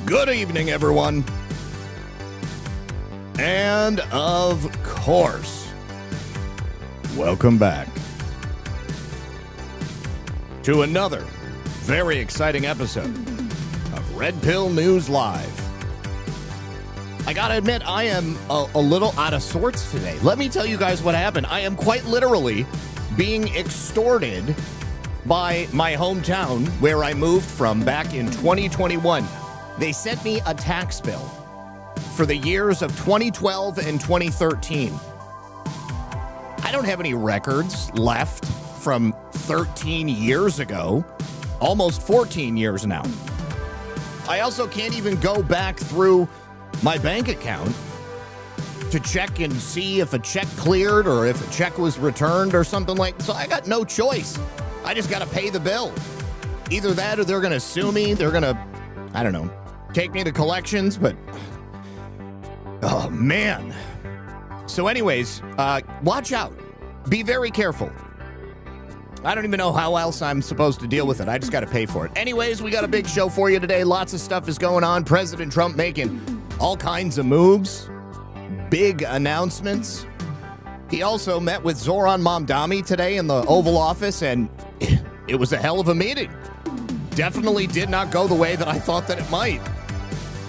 Good evening, everyone. And of course, welcome back to another very exciting episode of Red Pill News Live. I gotta admit, I am a little out of sorts today. Let me tell you guys what happened. I am quite literally being extorted by my hometown where I moved from back in 2021. They sent me a tax bill for the years of 2012 and 2013. I don't have any records left from 13 years ago, almost 14 years now. I also can't even go back through my bank account to check and see if a check cleared or if a check was returned or something like that. So I got no choice. I just got to pay the bill. Either that or they're going to sue me. They're going to, I don't know, take me to collections, but oh man. So anyways, watch out. Be very careful. I don't even know how else I'm supposed to deal with it. I just got to pay for it. Anyways, we got a big show for you today. Lots of stuff is going on. President Trump making all kinds of moves, big announcements. He also met with Zoran Mamdani today in the Oval Office, and it was a hell of a meeting. Definitely did not go the way that I thought that it might.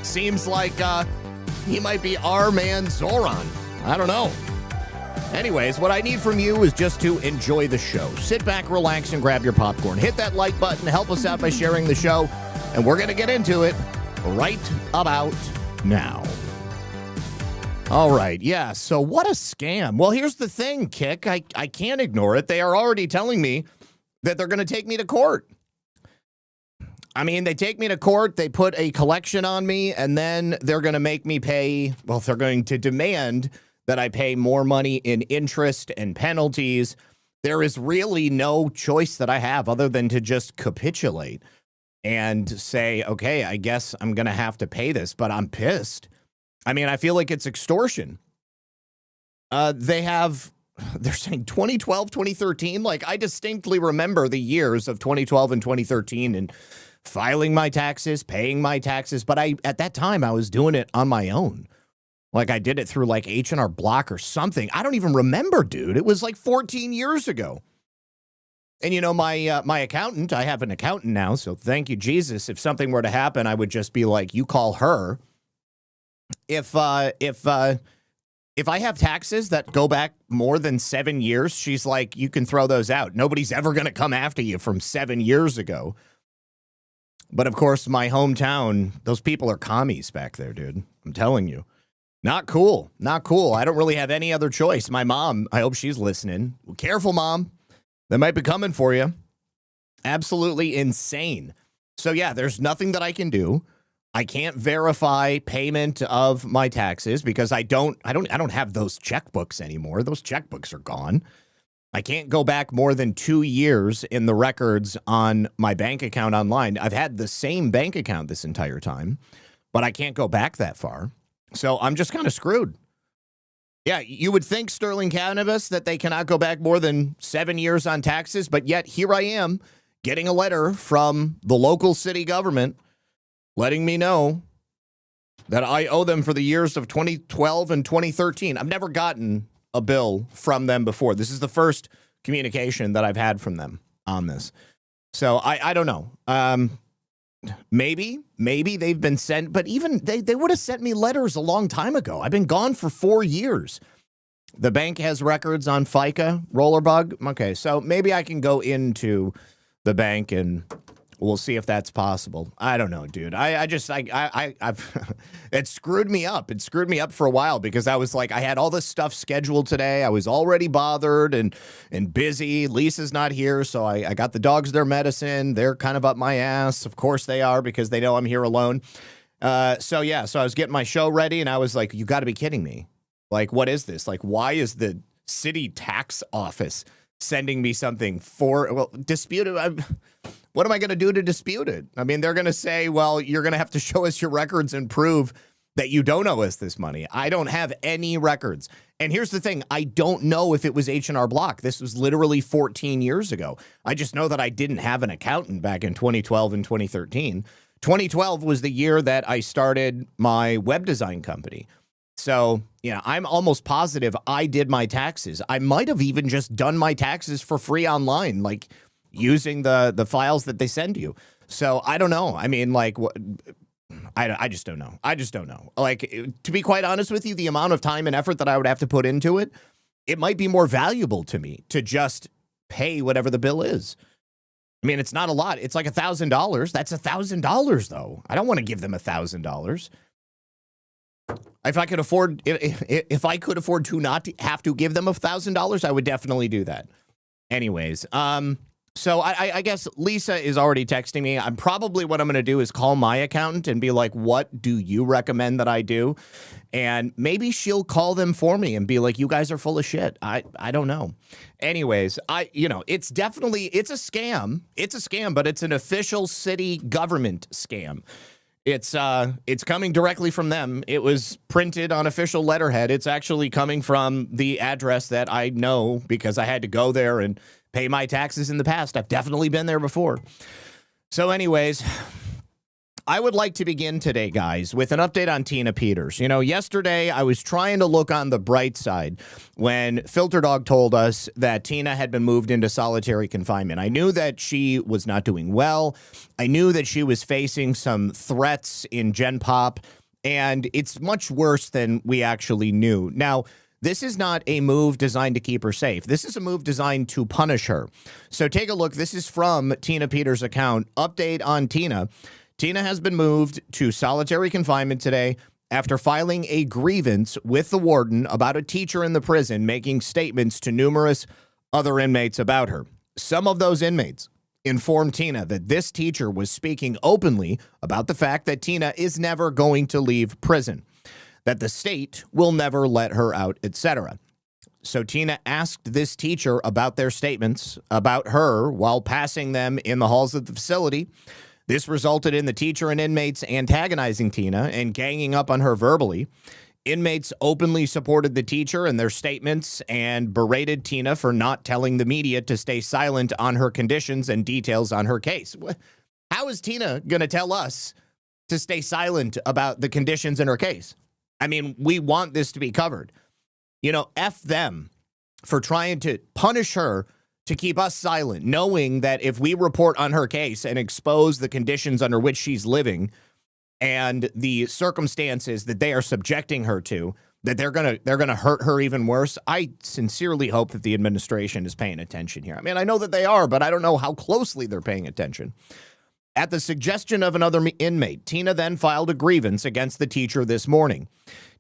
Seems like he might be our man Zoran. I don't know. Anyways, what I need from you is just to enjoy the show. Sit back, relax, and grab your popcorn. Hit that like button. Help us out by sharing the show. And we're going to get into it right about now. All right. Yeah. So what a scam. Well, here's the thing, Kick. I can't ignore it. They are already telling me that they're going to take me to court. I mean, they take me to court, they put a collection on me, and then they're going to make me pay, well, they're going to demand that I pay more money in interest and penalties. There is really no choice that I have other than to just capitulate and say, okay, I guess I'm going to have to pay this, but I'm pissed. I mean, I feel like it's extortion. They're saying 2012, 2013. Like, I distinctly remember the years of 2012 and 2013 and filing my taxes, paying my taxes. But at that time, I was doing it on my own. Like, I did it through like H&R Block or something. I don't even remember, dude. It was like 14 years ago. And, you know, my accountant, I have an accountant now. So thank you, Jesus. If something were to happen, I would just be like, you call her. If I have taxes that go back more than 7 years, she's like, you can throw those out. Nobody's ever going to come after you from 7 years ago. But of course, my hometown, those people are commies back there, dude. I'm telling you. Not cool. Not cool. I don't really have any other choice. My mom, I hope she's listening. Well, careful, Mom. They might be coming for you. Absolutely insane. So yeah, there's nothing that I can do. I can't verify payment of my taxes because I don't have those checkbooks anymore. Those checkbooks are gone. I can't go back more than 2 years in the records on my bank account online. I've had the same bank account this entire time, but I can't go back that far. So I'm just kind of screwed. Yeah, you would think Sterling Cannabis that they cannot go back more than 7 years on taxes, but yet here I am getting a letter from the local city government letting me know that I owe them for the years of 2012 and 2013. I've never gotten a bill from them before. This is the first communication that I've had from them on this. So I don't know. Maybe they've been sent, but even they would have sent me letters a long time ago. I've been gone for 4 years. The bank has records on FICA, Rollerbug. Okay, so maybe I can go into the bank and we'll see if that's possible. I don't know, dude. I've it screwed me up. It screwed me up for a while because I was like, I had all this stuff scheduled today. I was already bothered and busy. Lisa's not here, so I got the dogs their medicine. They're kind of up my ass. Of course they are because they know I'm here alone. So I was getting my show ready and I was like, you got to be kidding me. Like, what is this? Like, why is the city tax office sending me something disputed? What am I going to do to dispute it? I mean, they're going to say, well, you're going to have to show us your records and prove that you don't owe us this money. I don't have any records. And here's the thing. I don't know if it was H&R Block. This was literally 14 years ago. I just know that I didn't have an accountant back in 2012 and 2013. 2012 was the year that I started my web design company. So, I'm almost positive I did my taxes. I might have even just done my taxes for free online, like using the files that they send you. So I don't know. I mean, like, I just don't know. I just don't know. Like, to be quite honest with you, the amount of time and effort that I would have to put into it, it might be more valuable to me to just pay whatever the bill is. I mean, it's not a lot. It's like $1,000. That's $1,000, though. I don't want to give them $1,000. If I could afford, if I could afford to not have to give them $1,000, I would definitely do that. Anyways, so I guess Lisa is already texting me. I'm probably what I'm going to do is call my accountant and be like, what do you recommend that I do? And maybe she'll call them for me and be like, you guys are full of shit. I don't know. Anyways, it's definitely, it's a scam. It's a scam, but it's an official city government scam. It's coming directly from them. It was printed on official letterhead. It's actually coming from the address that I know because I had to go there and pay my taxes in the past. I've definitely been there before. So anyways, I would like to begin today, guys, with an update on Tina Peters. Yesterday I was trying to look on the bright side when Filter Dog told us that Tina had been moved into solitary confinement. I knew that she was not doing well. I knew that she was facing some threats in Gen Pop, and it's much worse than we actually knew. Now, this is not a move designed to keep her safe. This is a move designed to punish her. So take a look. This is from Tina Peters' account. Update on Tina. Tina has been moved to solitary confinement today after filing a grievance with the warden about a teacher in the prison making statements to numerous other inmates about her. Some of those inmates informed Tina that this teacher was speaking openly about the fact that Tina is never going to leave prison, that the state will never let her out, etc. So Tina asked this teacher about their statements about her while passing them in the halls of the facility. This resulted in the teacher and inmates antagonizing Tina and ganging up on her verbally. Inmates openly supported the teacher and their statements and berated Tina for not telling the media to stay silent on her conditions and details on her case. How is Tina going to tell us to stay silent about the conditions in her case? I mean, we want this to be covered. F them for trying to punish her to keep us silent, knowing that if we report on her case and expose the conditions under which she's living and the circumstances that they are subjecting her to, that they're gonna hurt her even worse. I sincerely hope that the administration is paying attention here. I mean, I know that they are, but I don't know how closely they're paying attention. At the suggestion of another inmate, Tina then filed a grievance against the teacher this morning.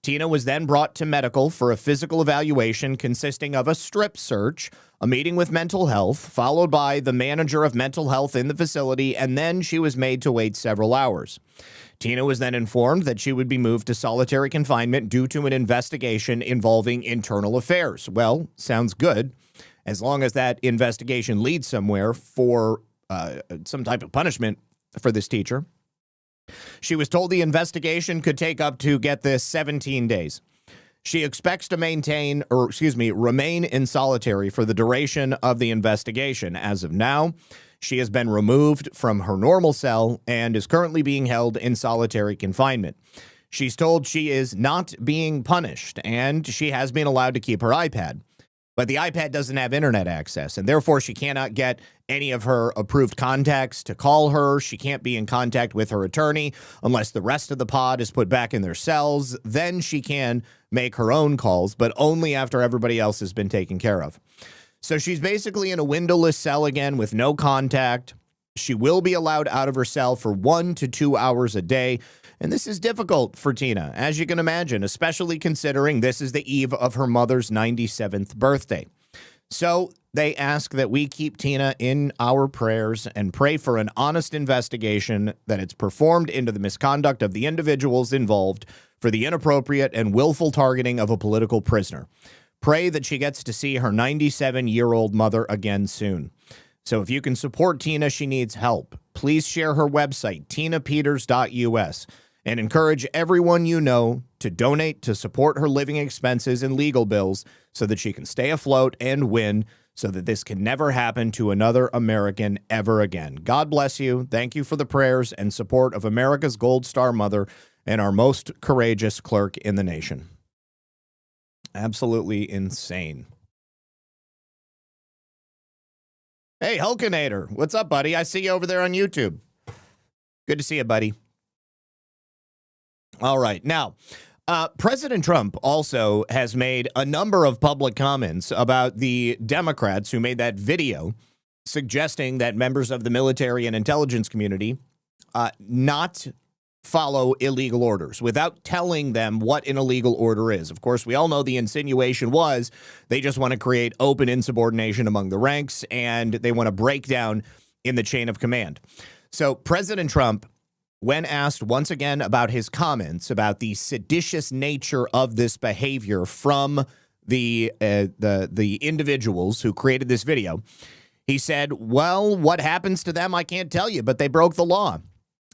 Tina was then brought to medical for a physical evaluation consisting of a strip search, a meeting with mental health, followed by the manager of mental health in the facility, and then she was made to wait several hours. Tina was then informed that she would be moved to solitary confinement due to an investigation involving internal affairs. Well, sounds good, as long as that investigation leads somewhere for some type of punishment for this teacher. She was told the investigation could take up to, get this, 17 days. She expects to remain in solitary for the duration of the investigation. As of now, she has been removed from her normal cell and is currently being held in solitary confinement. She's told she is not being punished, and she has been allowed to keep her iPad. But the iPad doesn't have internet access, and therefore she cannot get any of her approved contacts to call her. She can't be in contact with her attorney unless the rest of the pod is put back in their cells. Then she can make her own calls, but only after everybody else has been taken care of. So she's basically in a windowless cell again with no contact. She will be allowed out of her cell for 1 to 2 hours a day. And this is difficult for Tina, as you can imagine, especially considering this is the eve of her mother's 97th birthday. So they ask that we keep Tina in our prayers and pray for an honest investigation, that it's performed into the misconduct of the individuals involved for the inappropriate and willful targeting of a political prisoner. Pray that she gets to see her 97-year-old mother again soon. So if you can support Tina, she needs help. Please share her website, tinapeters.us. And encourage everyone you know to donate to support her living expenses and legal bills so that she can stay afloat and win, so that this can never happen to another American ever again. God bless you. Thank you for the prayers and support of America's Gold Star mother and our most courageous clerk in the nation. Absolutely insane. Hey, Hulkinator. What's up, buddy? I see you over there on YouTube. Good to see you, buddy. All right. Now, President Trump also has made a number of public comments about the Democrats who made that video suggesting that members of the military and intelligence community not follow illegal orders without telling them what an illegal order is. Of course, we all know the insinuation was they just want to create open insubordination among the ranks and they want to break down in the chain of command. So President Trump, when asked once again about his comments about the seditious nature of this behavior from the individuals who created this video, he said, well, what happens to them, I can't tell you, but they broke the law.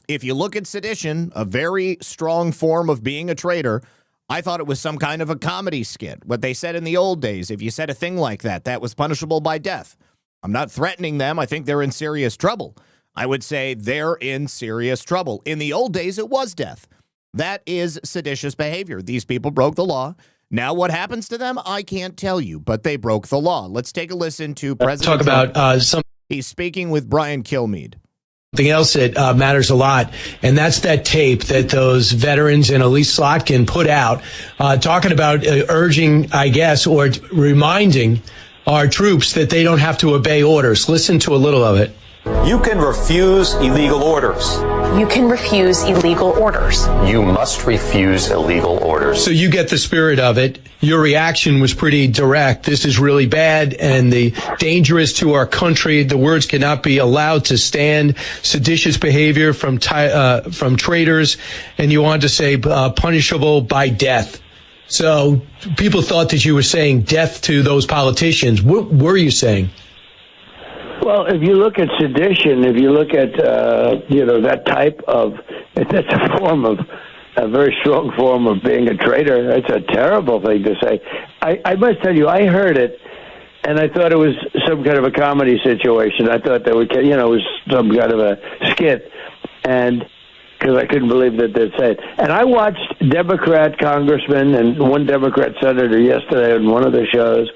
If you look at sedition, a very strong form of being a traitor, I thought it was some kind of a comedy skit. What they said in the old days, if you said a thing like that, that was punishable by death. I'm not threatening them. I think they're in serious trouble. I would say they're in serious trouble. In the old days, it was death. That is seditious behavior. These people broke the law. Now, what happens to them, I can't tell you, but they broke the law. Let's take a listen to President Trump. He's speaking with Brian Kilmeade. Something else that matters a lot, and that's that tape that those veterans and Elise Slotkin put out talking about urging, I guess, or reminding our troops that they don't have to obey orders. Listen to a little of it. You can refuse illegal orders. You can refuse illegal orders. You must refuse illegal orders. So you get the spirit of it. Your reaction was pretty direct. This is really bad and dangerous to our country. The words cannot be allowed to stand. Seditious behavior from traitors. And you wanted to say punishable by death. So people thought that you were saying death to those politicians. What were you saying? Well, if you look at sedition, if you look at, that type of, that's a very strong form of being a traitor. That's a terrible thing to say. I must tell you, I heard it, and I thought it was some kind of a comedy situation. I thought that it was some kind of a skit, and because I couldn't believe that they'd say it. And I watched Democrat congressmen and one Democrat senator yesterday on one of the shows,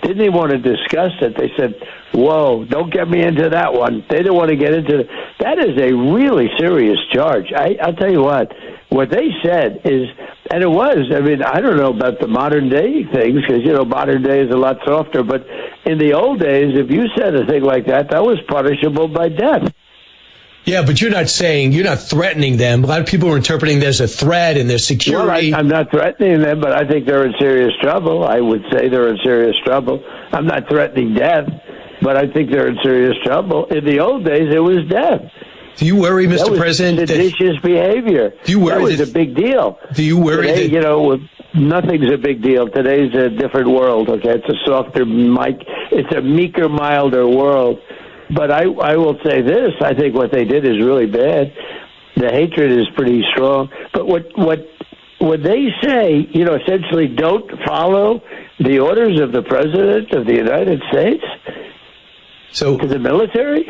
didn't even want to discuss it. They said, whoa, don't get me into that one. They didn't want to get into it. That is a really serious charge. I'll tell you what they said is, and it was, I don't know about the modern day things, because, modern day is a lot softer, but in the old days, if you said a thing like that, that was punishable by death. Yeah, but you're not threatening them. A lot of people are interpreting there's a threat and there's security. Well, I'm not threatening them, but I think they're in serious trouble. I would say they're in serious trouble. I'm not threatening death, but I think they're in serious trouble. In the old days, it was death. Do you worry, Mr. President? Seditious behavior. Do you worry that was a big deal. Do you worry Today, nothing's a big deal. Today's a different world, okay? It's a softer, it's a meeker, milder world. But I will say this, I think what they did is really bad. The hatred is pretty strong. But what they say, essentially don't follow the orders of the President of the United States to the military?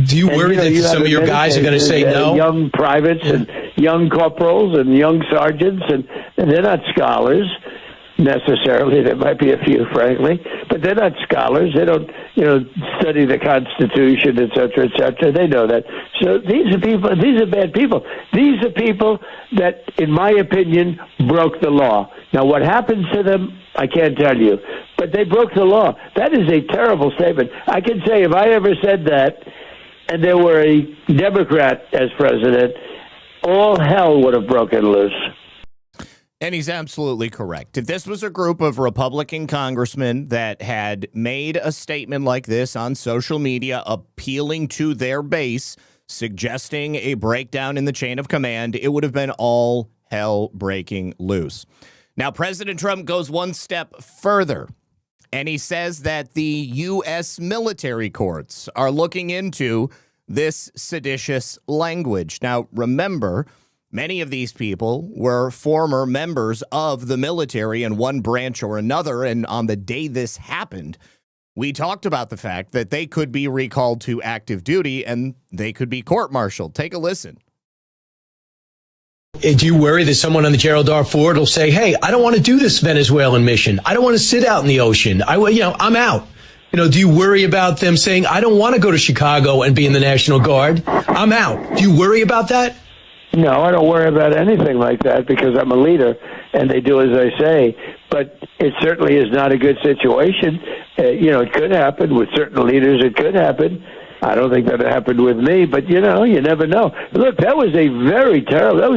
Do you worry that some of your guys are going to say no? Young privates and young corporals and young sergeants, and they're not scholars necessarily. There might be a few, frankly, but they're not scholars. They don't, study the Constitution, et cetera, et cetera. They know that. So these are bad people. These are people that, in my opinion, broke the law. Now, what happens to them, I can't tell you, but they broke the law. That is a terrible statement. I can say if I ever said that and there were a Democrat as president, all hell would have broken loose. And he's absolutely correct. If this was a group of Republican congressmen that had made a statement like this on social media, appealing to their base, suggesting a breakdown in the chain of command, it would have been all hell breaking loose. Now, President Trump goes one step further, and he says that the U.S. military courts are looking into this seditious language. Now, remember, Many of these people were former members of the military in one branch or another. And on the day this happened, we talked about the fact that they could be recalled to active duty and they could be court-martialed. Take a listen. Do you worry that someone on the Gerald R. Ford will say, hey, I don't want to do this Venezuelan mission. I don't want to sit out in the ocean. I'm out. Do you worry about them saying, I don't want to go to Chicago and be in the National Guard? I'm out. Do you worry about that? No, I don't worry about anything like that because I'm a leader and they do as I say. But it certainly is not a good situation. It could happen with certain leaders. It could happen. I don't think that happened with me, but you never know. Look, that was a very terrible. That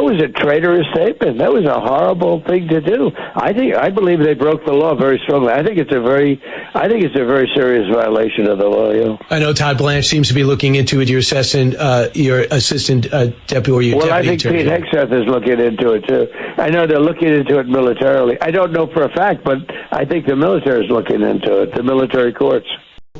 was a traitorous statement. That was a horrible thing to do. I believe they broke the law very strongly. I think it's a very serious violation of the law. Yeah. I know Todd Blanche seems to be looking into it. Your assistant deputy, or your well, deputy I think attorney. Pete Hegseth is looking into it too. I know they're looking into it militarily. I don't know for a fact, but I think the military is looking into it. The military courts.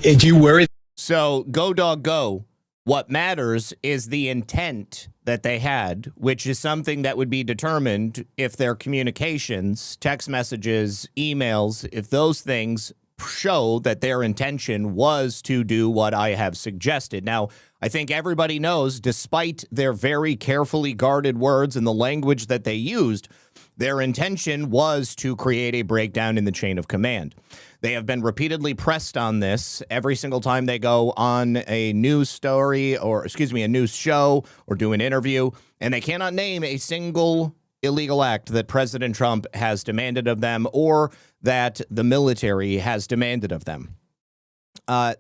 Do you worry? So go, dog, go. What matters is the intent that they had, which is something that would be determined if their communications, text messages, emails, if those things show that their intention was to do what I have suggested. Now, I think everybody knows, despite their very carefully guarded words and the language that they used, their intention was to create a breakdown in the chain of command. They have been repeatedly pressed on this every single time they go on a news story a news show or do an interview, and they cannot name a single illegal act that President Trump has demanded of them or that the military has demanded of them.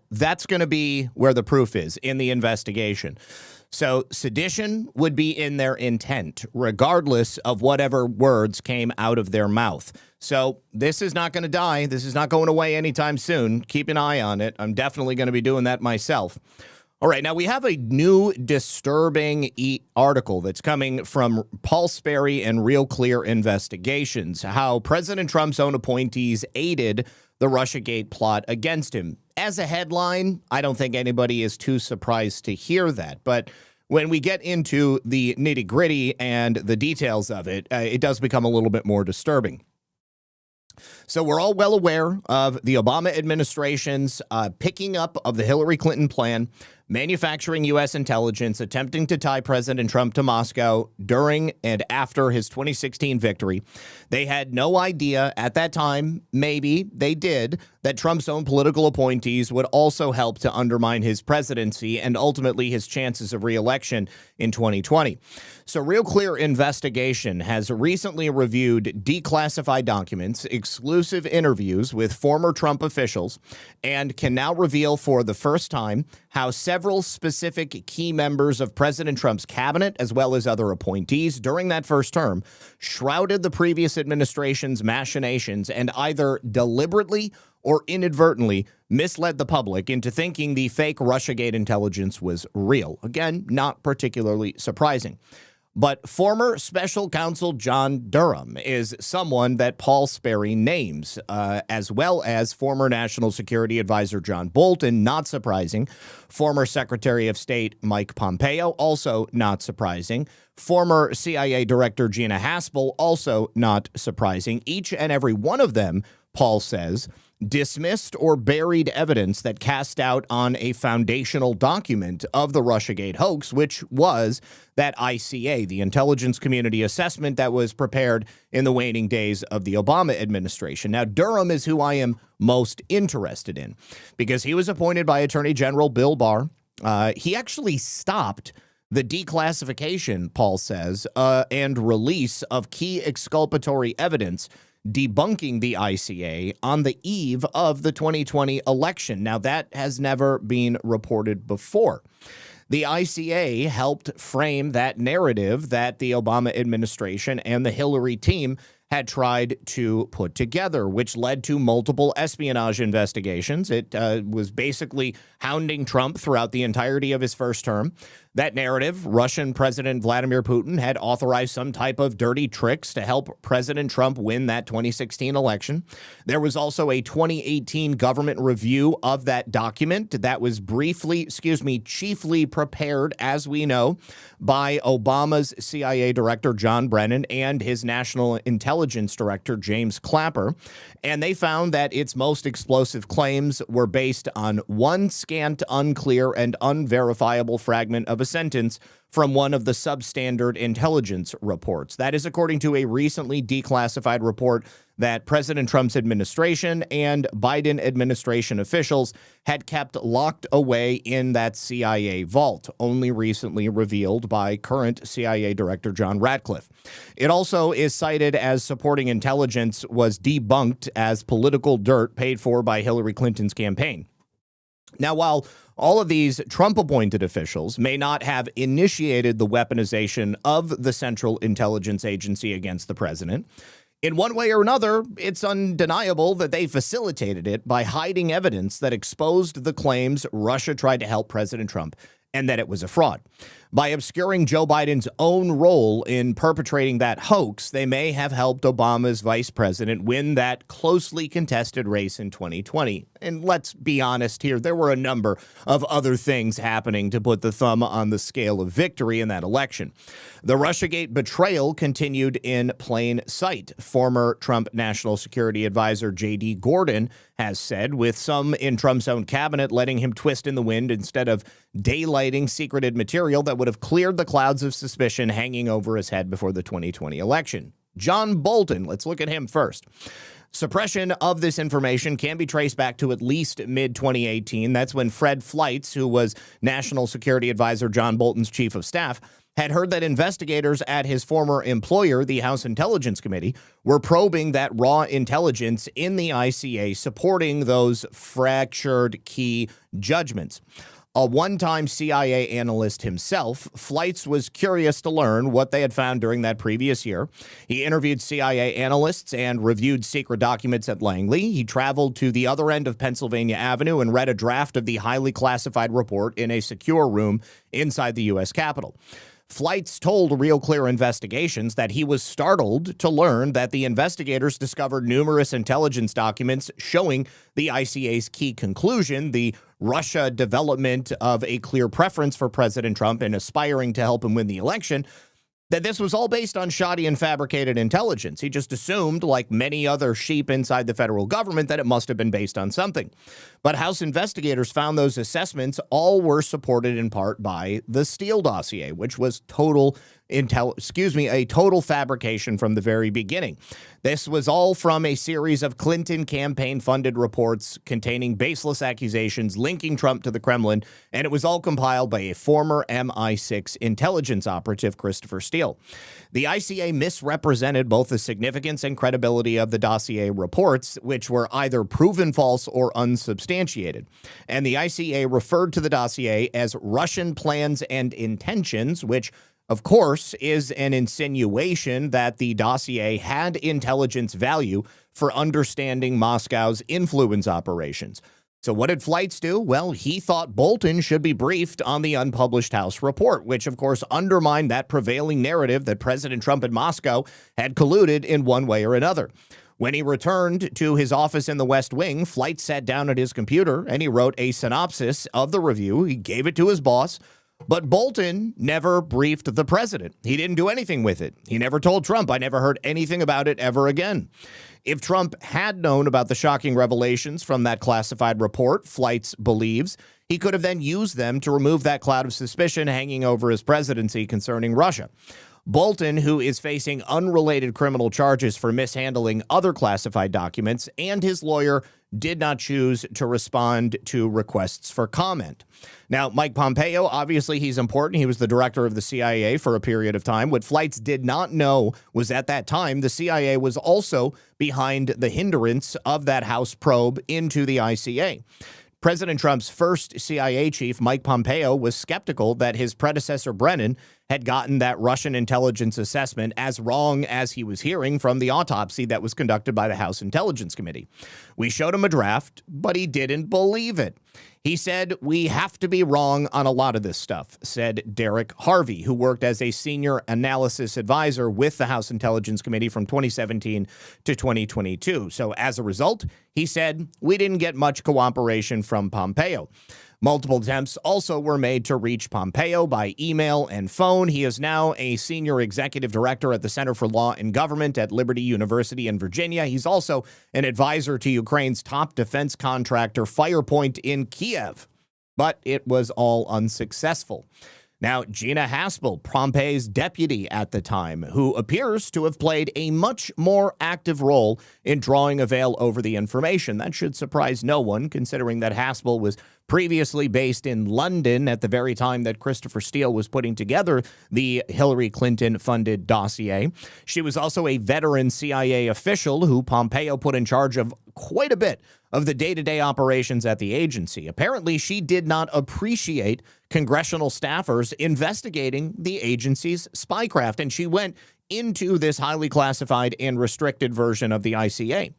That's going to be where the proof is in the investigation. So sedition would be in their intent, regardless of whatever words came out of their mouth. So this is not going to die. This is not going away anytime soon. Keep an eye on it. I'm definitely going to be doing that myself. All right, now we have a new disturbing article that's coming from Paul Sperry and Real Clear Investigations, how President Trump's own appointees aided the Russiagate plot against him. As a headline, I don't think anybody is too surprised to hear that. But when we get into the nitty-gritty and the details of it, it does become a little bit more disturbing. So we're all well aware of the Obama administration's picking up of the Hillary Clinton plan, manufacturing U.S. intelligence, attempting to tie President Trump to Moscow during and after his 2016 victory. They had no idea at that time, maybe they did, that Trump's own political appointees would also help to undermine his presidency and ultimately his chances of re-election in 2020. So Real Clear Investigation has recently reviewed declassified documents, exclusive interviews with former Trump officials, and can now reveal for the first time how several specific key members of President Trump's cabinet, as well as other appointees during that first term, shrouded the previous administration's machinations and either deliberately or inadvertently misled the public into thinking the fake Russiagate intelligence was real. Again, not particularly surprising. But former special counsel John Durham is someone that Paul Sperry names, as well as former National Security Advisor John Bolton, not surprising. Former Secretary of State Mike Pompeo, also not surprising. Former CIA Director Gina Haspel, also not surprising. Each and every one of them, Paul says, dismissed or buried evidence that cast doubt on a foundational document of the Russiagate hoax, which was that ICA, the Intelligence Community Assessment that was prepared in the waning days of the Obama administration. Now, Durham is who I am most interested in because he was appointed by Attorney General Bill Barr. He actually stopped the declassification, Paul says, and release of key exculpatory evidence debunking the ICA on the eve of the 2020 election. Now, that has never been reported before. The ICA helped frame that narrative that the Obama administration and the Hillary team had tried to put together, which led to multiple espionage investigations. It was basically hounding Trump throughout the entirety of his first term. That narrative, Russian President Vladimir Putin had authorized some type of dirty tricks to help President Trump win that 2016 election. There was also a 2018 government review of that document that was chiefly prepared, as we know, by Obama's CIA Director John Brennan and his National Intelligence Director James Clapper. And they found that its most explosive claims were based on one scant, unclear, and unverifiable fragment of a sentence from one of the substandard intelligence reports. That is according to a recently declassified report that President Trump's administration and Biden administration officials had kept locked away in that CIA vault, only recently revealed by current CIA Director John Ratcliffe. It also is cited as supporting intelligence was debunked as political dirt paid for by Hillary Clinton's campaign. Now, while all of these Trump-appointed officials may not have initiated the weaponization of the Central Intelligence Agency against the president, in one way or another, it's undeniable that they facilitated it by hiding evidence that exposed the claims Russia tried to help President Trump and that it was a fraud. By obscuring Joe Biden's own role in perpetrating that hoax, they may have helped Obama's vice president win that closely contested race in 2020. And let's be honest here, there were a number of other things happening to put the thumb on the scale of victory in that election. The Russiagate betrayal continued in plain sight. Former Trump National Security Advisor J.D. Gordon has said, with some in Trump's own cabinet letting him twist in the wind instead of daylighting secreted material that would have cleared the clouds of suspicion hanging over his head before the 2020 election. John Bolton, let's look at him first. Suppression of this information can be traced back to at least mid-2018. That's when Fred Fleitz, who was National Security Advisor John Bolton's chief of staff, had heard that investigators at his former employer, the House Intelligence Committee, were probing that raw intelligence in the ICA supporting those fractured key judgments. A one-time CIA analyst himself, Fleitz was curious to learn what they had found during that previous year. He interviewed CIA analysts and reviewed secret documents at Langley. He traveled to the other end of Pennsylvania Avenue and read a draft of the highly classified report in a secure room inside the U.S. Capitol. Fleitz told Real Clear Investigations that he was startled to learn that the investigators discovered numerous intelligence documents showing the ICA's key conclusion, the Russia development of a clear preference for President Trump and aspiring to help him win the election, that this was all based on shoddy and fabricated intelligence. He just assumed, like many other sheep inside the federal government, that it must have been based on something. But House investigators found those assessments all were supported in part by the Steele dossier, which was a total fabrication from the very beginning. This was all from a series of Clinton campaign-funded reports containing baseless accusations linking Trump to the Kremlin, and it was all compiled by a former MI6 intelligence operative, Christopher Steele. The ICA misrepresented both the significance and credibility of the dossier reports, which were either proven false or unsubstantiated. And the ICA referred to the dossier as Russian plans and intentions, which of course, is an insinuation that the dossier had intelligence value for understanding Moscow's influence operations. So what did Fleitz do? Well, he thought Bolton should be briefed on the unpublished House report, which, of course, undermined that prevailing narrative that President Trump and Moscow had colluded in one way or another. When he returned to his office in the West Wing, Fleitz sat down at his computer and he wrote a synopsis of the review. He gave it to his boss. But Bolton never briefed the president. He didn't do anything with it. He never told Trump, I never heard anything about it ever again. If Trump had known about the shocking revelations from that classified report, Fleitz believes, he could have then used them to remove that cloud of suspicion hanging over his presidency concerning Russia. Bolton, who is facing unrelated criminal charges for mishandling other classified documents, and his lawyer did not choose to respond to requests for comment. Now, Mike Pompeo, obviously he's important. He was the director of the CIA for a period of time. What Fleitz did not know was at that time, the CIA was also behind the hindrance of that House probe into the ICA. President Trump's first CIA chief, Mike Pompeo, was skeptical that his predecessor, Brennan, had gotten that Russian intelligence assessment as wrong as he was hearing from the autopsy that was conducted by the House Intelligence Committee. We showed him a draft, but he didn't believe it. He said, "We have to be wrong on a lot of this stuff," said Derek Harvey, who worked as a senior analysis advisor with the House Intelligence Committee from 2017 to 2022. So as a result, he said, "We didn't get much cooperation from Pompeo." Multiple attempts also were made to reach Pompeo by email and phone. He is now a senior executive director at the Center for Law and Government at Liberty University in Virginia. He's also an advisor to Ukraine's top defense contractor, Firepoint, in Kiev. But it was all unsuccessful. Now, Gina Haspel, Pompeo's deputy at the time, who appears to have played a much more active role in drawing a veil over the information. That should surprise no one, considering that Haspel was previously based in London at the very time that Christopher Steele was putting together the Hillary Clinton-funded dossier. She was also a veteran CIA official who Pompeo put in charge of quite a bit of the day-to-day operations at the agency. Apparently, she did not appreciate congressional staffers investigating the agency's spycraft, and she went into this highly classified and restricted version of the ICA.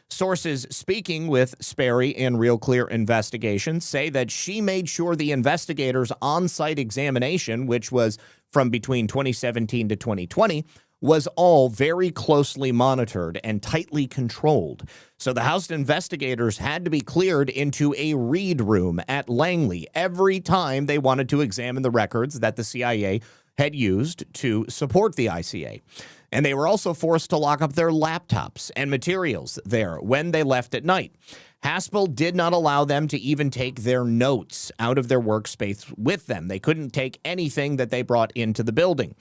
Sources speaking with Sperry in Real Clear Investigations say that she made sure the investigators' on-site examination, which was from between 2017 to 2020, was all very closely monitored and tightly controlled. So the House investigators had to be cleared into a read room at Langley every time they wanted to examine the records that the CIA had used to support the ICA. And they were also forced to lock up their laptops and materials there when they left at night. Haspel did not allow them to even take their notes out of their workspace with them. They couldn't take anything that they brought into the building.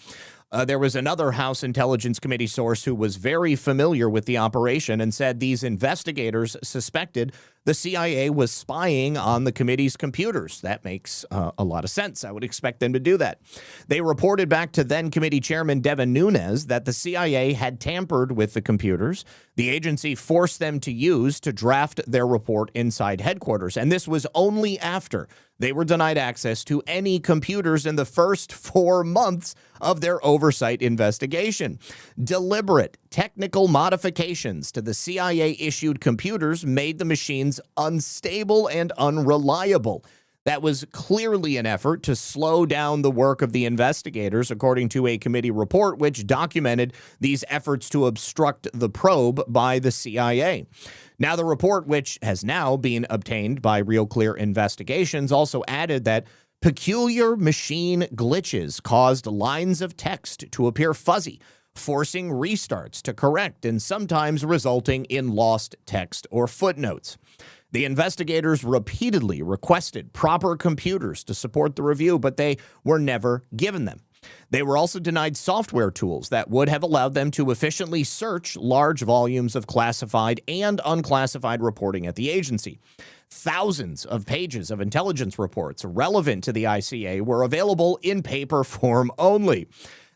There was another House Intelligence Committee source who was very familiar with the operation and said these investigators suspected the CIA was spying on the committee's computers. That makes a lot of sense. I would expect them to do that. They reported back to then committee chairman Devin Nunes that the CIA had tampered with the computers the agency forced them to use to draft their report inside headquarters. And this was only after they were denied access to any computers in the first 4 months of their oversight investigation. Deliberate technical modifications to the CIA-issued computers made the machines unstable and unreliable. That was clearly an effort to slow down the work of the investigators, according to a committee report which documented these efforts to obstruct the probe by the CIA. Now, the report, which has now been obtained by Real Clear Investigations, also added that peculiar machine glitches caused lines of text to appear fuzzy, forcing restarts to correct and sometimes resulting in lost text or footnotes. The investigators repeatedly requested proper computers to support the review, but they were never given them. They were also denied software tools that would have allowed them to efficiently search large volumes of classified and unclassified reporting at the agency. Thousands of pages of intelligence reports relevant to the ICA were available in paper form only.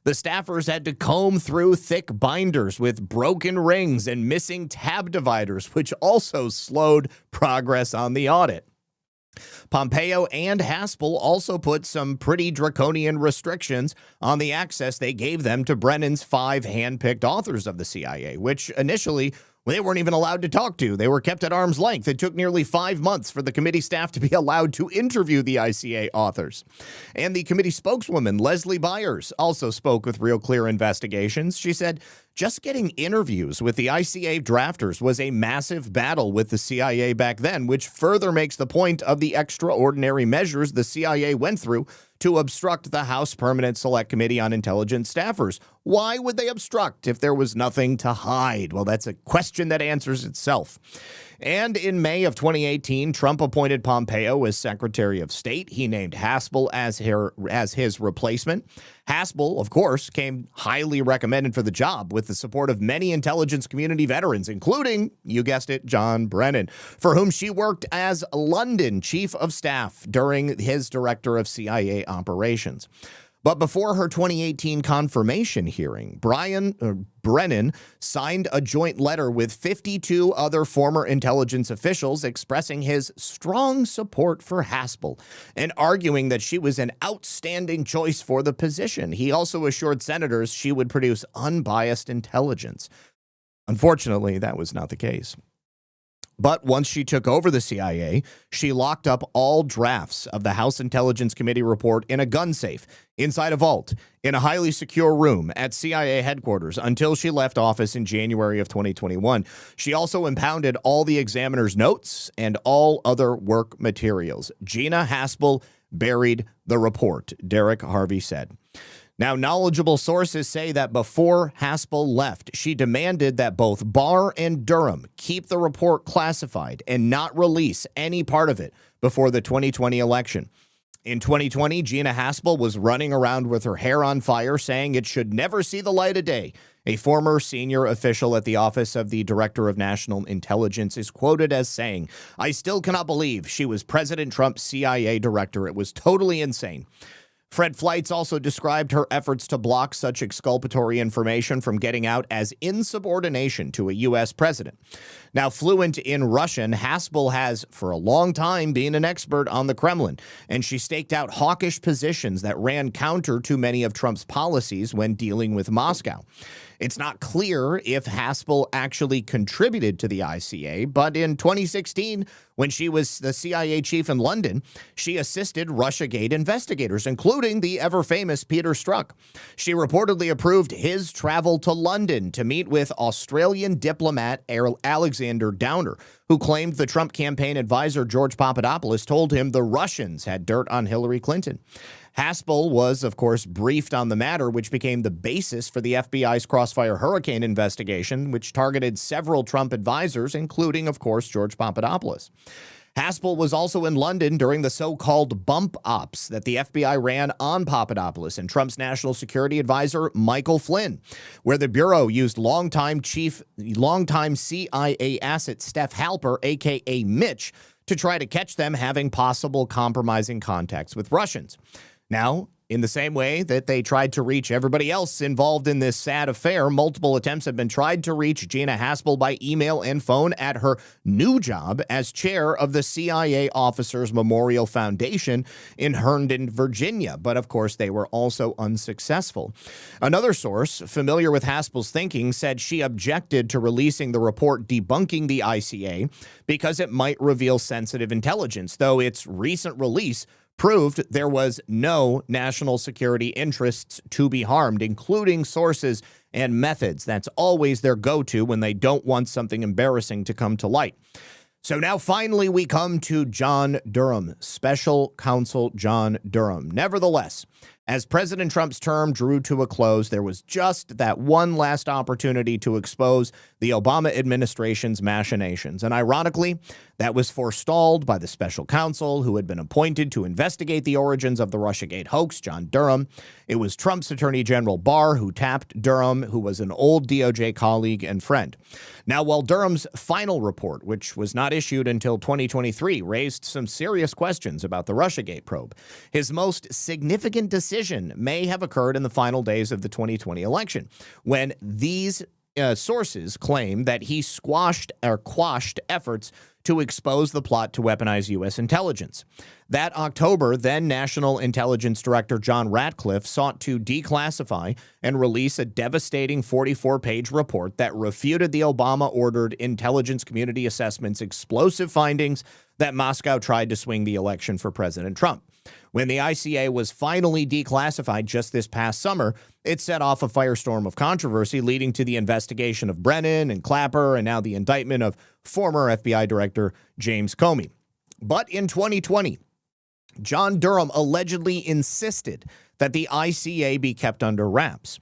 The staffers had to comb through thick binders with broken rings and missing tab dividers, which also slowed progress on the audit. Pompeo and Haspel also put some pretty draconian restrictions on the access they gave them to Brennan's 5 hand-picked authors of the CIA, which initially they weren't even allowed to talk to. They were kept at arm's length. It took nearly 5 months for the committee staff to be allowed to interview the ICA authors. And the committee spokeswoman, Leslie Byers, also spoke with Real Clear Investigations. She said, just getting interviews with the ICA drafters was a massive battle with the CIA back then, which further makes the point of the extraordinary measures the CIA went through to obstruct the House Permanent Select Committee on Intelligence Staffers. Why would they obstruct if there was nothing to hide? Well, that's a question that answers itself. And in May of 2018, Trump appointed Pompeo as Secretary of State. He named Haspel as his replacement. Haspel, of course, came highly recommended for the job with the support of many intelligence community veterans, including, you guessed it, John Brennan, for whom she worked as London Chief of Staff during his Director of CIA Operations. But before her 2018 confirmation hearing, Brennan signed a joint letter with 52 other former intelligence officials expressing his strong support for Haspel and arguing that she was an outstanding choice for the position. He also assured senators she would produce unbiased intelligence. Unfortunately, that was not the case. But once she took over the CIA, she locked up all drafts of the House Intelligence Committee report in a gun safe, inside a vault, in a highly secure room at CIA headquarters until she left office in January of 2021. She also impounded all the examiner's notes and all other work materials. Gina Haspel buried the report, Derek Harvey said. Now, knowledgeable sources say that before Haspel left, she demanded that both Barr and Durham keep the report classified and not release any part of it before the 2020 election. In 2020, Gina Haspel was running around with her hair on fire, saying it should never see the light of day. A former senior official at the Office of the Director of National Intelligence is quoted as saying, "I still cannot believe she was President Trump's CIA director. It was totally insane." Fred Fleitz also described her efforts to block such exculpatory information from getting out as insubordination to a U.S. president. Now, fluent in Russian, Haspel has for a long time been an expert on the Kremlin, and she staked out hawkish positions that ran counter to many of Trump's policies when dealing with Moscow. It's not clear if Haspel actually contributed to the ICA, but in 2016, when she was the CIA chief in London, she assisted Russiagate investigators, including the ever-famous Peter Strzok. She reportedly approved his travel to London to meet with Australian diplomat Alexander Downer, who claimed the Trump campaign advisor George Papadopoulos told him the Russians had dirt on Hillary Clinton. Haspel was, of course, briefed on the matter, which became the basis for the FBI's Crossfire Hurricane investigation, which targeted several Trump advisors, including, of course, George Papadopoulos. Haspel was also in London during the so-called bump ops that the FBI ran on Papadopoulos and Trump's national security advisor, Michael Flynn, where the Bureau used longtime CIA asset Steph Halper, a.k.a. Mitch, to try to catch them having possible compromising contacts with Russians. Now, in the same way that they tried to reach everybody else involved in this sad affair, multiple attempts have been tried to reach Gina Haspel by email and phone at her new job as chair of the CIA Officers Memorial Foundation in Herndon, Virginia. But of course, they were also unsuccessful. Another source familiar with Haspel's thinking said she objected to releasing the report debunking the ICA because it might reveal sensitive intelligence, though its recent release proved there was no national security interests to be harmed, including sources and methods. That's always their go-to when they don't want something embarrassing to come to light. So now finally we come to John Durham, Special Counsel John Durham. Nevertheless, as President Trump's term drew to a close, there was just that one last opportunity to expose the Obama administration's machinations. And ironically, that was forestalled by the special counsel who had been appointed to investigate the origins of the Russiagate hoax, John Durham. It was Trump's Attorney General Barr who tapped Durham, who was an old DOJ colleague and friend. Now, while Durham's final report, which was not issued until 2023, raised some serious questions about the Russiagate probe, his most significant decision may have occurred in the final days of the 2020 election, when these sources claim that he quashed efforts to expose the plot to weaponize U.S. intelligence. That October, then National Intelligence Director John Ratcliffe sought to declassify and release a devastating 44-page report that refuted the Obama-ordered intelligence community assessment's explosive findings that Moscow tried to swing the election for President Trump. When the ICA was finally declassified just this past summer, it set off a firestorm of controversy, leading to the investigation of Brennan and Clapper and now the indictment of former FBI Director James Comey. But in 2020, John Durham allegedly insisted that the ICA be kept under wraps.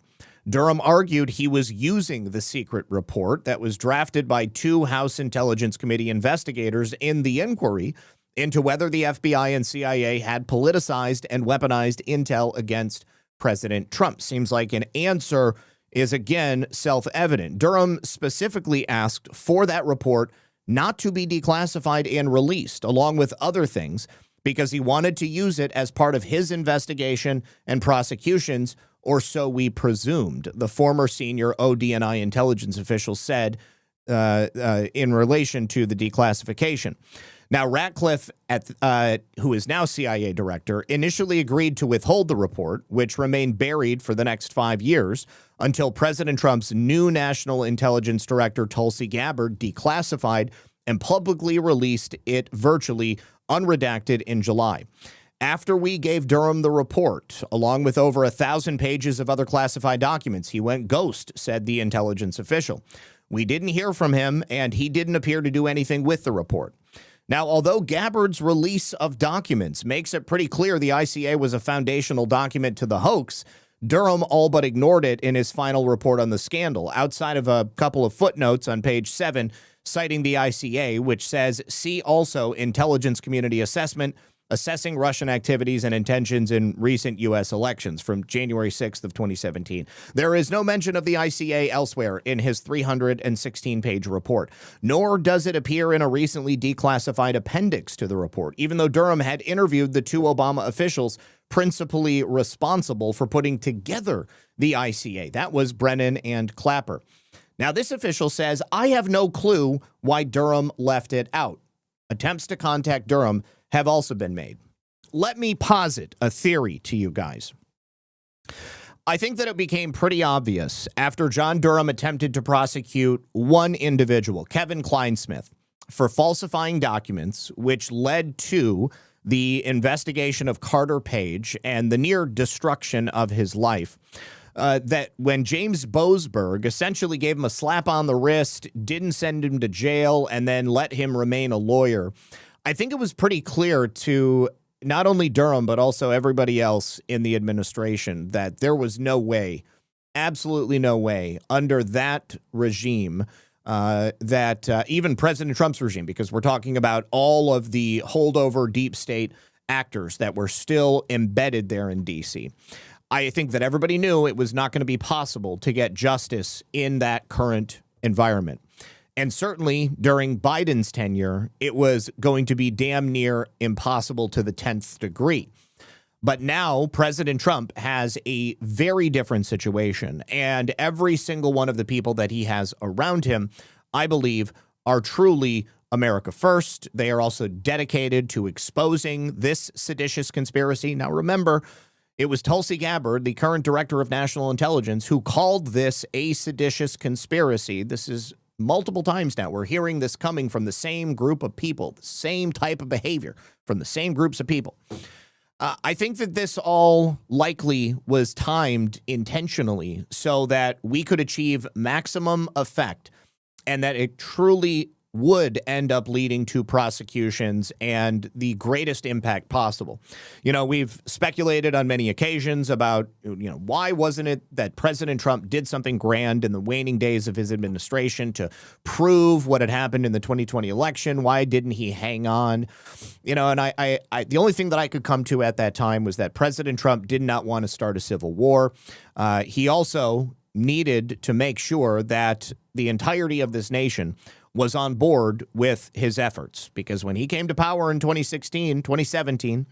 Durham argued he was using the secret report that was drafted by two House Intelligence Committee investigators in the inquiry into whether the FBI and CIA had politicized and weaponized intel against President Trump. Seems like an answer is, again, self-evident. Durham specifically asked for that report not to be declassified and released, along with other things, because he wanted to use it as part of his investigation and prosecutions, or so we presumed, the former senior ODNI intelligence official said in relation to the declassification. Now, Ratcliffe, who is now CIA director, initially agreed to withhold the report, which remained buried for the next 5 years until President Trump's new national intelligence director, Tulsi Gabbard, declassified and publicly released it virtually unredacted in July. After we gave Durham the report, along with over 1,000 pages of other classified documents, he went ghost, said the intelligence official. We didn't hear from him, and he didn't appear to do anything with the report. Now, although Gabbard's release of documents makes it pretty clear the ICA was a foundational document to the hoax, Durham all but ignored it in his final report on the scandal, outside of a couple of footnotes on page 7, citing the ICA, which says, see also intelligence community assessment, assessing Russian activities and intentions in recent U.S. elections from January 6th of 2017. There is no mention of the ICA elsewhere in his 316-page report, nor does it appear in a recently declassified appendix to the report, even though Durham had interviewed the 2 Obama officials principally responsible for putting together the ICA. That was Brennan and Clapper. Now, this official says, I have no clue why Durham left it out. Attempts to contact Durham have also been made. Let me posit a theory to you guys. I think that it became pretty obvious after John Durham attempted to prosecute one individual, Kevin Kleinsmith, for falsifying documents, which led to the investigation of Carter Page and the near destruction of his life. That when James Boasberg essentially gave him a slap on the wrist, didn't send him to jail, and then let him remain a lawyer, I think it was pretty clear to not only Durham, but also everybody else in the administration that there was no way, absolutely no way, under that regime, even President Trump's regime, because we're talking about all of the holdover deep state actors that were still embedded there in D.C., I think that everybody knew it was not going to be possible to get justice in that current environment. And certainly during Biden's tenure, it was going to be damn near impossible to the 10th degree. But now President Trump has a very different situation, and every single one of the people that he has around him, I believe, are truly America first. They are also dedicated to exposing this seditious conspiracy. Now, remember, it was Tulsi Gabbard, the current director of national intelligence, who called this a seditious conspiracy. This is multiple times now. We're hearing this coming from the same group of people, the same type of behavior from the same groups of people. I think that this all likely was timed intentionally so that we could achieve maximum effect and that it truly would end up leading to prosecutions and the greatest impact possible. You know, we've speculated on many occasions about, why wasn't it that President Trump did something grand in the waning days of his administration to prove what had happened in the 2020 election? Why didn't he hang on? And I the only thing that I could come to at that time was that President Trump did not want to start a civil war. He also needed to make sure that the entirety of this nation was on board with his efforts, because when he came to power in 2017,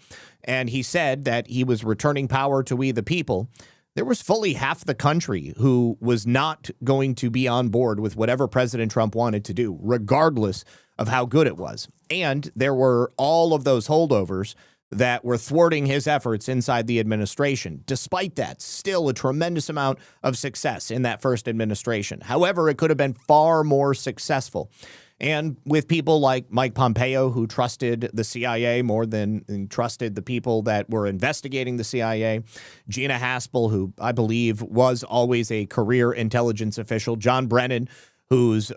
and he said that he was returning power to we the people, there was fully half the country who was not going to be on board with whatever President Trump wanted to do, regardless of how good it was. And there were all of those holdovers that were thwarting his efforts inside the administration. Despite that, still a tremendous amount of success in that first administration. However, it could have been far more successful. And with people like Mike Pompeo, who trusted the CIA more than trusted the people that were investigating the CIA, Gina Haspel, who I believe was always a career intelligence official, John Brennan, whose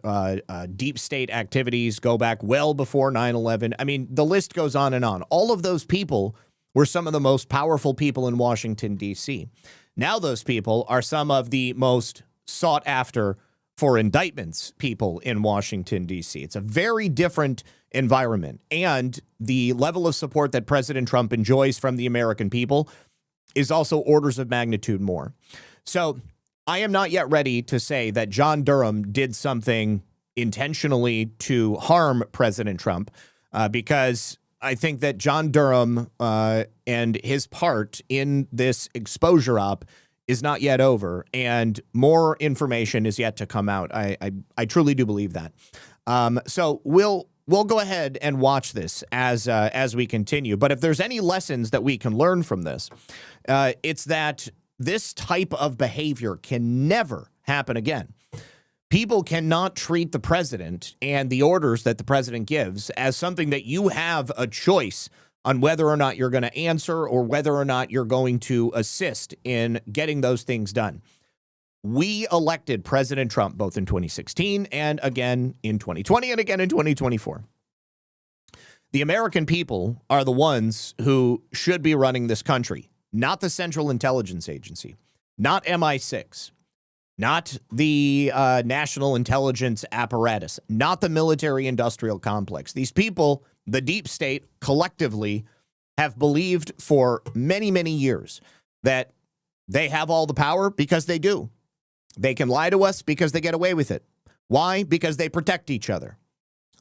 deep state activities go back well before 9/11. I mean, the list goes on and on. All of those people were some of the most powerful people in Washington, D.C. Now those people are some of the most sought after for indictments people in Washington, D.C. It's a very different environment. And the level of support that President Trump enjoys from the American people is also orders of magnitude more. So I am not yet ready to say that John Durham did something intentionally to harm President Trump because I think that John Durham and his part in this exposure op is not yet over, and more information is yet to come out. I truly do believe that. So we'll go ahead and watch this as we continue. But if there's any lessons that we can learn from this, it's that this type of behavior can never happen again. People cannot treat the president and the orders that the president gives as something that you have a choice on whether or not you're going to answer or whether or not you're going to assist in getting those things done. We elected President Trump both in 2016 and again in 2020 and again in 2024. The American people are the ones who should be running this country, not the Central Intelligence Agency, not MI6. Not the national intelligence apparatus, not the military-industrial complex. These people, the deep state, collectively have believed for many, many years that they have all the power because they do. They can lie to us because they get away with it. Why? Because they protect each other.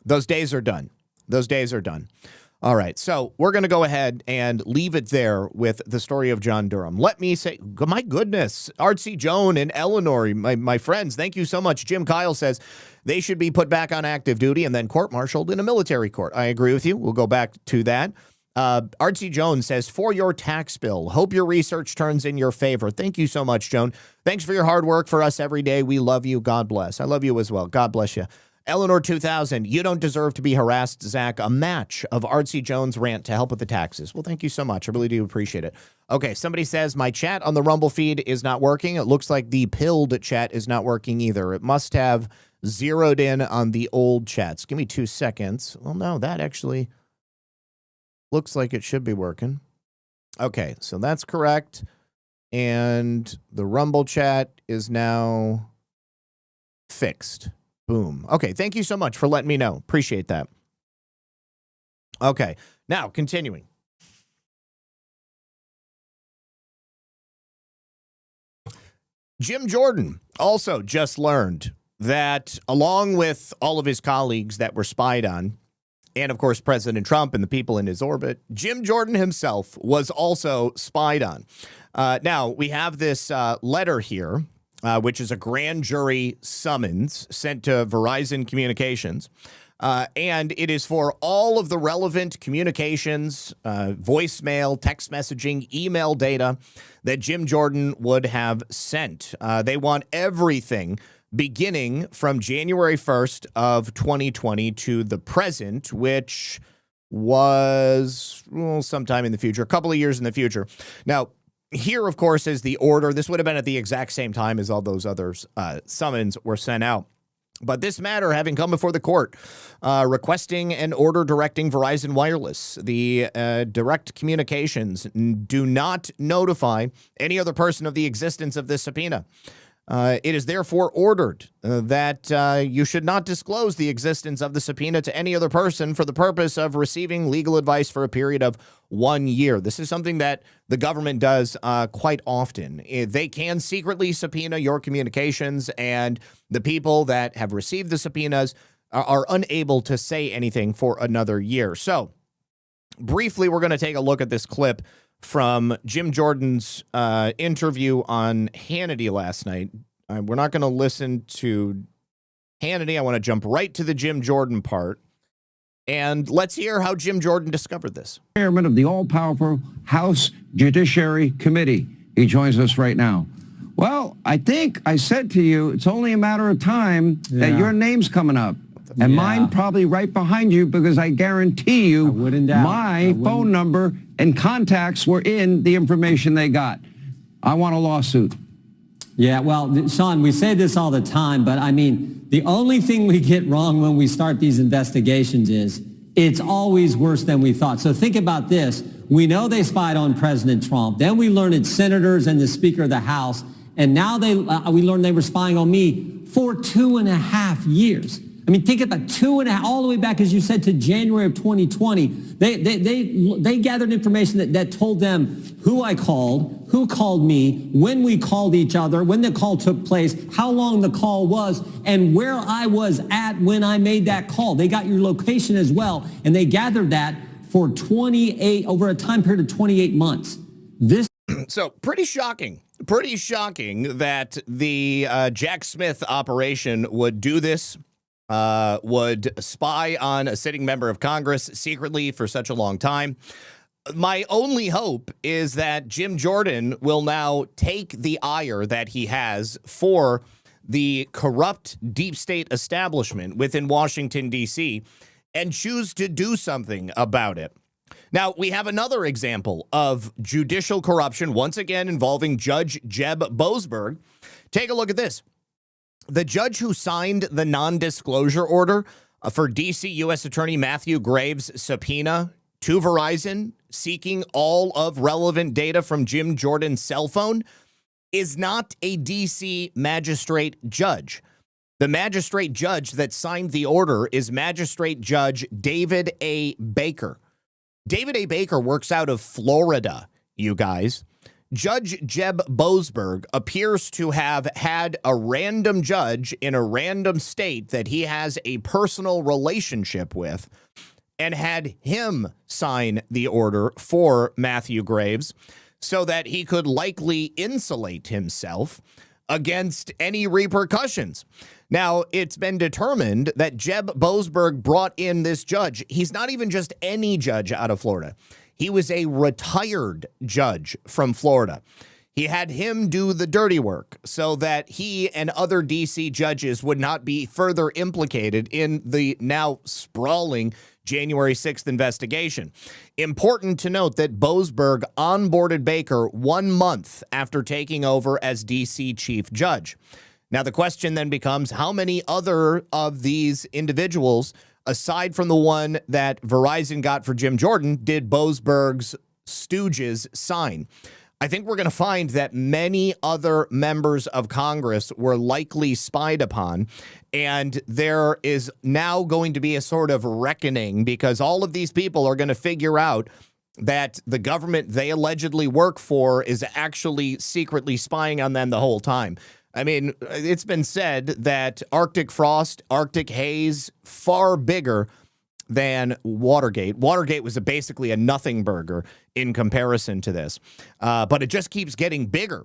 Those days are done. Those days are done. All right, so we're going to go ahead and leave it there with the story of John Durham. Let me say, my goodness, Artsy Joan and Eleanor, my friends, thank you so much. Jim Kyle says they should be put back on active duty and then court-martialed in a military court. I agree with you. We'll go back to that. Artsy Joan says, for your tax bill, hope your research turns in your favor. Thank you so much, Joan. Thanks for your hard work for us every day. We love you. God bless. I love you as well. God bless you. Eleanor 2000, you don't deserve to be harassed, Zach. A match of Artsy Jones' rant to help with the taxes. Well, thank you so much. I really do appreciate it. Okay, somebody says my chat on the Rumble feed is not working. It looks like the pilled chat is not working either. It must have zeroed in on the old chats. Give me 2 seconds. Well, no, that actually looks like it should be working. Okay, so that's correct. And the Rumble chat is now fixed. Boom. Okay, thank you so much for letting me know. Appreciate that. Okay, now continuing. Jim Jordan also just learned that along with all of his colleagues that were spied on, and of course President Trump and the people in his orbit, Jim Jordan himself was also spied on. Now, we have this letter here, which is a grand jury summons sent to Verizon Communications. And it is for all of the relevant communications, voicemail, text messaging, email data that Jim Jordan would have sent. They want everything beginning from January 1st of 2020 to the present, which was sometime in the future, a couple of years in the future. Now, here, of course, is the order. This would have been at the exact same time as all those others summons were sent out. But this matter having come before the court, requesting an order directing Verizon Wireless, the direct communications, do not notify any other person of the existence of this subpoena. It is therefore ordered that you should not disclose the existence of the subpoena to any other person for the purpose of receiving legal advice for a period of 1 year. This is something that the government does quite often. They can secretly subpoena your communications, and the people that have received the subpoenas are unable to say anything for another year. So, briefly, we're going to take a look at this clip from Jim Jordan's interview on Hannity last night. We're not going to listen to Hannity. I want to jump right to the Jim Jordan part. And let's hear how Jim Jordan discovered this. Chairman of the all-powerful House Judiciary Committee. He joins us right now. Well, I think I said to you, it's only a matter of time that your name's coming up. And mine probably right behind you, because I guarantee you my phone number and contacts were in the information they got. I want a lawsuit. Yeah, well, Sean, we say this all the time, but I mean, the only thing we get wrong when we start these investigations is it's always worse than we thought. So think about this. We know they spied on President Trump. Then we learned it's senators and the Speaker of the House. And now we learned they were spying on me for 2.5 years. I mean, think about 2.5, all the way back, as you said, to January of 2020. They gathered information that told them who I called, who called me, when we called each other, when the call took place, how long the call was, and where I was at when I made that call. They got your location as well, and they gathered that for over a time period of 28 months. This So pretty shocking that the Jack Smith operation would do this, would spy on a sitting member of Congress secretly for such a long time. My only hope is that Jim Jordan will now take the ire that he has for the corrupt deep state establishment within Washington, D.C., and choose to do something about it. Now, we have another example of judicial corruption, once again involving Judge Jeb Boasberg. Take a look at this. The judge who signed the non-disclosure order for D.C. U.S. Attorney Matthew Graves' subpoena to Verizon, seeking all of relevant data from Jim Jordan's cell phone, is not a D.C. magistrate judge. The magistrate judge that signed the order is Magistrate Judge David A. Baker. David A. Baker works out of Florida, you guys. Judge Jeb Boasberg appears to have had a random judge in a random state that he has a personal relationship with and had him sign the order for Matthew Graves so that he could likely insulate himself against any repercussions. Now, it's been determined that Jeb Boasberg brought in this judge. He's not even just any judge out of Florida. He was a retired judge from Florida. He had him do the dirty work so that he and other D.C. judges would not be further implicated in the now sprawling January 6th investigation. Important to note that Boasberg onboarded Baker 1 month after taking over as D.C. chief judge. Now, the question then becomes, how many other of these individuals, aside from the one that Verizon got for Jim Jordan, did Boasberg's stooges sign? I think we're going to find that many other members of Congress were likely spied upon, and there is now going to be a sort of reckoning because all of these people are going to figure out that the government they allegedly work for is actually secretly spying on them the whole time. I mean, it's been said that Arctic frost, Arctic haze, far bigger than Watergate. Watergate was basically a nothing burger in comparison to this, but it just keeps getting bigger.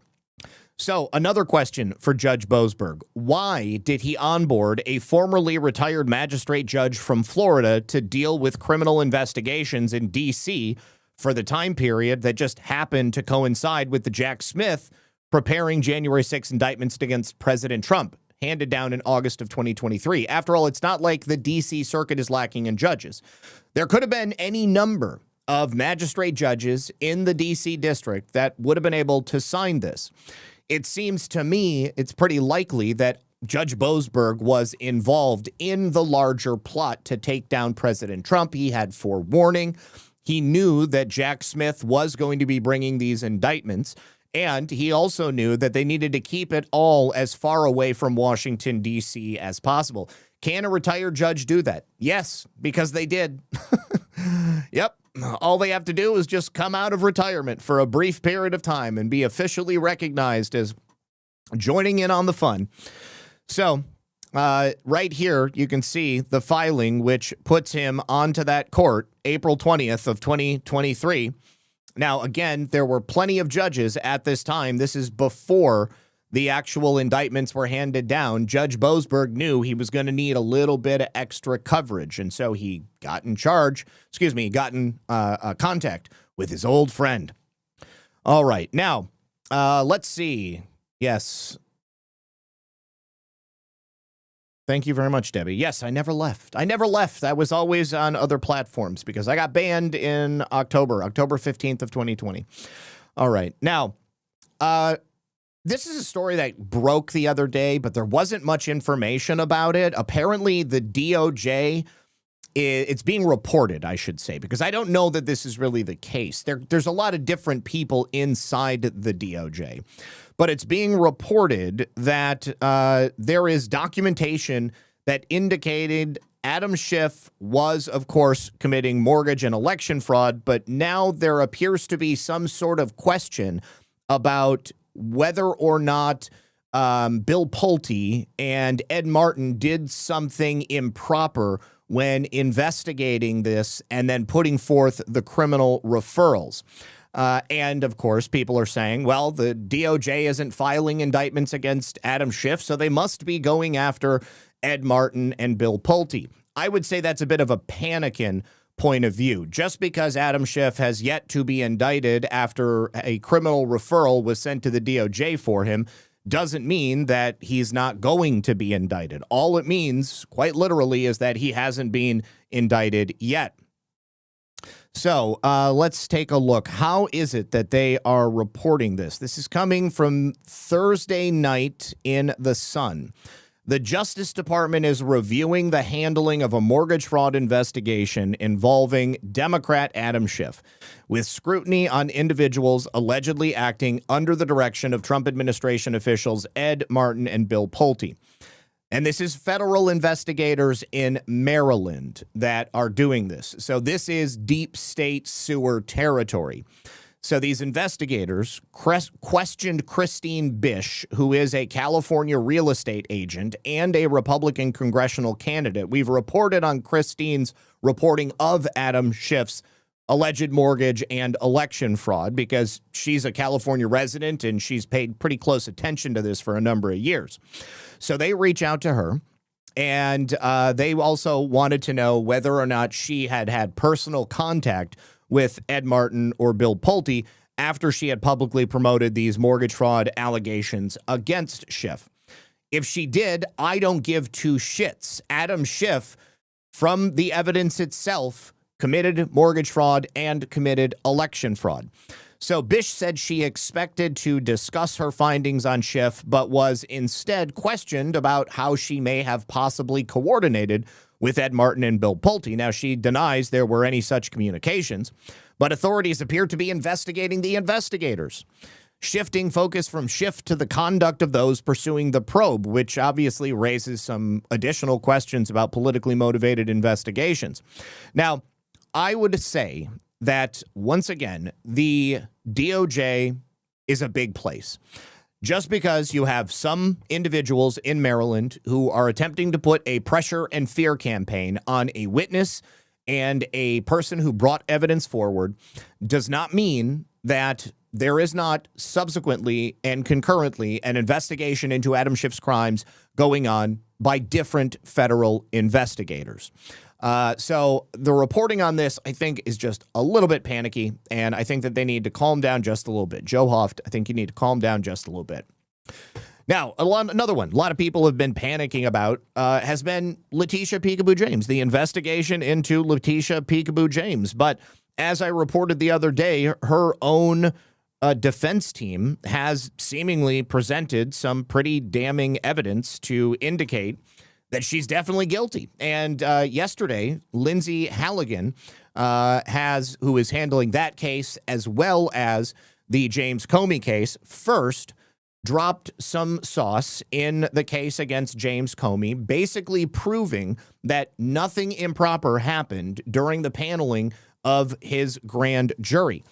So another question for Judge Boasberg. Why did he onboard a formerly retired magistrate judge from Florida to deal with criminal investigations in D.C. for the time period that just happened to coincide with the Jack Smith preparing January 6 indictments against President Trump, handed down in August of 2023. After all, it's not like the D.C. circuit is lacking in judges. There could have been any number of magistrate judges in the D.C. district that would have been able to sign this. It seems to me it's pretty likely that Judge Boasberg was involved in the larger plot to take down President Trump. He had forewarning. He knew that Jack Smith was going to be bringing these indictments. And he also knew that they needed to keep it all as far away from Washington, D.C. as possible. Can a retired judge do that? Yes, because they did. Yep. All they have to do is just come out of retirement for a brief period of time and be officially recognized as joining in on the fun. So right here, you can see the filing, which puts him onto that court April 20th of 2023. Now, again, there were plenty of judges at this time. This is before the actual indictments were handed down. Judge Boasberg knew he was going to need a little bit of extra coverage, and so he got in contact with his old friend. All right, now, let's see. Yes. Thank you very much, Debbie. Yes, I never left. I was always on other platforms because I got banned in October 15th of 2020. All right. Now, this is a story that broke the other day, but there wasn't much information about it. Apparently, the DOJ, it's being reported, I should say, because I don't know that this is really the case. There's a lot of different people inside the DOJ. But it's being reported that there is documentation that indicated Adam Schiff was, of course, committing mortgage and election fraud, but now there appears to be some sort of question about whether or not Bill Pulte and Ed Martin did something improper when investigating this and then putting forth the criminal referrals. And, of course, people are saying, well, the DOJ isn't filing indictments against Adam Schiff, so they must be going after Ed Martin and Bill Pulte. I would say that's a bit of a panicking point of view. Just because Adam Schiff has yet to be indicted after a criminal referral was sent to the DOJ for him doesn't mean that he's not going to be indicted. All it means, quite literally, is that he hasn't been indicted yet. So let's take a look. How is it that they are reporting this? This is coming from Thursday night in The Sun. The Justice Department is reviewing the handling of a mortgage fraud investigation involving Democrat Adam Schiff, with scrutiny on individuals allegedly acting under the direction of Trump administration officials Ed Martin and Bill Pulte. And this is federal investigators in Maryland that are doing this. So this is deep state sewer territory. So these investigators questioned Christine Bish, who is a California real estate agent and a Republican congressional candidate. We've reported on Christine's reporting of Adam Schiff's alleged mortgage and election fraud because she's a California resident and she's paid pretty close attention to this for a number of years. So they reach out to her, and they also wanted to know whether or not she had had personal contact with Ed Martin or Bill Pulte after she had publicly promoted these mortgage fraud allegations against Schiff. If she did, I don't give two shits. Adam Schiff, from the evidence itself, committed mortgage fraud and committed election fraud. So Bish said she expected to discuss her findings on Schiff, but was instead questioned about how she may have possibly coordinated with Ed Martin and Bill Pulte. Now, she denies there were any such communications, but authorities appear to be investigating the investigators, shifting focus from Schiff to the conduct of those pursuing the probe, which obviously raises some additional questions about politically motivated investigations. Now, I would say that, once again, the DOJ is a big place. Just because you have some individuals in Maryland who are attempting to put a pressure and fear campaign on a witness and a person who brought evidence forward does not mean that there is not subsequently and concurrently an investigation into Adam Schiff's crimes going on by different federal investigators. So the reporting on this, I think, is just a little bit panicky, and I think that they need to calm down just a little bit. Joe Hoft, I think you need to calm down just a little bit. Now, another one a lot of people have been panicking about has been Leticia Peekaboo James, the investigation into Leticia Peekaboo James. But as I reported the other day, her own defense team has seemingly presented some pretty damning evidence to indicate that she's definitely guilty. And yesterday, Lindsay Halligan, who is handling that case as well as the James Comey case, first dropped some sauce in the case against James Comey, basically proving that nothing improper happened during the paneling of his grand jury.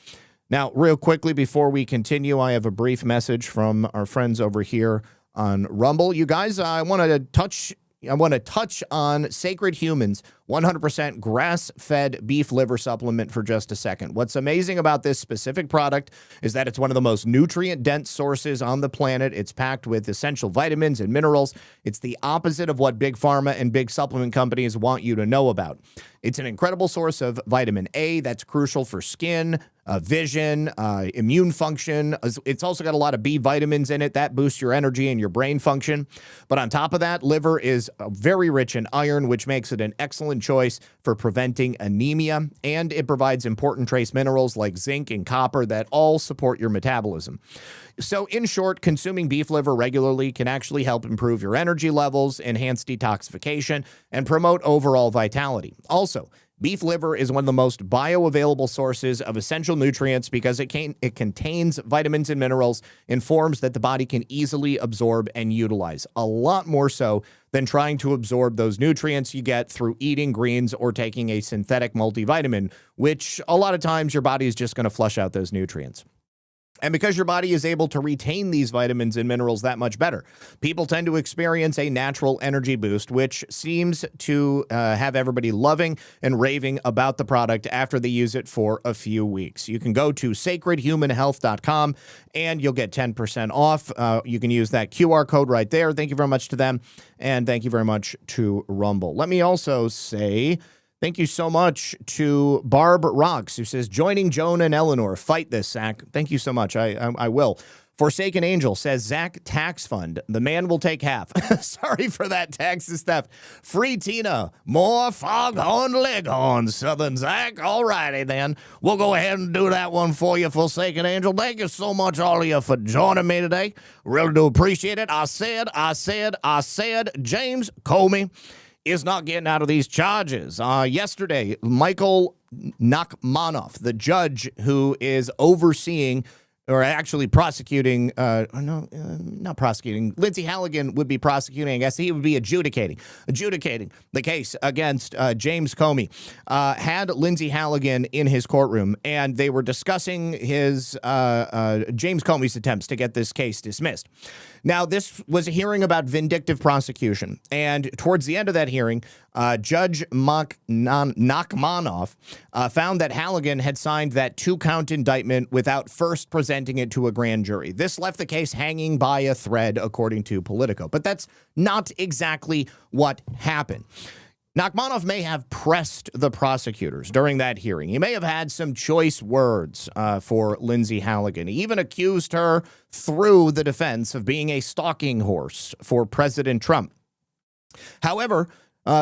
Now, real quickly before we continue, I have a brief message from our friends over here on Rumble. You guys, I want to touch on Sacred Humans 100% grass-fed beef liver supplement for just a second. What's amazing about this specific product is that it's one of the most nutrient-dense sources on the planet. It's packed with essential vitamins and minerals. It's the opposite of what big pharma and big supplement companies want you to know about. It's an incredible source of vitamin A that's crucial for skin, vision, immune function. It's also got a lot of B vitamins in it that boost your energy and your brain function. But on top of that, liver is very rich in iron, which makes it an excellent choice for preventing anemia. And it provides important trace minerals like zinc and copper that all support your metabolism. So in short, consuming beef liver regularly can actually help improve your energy levels, enhance detoxification, and promote overall vitality. Also, beef liver is one of the most bioavailable sources of essential nutrients because it contains vitamins and minerals in forms that the body can easily absorb and utilize, a lot more so than trying to absorb those nutrients you get through eating greens or taking a synthetic multivitamin, which a lot of times your body is just going to flush out those nutrients. And because your body is able to retain these vitamins and minerals that much better, people tend to experience a natural energy boost, which seems to have everybody loving and raving about the product after they use it for a few weeks. You can go to sacredhumanhealth.com and you'll get 10% off. You can use that QR code right there. Thank you very much to them. And thank you very much to Rumble. Let me also say thank you so much to Barb Rocks, who says, joining Joan and Eleanor. Fight this, Zach. Thank you so much. I will. Forsaken Angel says, Zach Tax Fund. The man will take half. Sorry for that taxes theft. Free Tina. More foghorn leghorns, Southern Zach. All righty, then. We'll go ahead and do that one for you, Forsaken Angel. Thank you so much, all of you, for joining me today. Really do appreciate it. I said, James Comey is not getting out of these charges. Yesterday, Michael Nachmanoff, the judge who is overseeing or actually prosecuting, not prosecuting, Lindsay Halligan would be prosecuting, I guess he would be adjudicating the case against James Comey, had Lindsay Halligan in his courtroom, and they were discussing his James Comey's attempts to get this case dismissed. Now, this was a hearing about vindictive prosecution, and towards the end of that hearing, Judge Nachmanoff found that Halligan had signed that 2-count indictment without first presenting it to a grand jury. This left the case hanging by a thread, according to Politico. But that's not exactly what happened. Nachmanoff may have pressed the prosecutors during that hearing. He may have had some choice words for Lindsay Halligan. He even accused her through the defense of being a stalking horse for President Trump. However,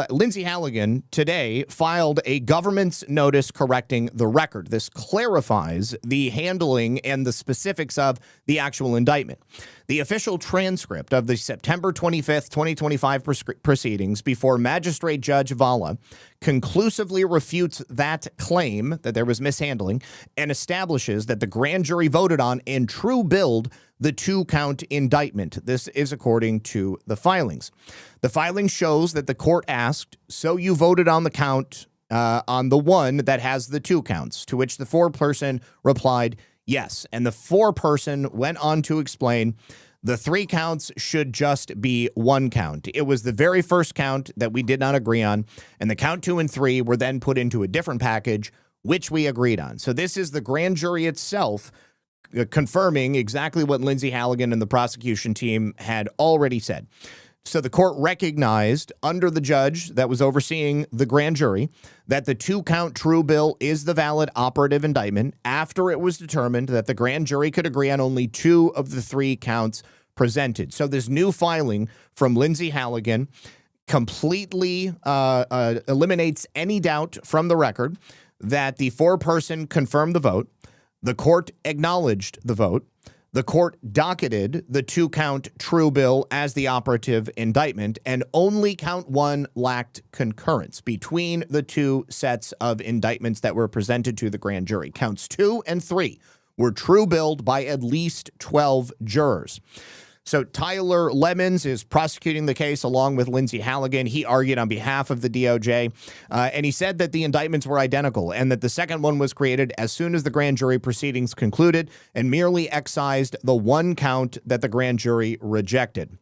Lindsay Halligan today filed a government's notice correcting the record. This clarifies the handling and the specifics of the actual indictment. The official transcript of the September 25th, 2025 proceedings before Magistrate Judge Vala conclusively refutes that claim that there was mishandling and establishes that the grand jury voted on and true billed the 2-count indictment. This is according to the filings. The filing shows that the court asked, so you voted on the count on the one that has the 2 counts, to which the foreperson replied, yes. And the foreperson went on to explain the 3 counts should just be 1 count. It was the very first count that we did not agree on, and the count 2 and 3 were then put into a different package, which we agreed on. So this is the grand jury itself confirming exactly what Lindsay Halligan and the prosecution team had already said. So the court recognized under the judge that was overseeing the grand jury that the 2-count true bill is the valid operative indictment after it was determined that the grand jury could agree on only 2 of the 3 counts presented. So this new filing from Lindsay Halligan completely eliminates any doubt from the record that the foreperson confirmed the vote. The court acknowledged the vote. The court docketed the 2-count true bill as the operative indictment, and only count 1 lacked concurrence between the 2 sets of indictments that were presented to the grand jury. Counts 2 and 3 were true billed by at least 12 jurors. So Tyler Lemons is prosecuting the case along with Lindsay Halligan. He argued on behalf of the DOJ, and he said that the indictments were identical and that the second one was created as soon as the grand jury proceedings concluded and merely excised the 1 count that the grand jury rejected.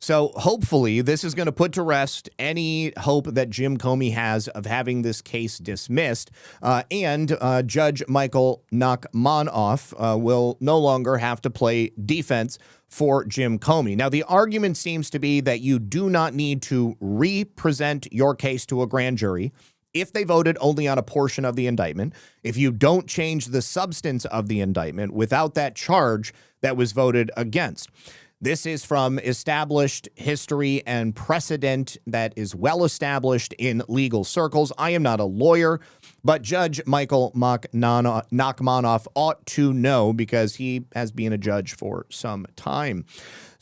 So hopefully this is going to put to rest any hope that Jim Comey has of having this case dismissed, and Judge Michael Nachmanoff will no longer have to play defense for Jim Comey. Now, the argument seems to be that you do not need to re-present your case to a grand jury if they voted only on a portion of the indictment, if you don't change the substance of the indictment without that charge that was voted against. This is from established history and precedent that is well established in legal circles. I am not a lawyer, but Judge Michael Nachmanoff ought to know because he has been a judge for some time.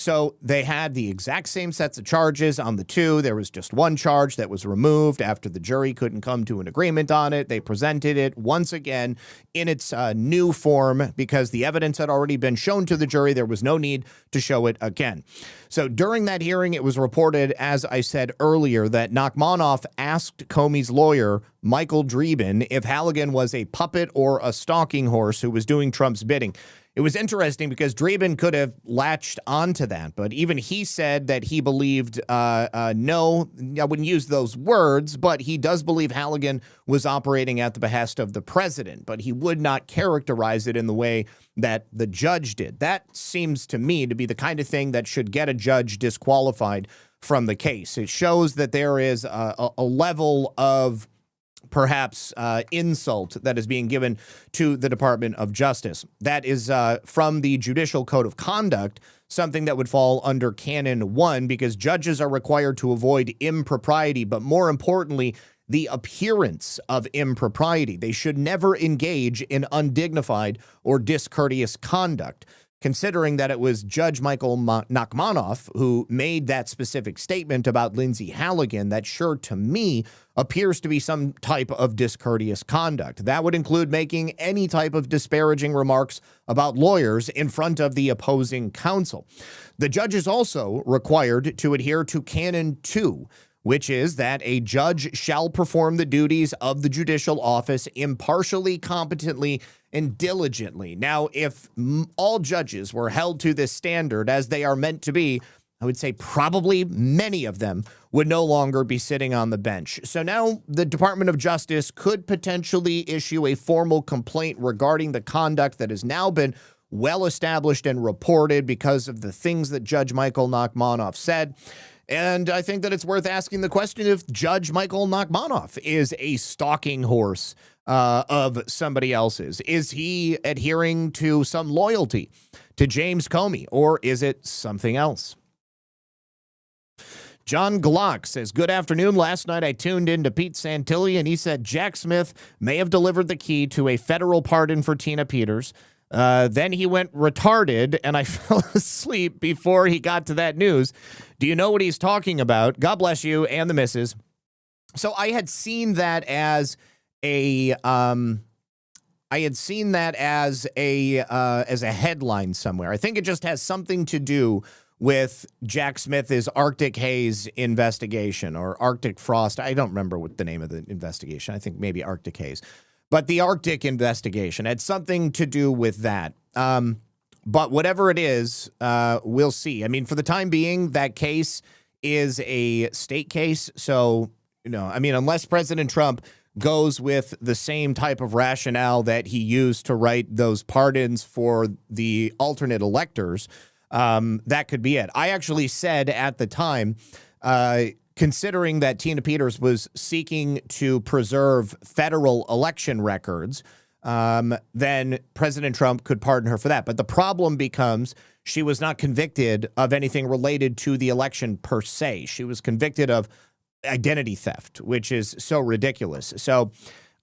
So they had the exact same sets of charges on the two. There was just one charge that was removed after the jury couldn't come to an agreement on it. They presented it once again in its new form because the evidence had already been shown to the jury. There was no need to show it again. So during that hearing, it was reported, as I said earlier, that Nachmanoff asked Comey's lawyer, Michael Dreeben, if Halligan was a puppet or a stalking horse who was doing Trump's bidding. It was interesting because Dreeben could have latched onto that, but even he said that he believed, no, I wouldn't use those words, but he does believe Halligan was operating at the behest of the president, but he would not characterize it in the way that the judge did. That seems to me to be the kind of thing that should get a judge disqualified from the case. It shows that there is a level of perhaps insult that is being given to the Department of Justice. That is from the Judicial Code of Conduct, something that would fall under Canon 1 because judges are required to avoid impropriety, but more importantly, the appearance of impropriety. They should never engage in undignified or discourteous conduct. Considering that it was Judge Michael Nachmanoff who made that specific statement about Lindsay Halligan, that sure to me appears to be some type of discourteous conduct. That would include making any type of disparaging remarks about lawyers in front of the opposing counsel. The judge is also required to adhere to Canon 2, which is that a judge shall perform the duties of the judicial office impartially, competently, and diligently. Now, if all judges were held to this standard as they are meant to be, I would say probably many of them would no longer be sitting on the bench. So now the Department of Justice could potentially issue a formal complaint regarding the conduct that has now been well established and reported because of the things that Judge Michael Nachmanoff said. And I think that it's worth asking the question if Judge Michael Nachmanoff is a stalking horse of somebody else's. Is he adhering to some loyalty to James Comey, or is it something else? John Glock says, good afternoon. Last night I tuned in to Pete Santilli, and he said Jack Smith may have delivered the key to a federal pardon for Tina Peters. Then he went retarded, and I fell asleep before he got to that news. Do you know what he's talking about? God bless you and the missus. So I had seen that as a headline somewhere. I think it just has something to do with Jack Smith's Arctic Haze investigation or Arctic Frost. I don't remember what the name of the investigation. I think maybe Arctic Haze. But the Arctic investigation had something to do with that. But whatever it is, we'll see. I mean, for the time being, that case is a state case. So, unless President Trump goes with the same type of rationale that he used to write those pardons for the alternate electors, that could be it. I actually said at the time, considering that Tina Peters was seeking to preserve federal election records, then President Trump could pardon her for that. But the problem becomes she was not convicted of anything related to the election per se. She was convicted of identity theft, which is so ridiculous. So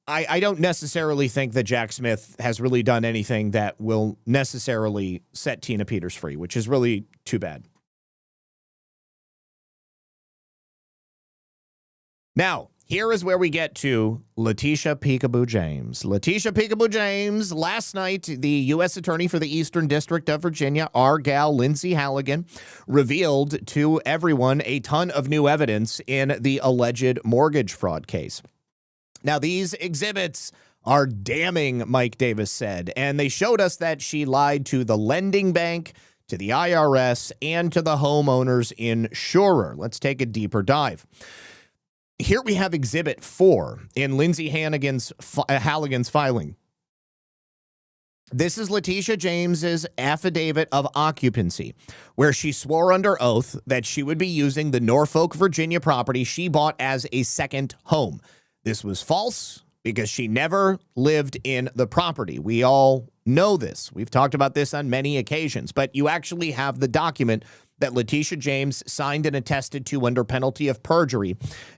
I don't necessarily think that Jack Smith has really done anything that will necessarily set Tina Peters free, which is really too bad. Now, here is where we get to Leticia Peekaboo James. Leticia Peekaboo James, last night, the U.S. Attorney for the Eastern District of Virginia, our gal Lindsay Halligan, revealed to everyone a ton of new evidence in the alleged mortgage fraud case. Now, these exhibits are damning, Mike Davis said, and they showed us that she lied to the lending bank, to the IRS, and to the homeowners insurer. Let's take a deeper dive. Here we have Exhibit 4 in Lindsay Halligan's filing. This is Leticia James's affidavit of occupancy, where she swore under oath that she would be using the Norfolk, Virginia property she bought as a second home. This was false because she never lived in the property. We all know this. We've talked about this on many occasions, but you actually have the document that Leticia James signed and attested to under penalty of perjury.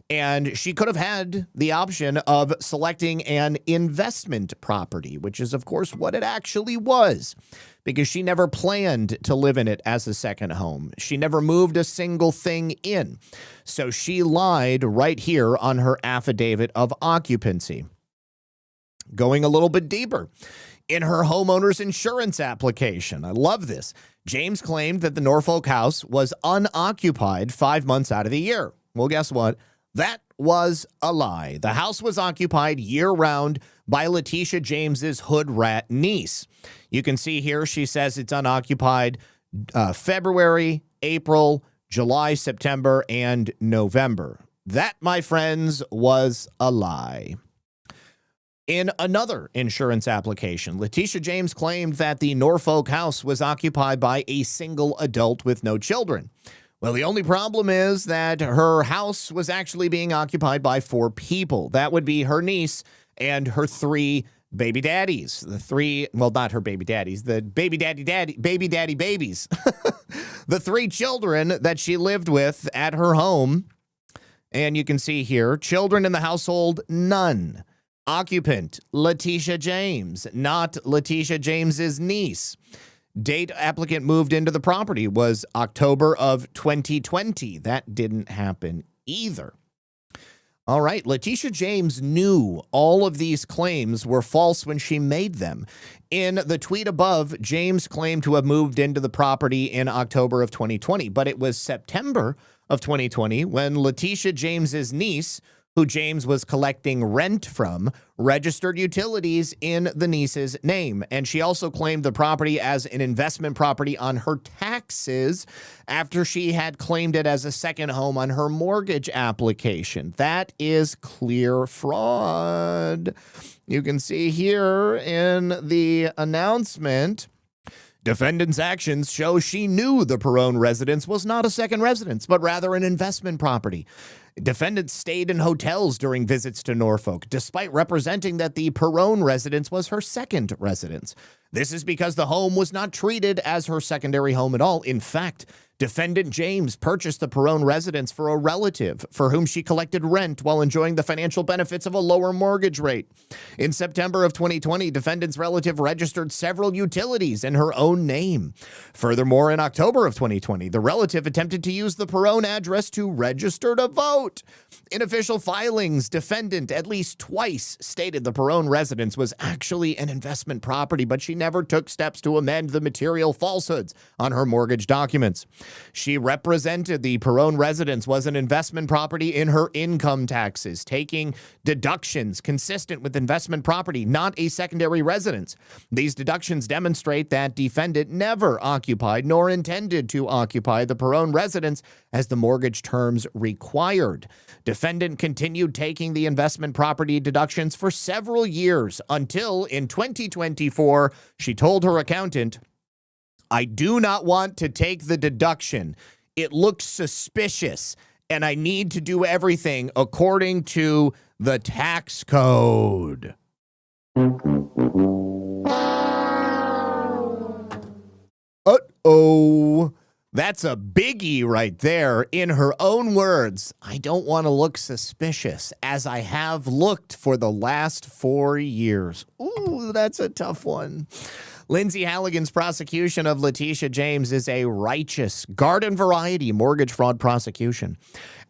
And she could have had the option of selecting an investment property, which is, of course, what it actually was, because she never planned to live in it as a second home. She never moved a single thing in. So she lied right here on her affidavit of occupancy. Going a little bit deeper, in her homeowner's insurance application, I love this, James claimed that the Norfolk house was unoccupied 5 months out of the year. Well, guess what? That was a lie. The house was occupied year-round by Leticia James's hood rat niece. You can see here she says it's unoccupied February, April, July, September, and November. That, my friends, was a lie. In another insurance application, Leticia James claimed that the Norfolk house was occupied by a single adult with no children. Well, the only problem is that her house was actually being occupied by 4 people. That would be her niece and her 3 baby daddies. The 3, well, not her baby daddies, the baby daddy babies. The 3 children that she lived with at her home. And you can see here, children in the household, none. Occupant, Leticia James, not Leticia James's niece. Date applicant moved into the property was October of 2020. That didn't happen either. All right, Leticia James knew all of these claims were false when she made them. In the tweet above, James claimed to have moved into the property in October of 2020, but it was September of 2020 when Leticia James's niece, who James was collecting rent from, registered utilities in the niece's name. And she also claimed the property as an investment property on her taxes after she had claimed it as a second home on her mortgage application. That is clear fraud. You can see here in the announcement, defendant's actions show she knew the Perone residence was not a second residence, but rather an investment property. Defendant stayed in hotels during visits to Norfolk, despite representing that the Perone residence was her second residence. This is because the home was not treated as her secondary home at all. In fact, defendant James purchased the Perone residence for a relative for whom she collected rent while enjoying the financial benefits of a lower mortgage rate. In September of 2020, defendant's relative registered several utilities in her own name. Furthermore, in October of 2020, the relative attempted to use the Perone address to register to vote. In official filings, defendant at least twice stated the Perone residence was actually an investment property, but she never took steps to amend the material falsehoods on her mortgage documents. She represented the Perone residence was an investment property in her income taxes, taking deductions consistent with investment property, not a secondary residence. These deductions demonstrate that defendant never occupied nor intended to occupy the Perone residence as the mortgage terms required. Defendant continued taking the investment property deductions for several years until in 2024, she told her accountant, "I do not want to take the deduction. It looks suspicious, and I need to do everything according to the tax code." Uh-oh. That's a biggie right there. In her own words, "I don't want to look suspicious, as I have looked for the last 4 years." Ooh, that's a tough one. Lindsay Halligan's prosecution of Leticia James is a righteous, garden variety mortgage fraud prosecution.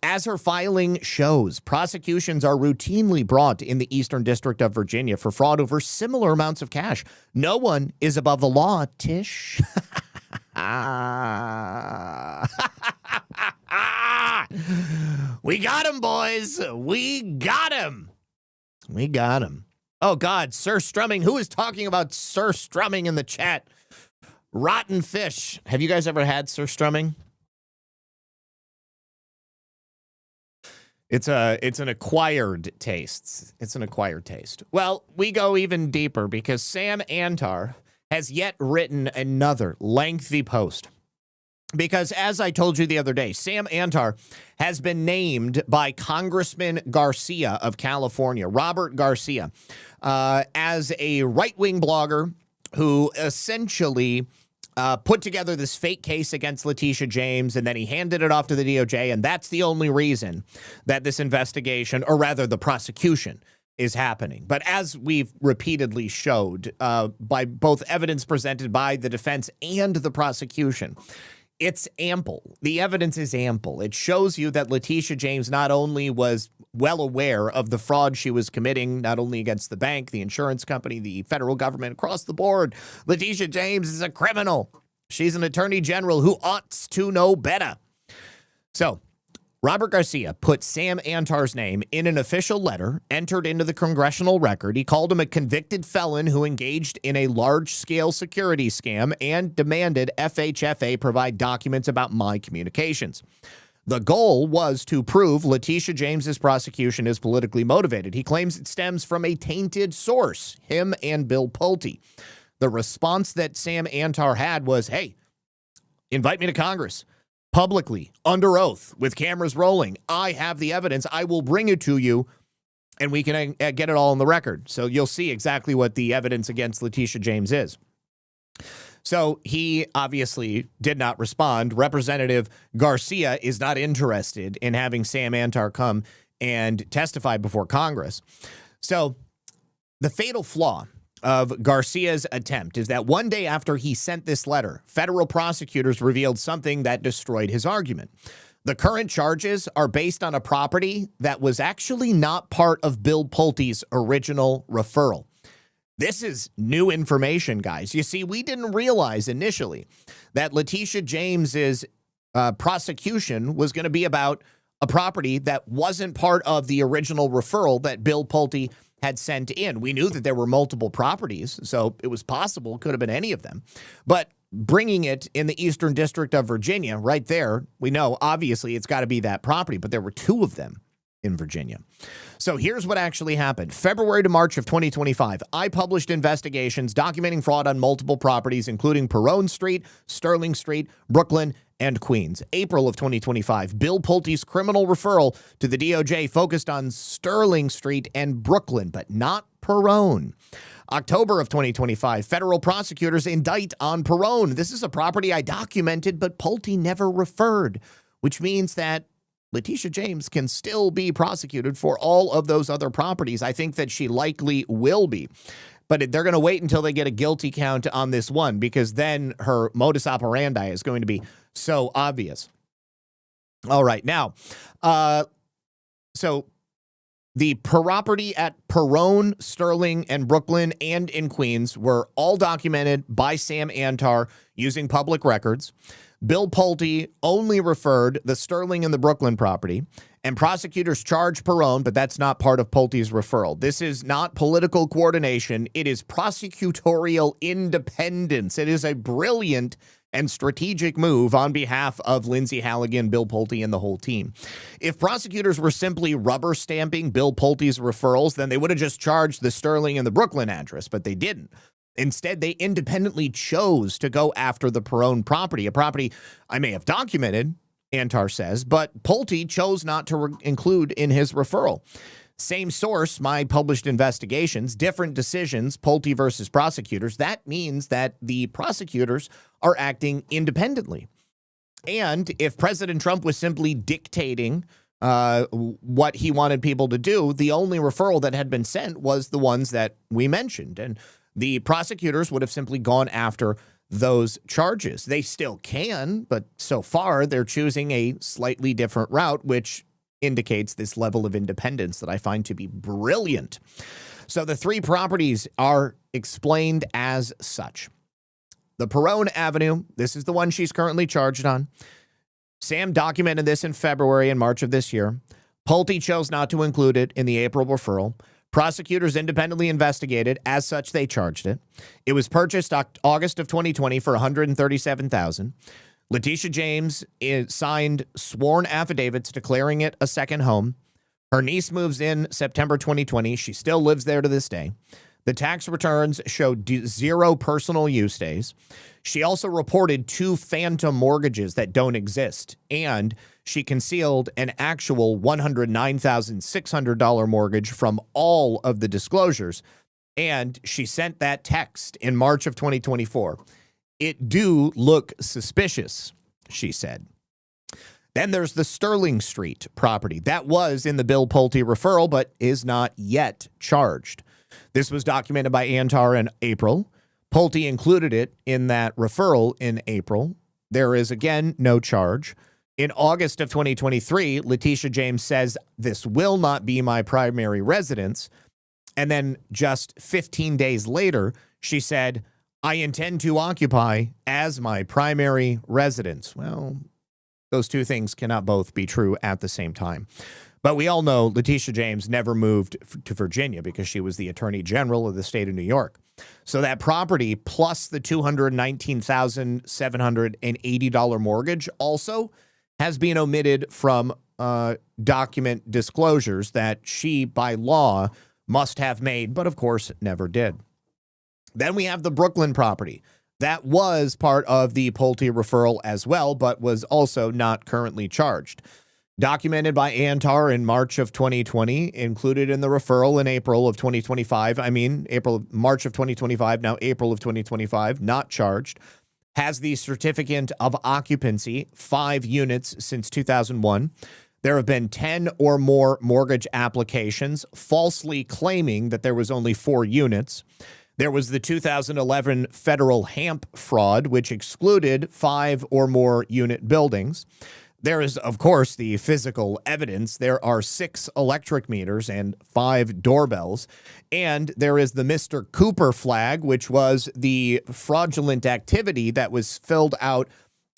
As her filing shows, prosecutions are routinely brought in the Eastern District of Virginia for fraud over similar amounts of cash. No one is above the law, Tish. We got him, boys. We got him. We got him. Oh, God, Sir Strumming. Who is talking about Sir Strumming in the chat? Rotten fish. Have you guys ever had Sir Strumming? It's an acquired taste. It's an acquired taste. Well, we go even deeper because Sam Antar has yet written another lengthy post. Because as I told you the other day, Sam Antar has been named by Congressman Garcia of California, Robert Garcia, as a right-wing blogger who essentially put together this fake case against Leticia James, and then he handed it off to the DOJ, and that's the only reason that this investigation, or rather the prosecution, is happening. But as we've repeatedly showed by both evidence presented by the defense and the prosecution, it's ample. The evidence is ample. It shows you that Leticia James not only was well aware of the fraud she was committing, not only against the bank, the insurance company, the federal government, across the board. Leticia James is a criminal. She's an attorney general who ought to know better. So, Robert Garcia put Sam Antar's name in an official letter entered into the congressional record. He called him a convicted felon who engaged in a large-scale security scam and demanded FHFA provide documents about my communications. The goal was to prove Leticia James's prosecution is politically motivated. He claims it stems from a tainted source, him and Bill Pulte. The response that Sam Antar had was, hey, invite me to Congress. Publicly, under oath, with cameras rolling. I have the evidence. I will bring it to you, and we can get it all on the record. So you'll see exactly what the evidence against Leticia James is. So he obviously did not respond. Representative Garcia is not interested in having Sam Antar come and testify before Congress. So the fatal flaw of Garcia's attempt is that one day after he sent this letter, federal prosecutors revealed something that destroyed his argument. The current charges are based on a property that was actually not part of Bill Pulte's original referral. This is new information, guys. You see, we didn't realize initially that Leticia James's prosecution was going to be about a property that wasn't part of the original referral that Bill Pulte had sent in. We knew that there were multiple properties, so it was possible, it could have been any of them. But bringing it in the Eastern District of Virginia, right there, we know, obviously, it's got to be that property, but there were two of them in Virginia. So here's what actually happened. February to March of 2025, I published investigations documenting fraud on multiple properties, including Perone Street, Sterling Street, Brooklyn, and Queens. April of 2025, Bill Pulte's criminal referral to the DOJ focused on Sterling Street and Brooklyn, but not Perone. October of 2025, federal prosecutors indict on Perone. This is a property I documented, but Pulte never referred, which means that Leticia James can still be prosecuted for all of those other properties. I think that she likely will be. But they're going to wait until they get a guilty count on this one, because then her modus operandi is going to be so obvious. All right. Now, so the property at Perone, Sterling, and Brooklyn and in Queens were all documented by Sam Antar using public records. Bill Pulte only referred the Sterling and the Brooklyn property, and prosecutors charged Perone, but that's not part of Pulte's referral. This is not political coordination. It is prosecutorial independence. It is a brilliant and strategic move on behalf of Lindsay Halligan, Bill Pulte, and the whole team. If prosecutors were simply rubber stamping Bill Pulte's referrals, then they would have just charged the Sterling and the Brooklyn address, but they didn't. Instead, they independently chose to go after the Perone property, a property I may have documented, Antar says, but Pulte chose not to include in his referral. Same source, my published investigations, different decisions, Pulte versus prosecutors. That means that the prosecutors are acting independently. And if President Trump was simply dictating what he wanted people to do, the only referral that had been sent was the ones that we mentioned. And the prosecutors would have simply gone after those charges. They still can, but so far they're choosing a slightly different route, which indicates this level of independence that I find to be brilliant. So the three properties are explained as such. The Perone Avenue, this is the one she's currently charged on. Sam documented this in February and March of this year. Pulte chose not to include it in the April referral. Prosecutors independently investigated. As such, they charged it. It was purchased August of 2020 for $137,000. Leticia James signed sworn affidavits declaring it a second home. Her niece moves in September 2020. She still lives there to this day. The tax returns showed 0 personal use days. She also reported 2 phantom mortgages that don't exist, and she concealed an actual $109,600 mortgage from all of the disclosures, and she sent that text in March of 2024. It do look suspicious, she said. Then there's the Sterling Street property. That was in the Bill Pulte referral, but is not yet charged. This was documented by Antar in April. Pulte included it in that referral in April. There is, again, no charge. In August of 2023, Leticia James says, this will not be my primary residence. And then just 15 days later, she said, I intend to occupy as my primary residence. Well, those two things cannot both be true at the same time. But we all know Leticia James never moved to Virginia because she was the Attorney General of the state of New York. So that property plus the $219,780 mortgage also has been omitted from document disclosures that she, by law, must have made, but of course never did. Then we have the Brooklyn property. That was part of the Pulte referral as well, but was also not currently charged. Documented by Antar in March of 2020, included in the referral in April of 2025. March of 2025, now April of 2025, not charged. Has the certificate of occupancy, 5 units since 2001. There have been 10 or more mortgage applications falsely claiming that there was only 4 units. There was the 2011 federal HAMP fraud, which excluded 5 or more unit buildings. There is, of course, the physical evidence. There are 6 electric meters and 5 doorbells. And there is the Mr. Cooper flag, which was the fraudulent activity that was filled out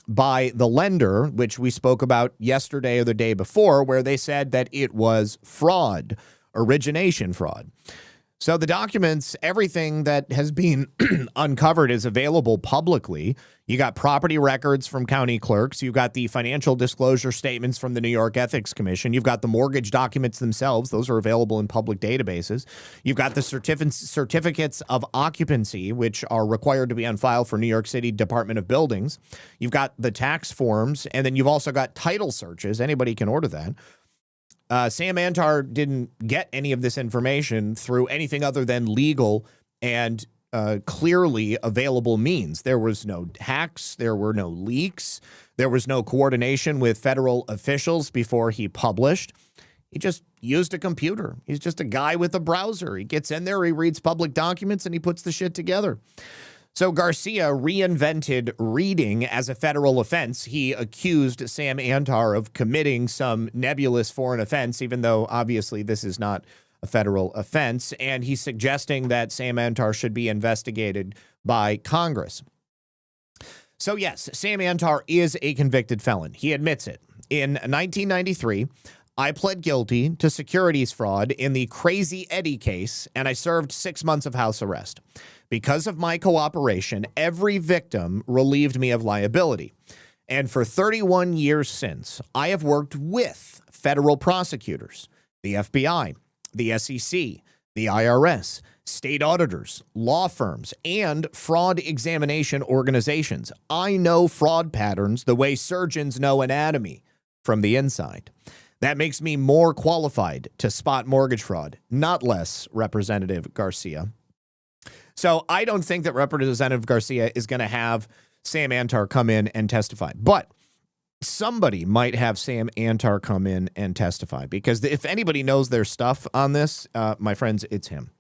by the lender, which we spoke about yesterday or the day before, where they said that it was fraud, origination fraud. So the documents, everything that has been uncovered is available publicly. You got property records from county clerks. You've got the financial disclosure statements from the New York Ethics Commission. You've got the mortgage documents themselves. Those are available in public databases. You've got the certificates of occupancy, which are required to be on file for New York City Department of Buildings. You've got the tax forms, and then you've also got title searches. Anybody can order that. Sam Antar didn't get any of this information through anything other than legal and clearly available means. There was no hacks. There were no leaks. There was no coordination with federal officials before he published. He just used a computer. He's just a guy with a browser. He gets in there, he reads public documents, and he puts the shit together. So Garcia reinvented reading as a federal offense. He accused Sam Antar of committing some nebulous foreign offense, even though obviously this is not a federal offense. And he's suggesting that Sam Antar should be investigated by Congress. So yes, Sam Antar is a convicted felon. He admits it. In 1993, I pled guilty to securities fraud in the Crazy Eddie case, and I served 6 months of house arrest. Because of my cooperation, every victim relieved me of liability. And for 31 years since, I have worked with federal prosecutors, the FBI, the SEC, the IRS, state auditors, law firms, and fraud examination organizations. I know fraud patterns the way surgeons know anatomy from the inside. That makes me more qualified to spot mortgage fraud, not less, Representative Garcia. So I don't think that Representative Garcia is going to have Sam Antar come in and testify. But somebody might have Sam Antar come in and testify, because if anybody knows their stuff on this, my friends, it's him.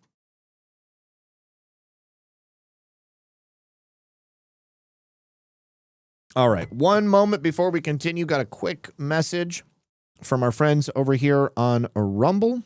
All right. One moment before we continue. Got a quick message from our friends over here on Rumble.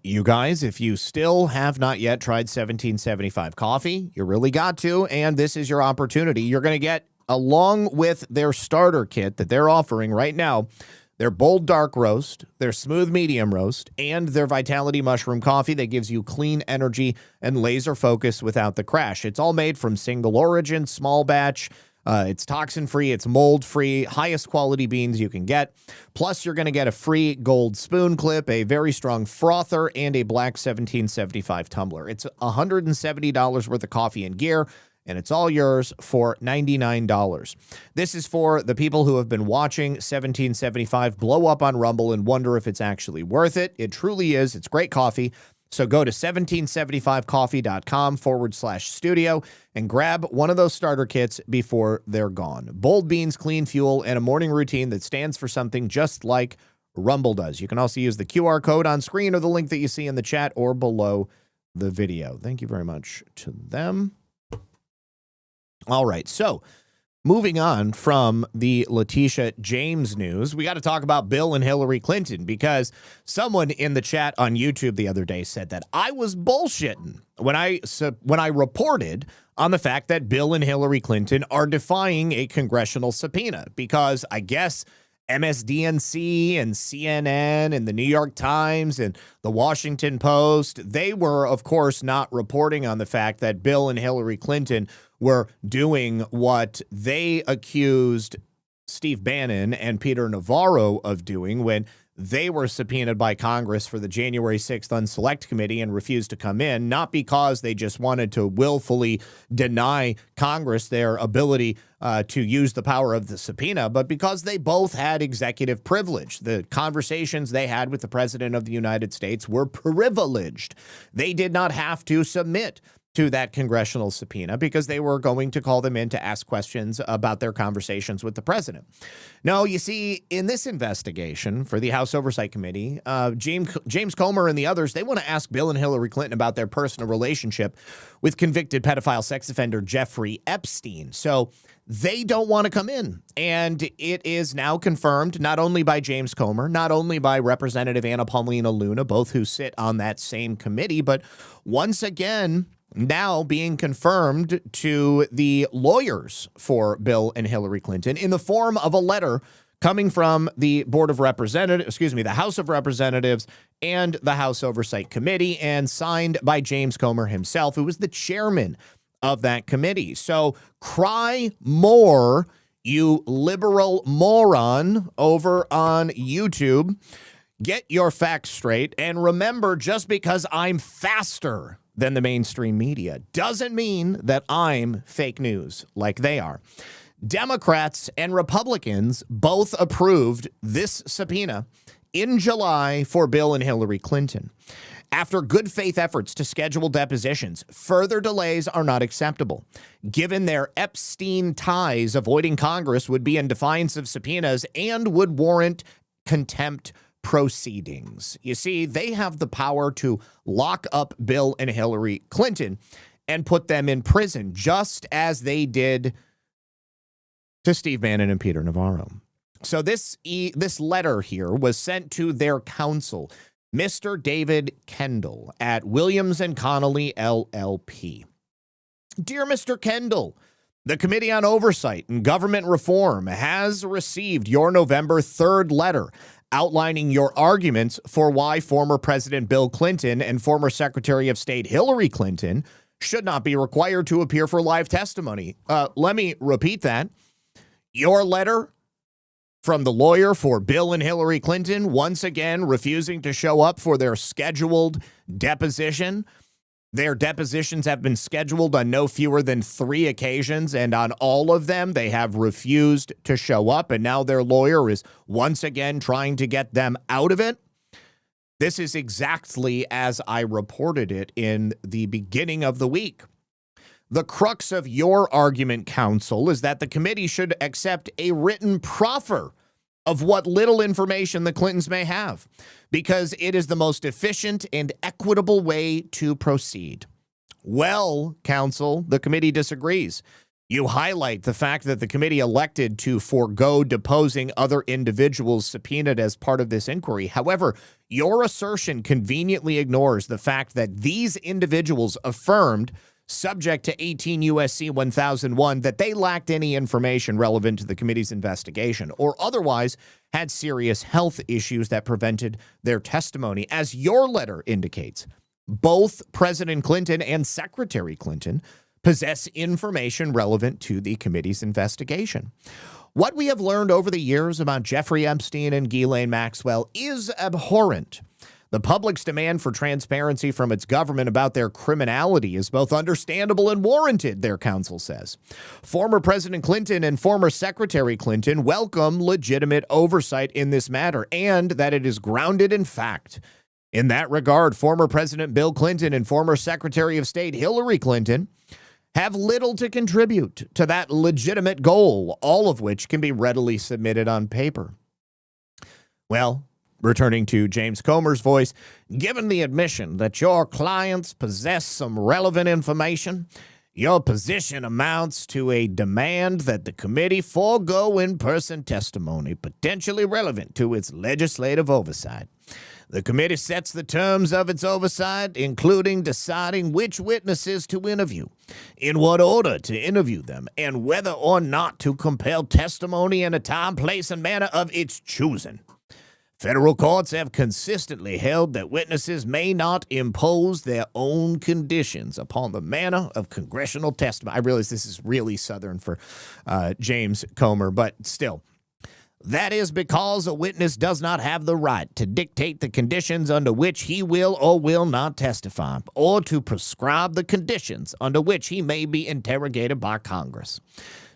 You guys, if you still have not yet tried 1775 coffee, you really got to, and this is your opportunity. You're going to get, along with their starter kit that they're offering right now, their bold dark roast, their smooth medium roast, and their Vitality Mushroom Coffee that gives you clean energy and laser focus without the crash. It's all made from single origin, small batch. It's toxin-free, it's mold-free, highest quality beans you can get. Plus, you're going to get a free gold spoon clip, a very strong frother, and a black 1775 tumbler. It's $170 worth of coffee and gear, and it's all yours for $99. This is for the people who have been watching 1775 blow up on Rumble and wonder if it's actually worth it. It truly is. It's great coffee. So go to 1775coffee.com/studio and grab one of those starter kits before they're gone. Bold beans, clean fuel, and a morning routine that stands for something just like Rumble does. You can also use the QR code on screen or the link that you see in the chat or below the video. Thank you very much to them. All right, so moving on from the Leticia James news, we got to talk about Bill and Hillary Clinton, because someone in the chat on YouTube the other day said that I was bullshitting when I reported on the fact that Bill and Hillary Clinton are defying a congressional subpoena, because I guess MSDNC and CNN and the New York Times and the Washington Post, they were, of course, not reporting on the fact that Bill and Hillary Clinton were doing what they accused Steve Bannon and Peter Navarro of doing when they were subpoenaed by Congress for the January 6th Unselect Committee and refused to come in, not because they just wanted to willfully deny Congress their ability to use the power of the subpoena, but because they both had executive privilege. The conversations they had with the President of the United States were privileged. They did not have to submit to that congressional subpoena because they were going to call them in to ask questions about their conversations with the president. No, you see, in this investigation for the House Oversight Committee, James Comer and the others, they want to ask Bill and Hillary Clinton about their personal relationship with convicted pedophile sex offender Jeffrey Epstein. So they don't want to come in. And it is now confirmed not only by James Comer, not only by Representative Anna Paulina Luna, both who sit on that same committee, but once again, now being confirmed to the lawyers for Bill and Hillary Clinton in the form of a letter coming from the Board of Representatives, the House of Representatives and the House Oversight Committee, and signed by James Comer himself, who was the chairman of that committee. So cry more, you liberal moron over on YouTube. Get your facts straight. And remember, just because I'm faster than the mainstream media doesn't mean that I'm fake news like they are. Democrats and Republicans both approved this subpoena in July for Bill and Hillary Clinton. After good faith efforts to schedule depositions, further delays are not acceptable. Given their Epstein ties, avoiding Congress would be in defiance of subpoenas and would warrant contempt proceedings. You see, they have the power to lock up Bill and Hillary Clinton and put them in prison, just as they did to Steve Bannon and Peter Navarro. So this letter here was sent to their counsel, Mr. David Kendall at Williams & Connolly, LLP. Dear Mr. Kendall, the Committee on Oversight and Government Reform has received your November 3rd letter outlining your arguments for why former President Bill Clinton and former Secretary of State Hillary Clinton should not be required to appear for live testimony. Let me repeat that. Your letter from the lawyer for Bill and Hillary Clinton, once again refusing to show up for their scheduled deposition. Their depositions have been scheduled on no fewer than 3 occasions, and on all of them, they have refused to show up, and now their lawyer is once again trying to get them out of it. This is exactly as I reported it in the beginning of the week. The crux of your argument, counsel, is that the committee should accept a written proffer of what little information the Clintons may have, because it is the most efficient and equitable way to proceed. Well, counsel, the committee disagrees. You highlight the fact that the committee elected to forego deposing other individuals subpoenaed as part of this inquiry. However, your assertion conveniently ignores the fact that these individuals affirmed, subject to 18 U.S.C. 1001, that they lacked any information relevant to the committee's investigation or otherwise had serious health issues that prevented their testimony. As your letter indicates, both President Clinton and Secretary Clinton possess information relevant to the committee's investigation. What we have learned over the years about Jeffrey Epstein and Ghislaine Maxwell is abhorrent. The public's demand for transparency from its government about their criminality is both understandable and warranted, their counsel says. Former President Clinton and former Secretary Clinton welcome legitimate oversight in this matter and that it is grounded in fact. In that regard, former President Bill Clinton and former Secretary of State Hillary Clinton have little to contribute to that legitimate goal, all of which can be readily submitted on paper. Well, returning to James Comer's voice, given the admission that your clients possess some relevant information, your position amounts to a demand that the committee forego in-person testimony potentially relevant to its legislative oversight. The committee sets the terms of its oversight, including deciding which witnesses to interview, in what order to interview them, and whether or not to compel testimony in a time, place, and manner of its choosing. Federal courts have consistently held that witnesses may not impose their own conditions upon the manner of congressional testimony. I realize this is really Southern for James Comer, but still. That is because a witness does not have the right to dictate the conditions under which he will or will not testify, or to prescribe the conditions under which he may be interrogated by Congress.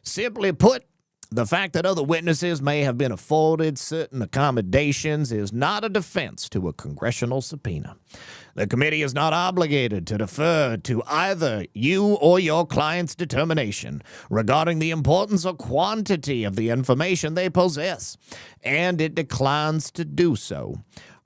Simply put, the fact that other witnesses may have been afforded certain accommodations is not a defense to a congressional subpoena. The committee is not obligated to defer to either you or your client's determination regarding the importance or quantity of the information they possess, and it declines to do so.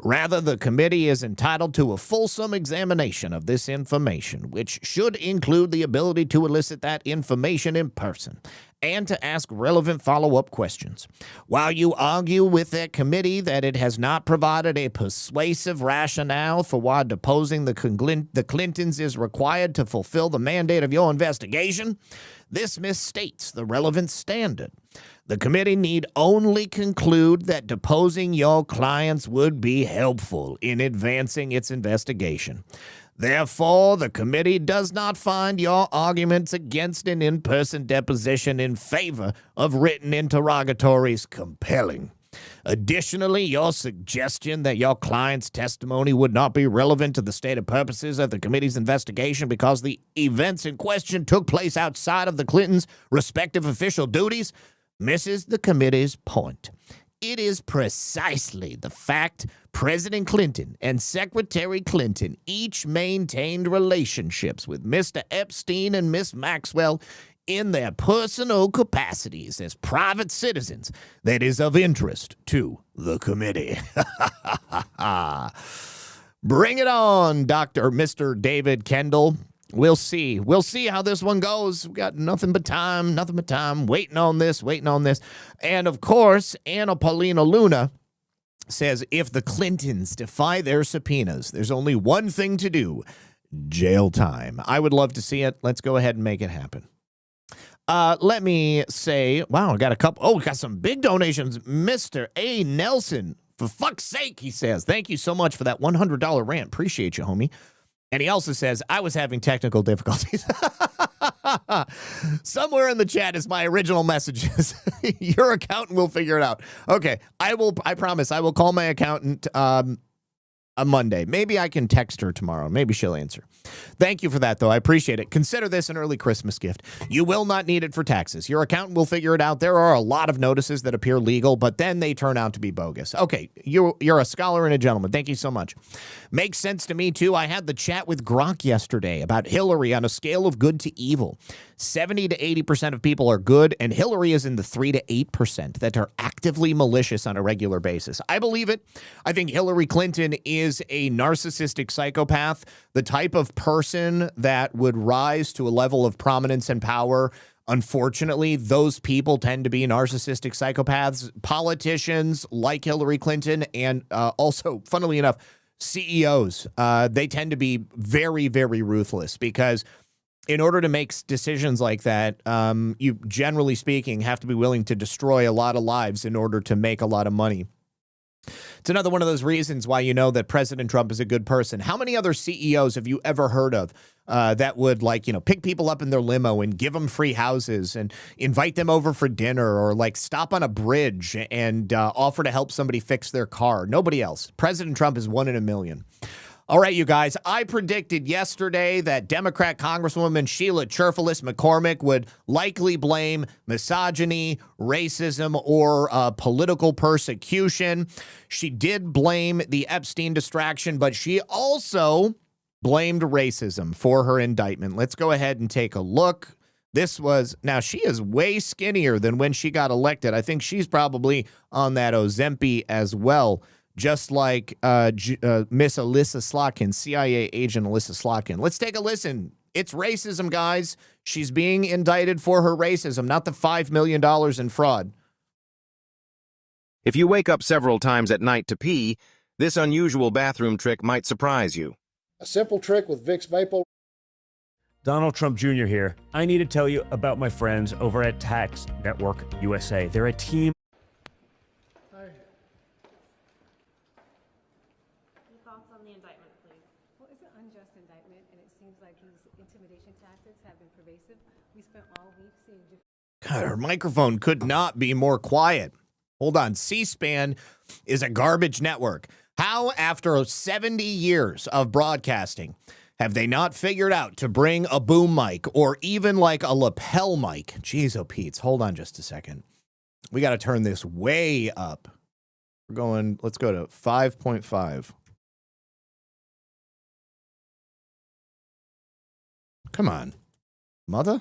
Rather, the committee is entitled to a fulsome examination of this information, which should include the ability to elicit that information in person and to ask relevant follow-up questions. While you argue with the committee that it has not provided a persuasive rationale for why deposing the Clintons is required to fulfill the mandate of your investigation, this misstates the relevant standard. The committee need only conclude that deposing your clients would be helpful in advancing its investigation. Therefore, the committee does not find your arguments against an in-person deposition in favor of written interrogatories compelling. Additionally, your suggestion that your client's testimony would not be relevant to the stated purposes of the committee's investigation because the events in question took place outside of the Clintons' respective official duties misses the committee's point. It is precisely the fact President Clinton and Secretary Clinton each maintained relationships with Mr. Epstein and Miss Maxwell in their personal capacities as private citizens that is of interest to the committee. Bring it on, Mr. David Kendall. We'll see. We'll see how this one goes. We got nothing but time, waiting on this. And, of course, Anna Paulina Luna says if the Clintons defy their subpoenas, there's only one thing to do, jail time. I would love to see it. Let's go ahead and make it happen. Let me say, wow, I got a couple. Oh, we got some big donations. Mr. A. Nelson, for fuck's sake, he says, thank you so much for that $100 rant. Appreciate you, homie. And he also says, I was having technical difficulties. Somewhere in the chat is my original messages. Your accountant will figure it out. Okay, I promise, I will call my accountant on Monday. Maybe I can text her tomorrow. Maybe she'll answer. Thank you for that, though. I appreciate it. Consider this an early Christmas gift. You will not need it for taxes. Your accountant will figure it out. There are a lot of notices that appear legal, but then they turn out to be bogus. Okay, you're a scholar and a gentleman. Thank you so much. Makes sense to me, too. I had the chat with Gronk yesterday about Hillary on a scale of good to evil. 70 to 80% of people are good, and Hillary is in the 3 to 8% that are actively malicious on a regular basis. I believe it. I think Hillary Clinton is a narcissistic psychopath, the type of person that would rise to a level of prominence and power. Unfortunately, those people tend to be narcissistic psychopaths. Politicians like Hillary Clinton and also, funnily enough, CEOs, they tend to be very, very ruthless because in order to make decisions like that, you, generally speaking, have to be willing to destroy a lot of lives in order to make a lot of money. It's another one of those reasons why you know that President Trump is a good person. How many other CEOs have you ever heard of that would, like, you know, pick people up in their limo and give them free houses and invite them over for dinner, or like stop on a bridge and offer to help somebody fix their car? Nobody else. President Trump is one in a million. All right, you guys, I predicted yesterday that Democrat Congresswoman Sheila Cherfilus McCormick would likely blame misogyny, racism, or political persecution. She did blame the Epstein distraction, but she also blamed racism for her indictment. Let's go ahead and take a look. Now she is way skinnier than when she got elected. I think she's probably on that Ozempic as well. Just like Miss Alyssa Slotkin, CIA agent Alyssa Slotkin. Let's take a listen. It's racism, guys. She's being indicted for her racism, not the $5 million in fraud. If you wake up several times at night to pee, this unusual bathroom trick might surprise you. A simple trick with Vicks Maple. Donald Trump Jr. here. I need to tell you about my friends over at Tax Network USA. They're a team. God, her microphone could not be more quiet. Hold on. C-SPAN is a garbage network. How, after 70 years of broadcasting, have they not figured out to bring a boom mic or even like a lapel mic? Jeez, oh, Pete's. Hold on just a second. We got to turn this way up. Let's go to 5.5. Come on, mother.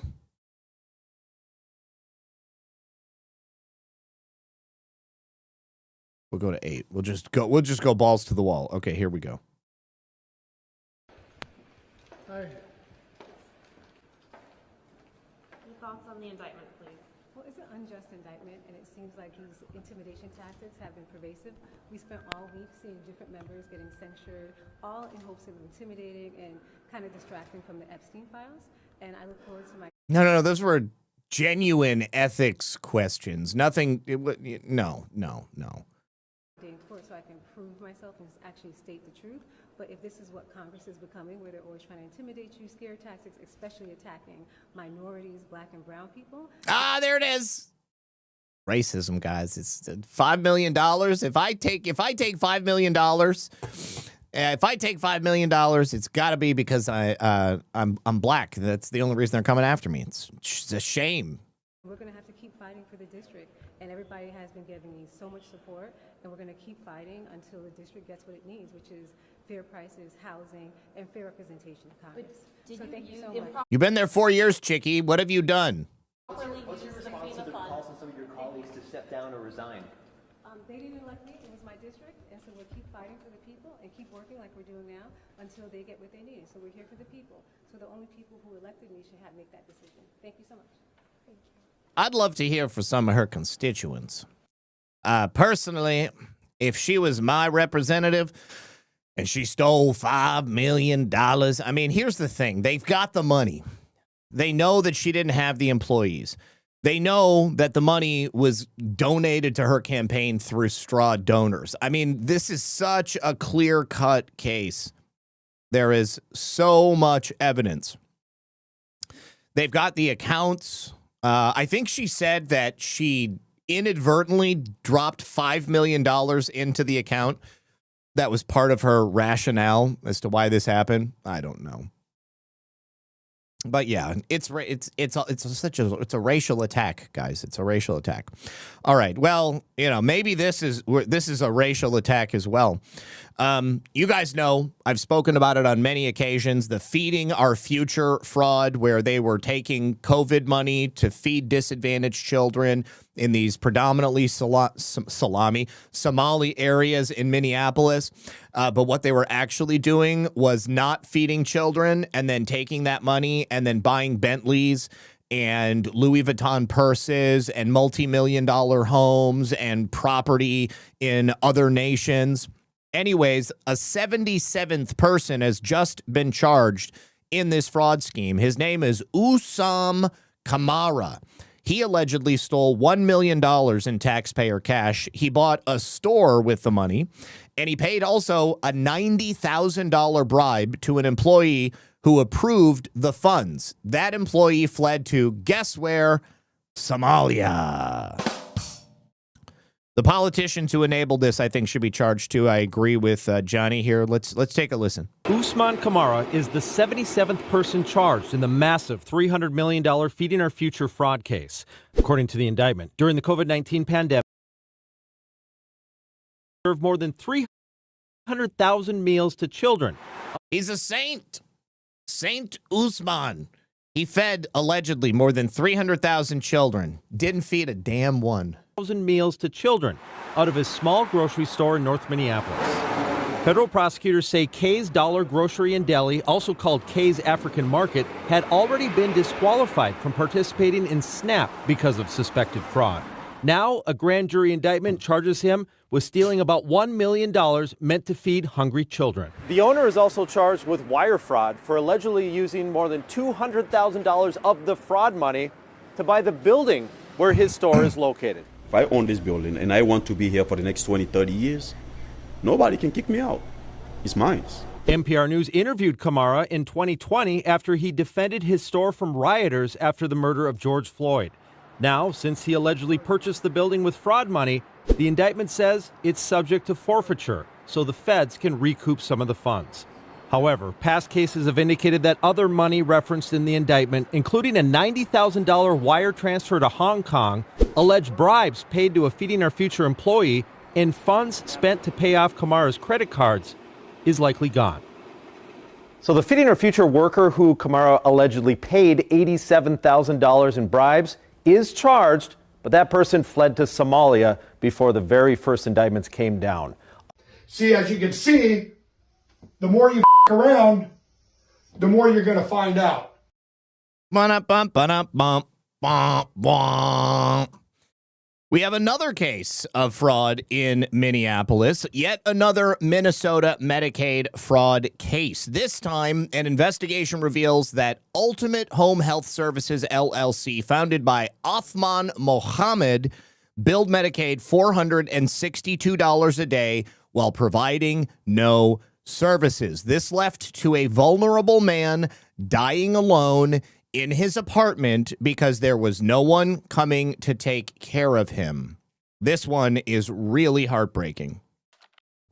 We'll go to 8. We'll just go balls to the wall. Okay, here we go. Hi. Your thoughts on the indictment, please. Well, it's an unjust indictment, and it seems like these intimidation tactics have been pervasive. We spent all week seeing different members getting censured, all in hopes of intimidating and kind of distracting from the Epstein files. And I look forward to my... No. Those were genuine ethics questions. Nothing... No. So I can prove myself and actually state the truth. But if this is what Congress is becoming, where they're always trying to intimidate you, scare tactics, especially attacking minorities, black and brown people. Ah, there it is. Racism, guys. It's $5 million. If I take $5 million, it's got to be because I'm black. That's the only reason they're coming after me. It's a shame. We're going to have to keep fighting for the district, and everybody has been giving me so much support, and we're going to keep fighting until the district gets what it needs, which is fair prices, housing, and fair representation in Congress. So thank you so much. You've been there 4 years, Chickie. What have you done? What's your response to the calls from some of your colleagues to step down or resign? They didn't elect me. It was my district, and so we'll keep fighting for the people and keep working like we're doing now until they get what they need. So we're here for the people. So the only people who elected me should make that decision. Thank you so much. Thank you. I'd love to hear from some of her constituents. Personally, if she was my representative and she stole $5 million, I mean, here's the thing. They've got the money. They know that she didn't have the employees. They know that the money was donated to her campaign through straw donors. I mean, this is such a clear-cut case. There is so much evidence. They've got the accounts. I think she said that she inadvertently dropped $5 million into the account. That was part of her rationale as to why this happened. I don't know. But yeah, it's a racial attack, guys. It's a racial attack. All right. Well, maybe this is a racial attack as well. You guys know I've spoken about it on many occasions. The Feeding Our Future fraud, where they were taking COVID money to feed disadvantaged children in these predominantly Somali areas in Minneapolis. But what they were actually doing was not feeding children and then taking that money and then buying Bentleys and Louis Vuitton purses and multi-million-dollar homes and property in other nations. Anyways, a 77th person has just been charged in this fraud scheme. His name is Usam Kamara. He allegedly stole $1 million in taxpayer cash. He bought a store with the money, and he paid also a $90,000 bribe to an employee who approved the funds. That employee fled to, guess where? Somalia. The politicians who enabled this, I think, should be charged too. I agree with Johnny here. Let's take a listen. Usman Kamara is the 77th person charged in the massive $300 million Feeding Our Future fraud case. According to the indictment, during the COVID-19 pandemic, he served more than 300,000 meals to children. He's a saint. Saint Usman. He fed, allegedly, more than 300,000 children. Didn't feed a damn one. Meals to children out of his small grocery store in North Minneapolis. Federal prosecutors say Kay's Dollar Grocery and Deli, also called Kay's African Market, had already been disqualified from participating in SNAP because of suspected fraud. Now, a grand jury indictment charges him with stealing about $1 million meant to feed hungry children. The owner is also charged with wire fraud for allegedly using more than $200,000 of the fraud money to buy the building where his store is located. If I own this building and I want to be here for the next 20, 30 years, nobody can kick me out. It's mine. NPR News interviewed Kamara in 2020 after he defended his store from rioters after the murder of George Floyd. Now, since he allegedly purchased the building with fraud money, the indictment says it's subject to forfeiture, so the feds can recoup some of the funds. However, past cases have indicated that other money referenced in the indictment, including a $90,000 wire transfer to Hong Kong, alleged bribes paid to a Feeding Our Future employee, and funds spent to pay off Kamara's credit cards, is likely gone. So the Feeding Our Future worker who Kamara allegedly paid $87,000 in bribes is charged, but that person fled to Somalia before the very first indictments came down. See, as you can see, the more you around, the more you're going to find out. We have another case of fraud in Minneapolis, yet another Minnesota Medicaid fraud case. This time, an investigation reveals that Ultimate Home Health Services, LLC, founded by Othman Mohammed, billed Medicaid $462 a day while providing no services. This left to a vulnerable man dying alone in his apartment because there was no one coming to take care of him. This one is really heartbreaking.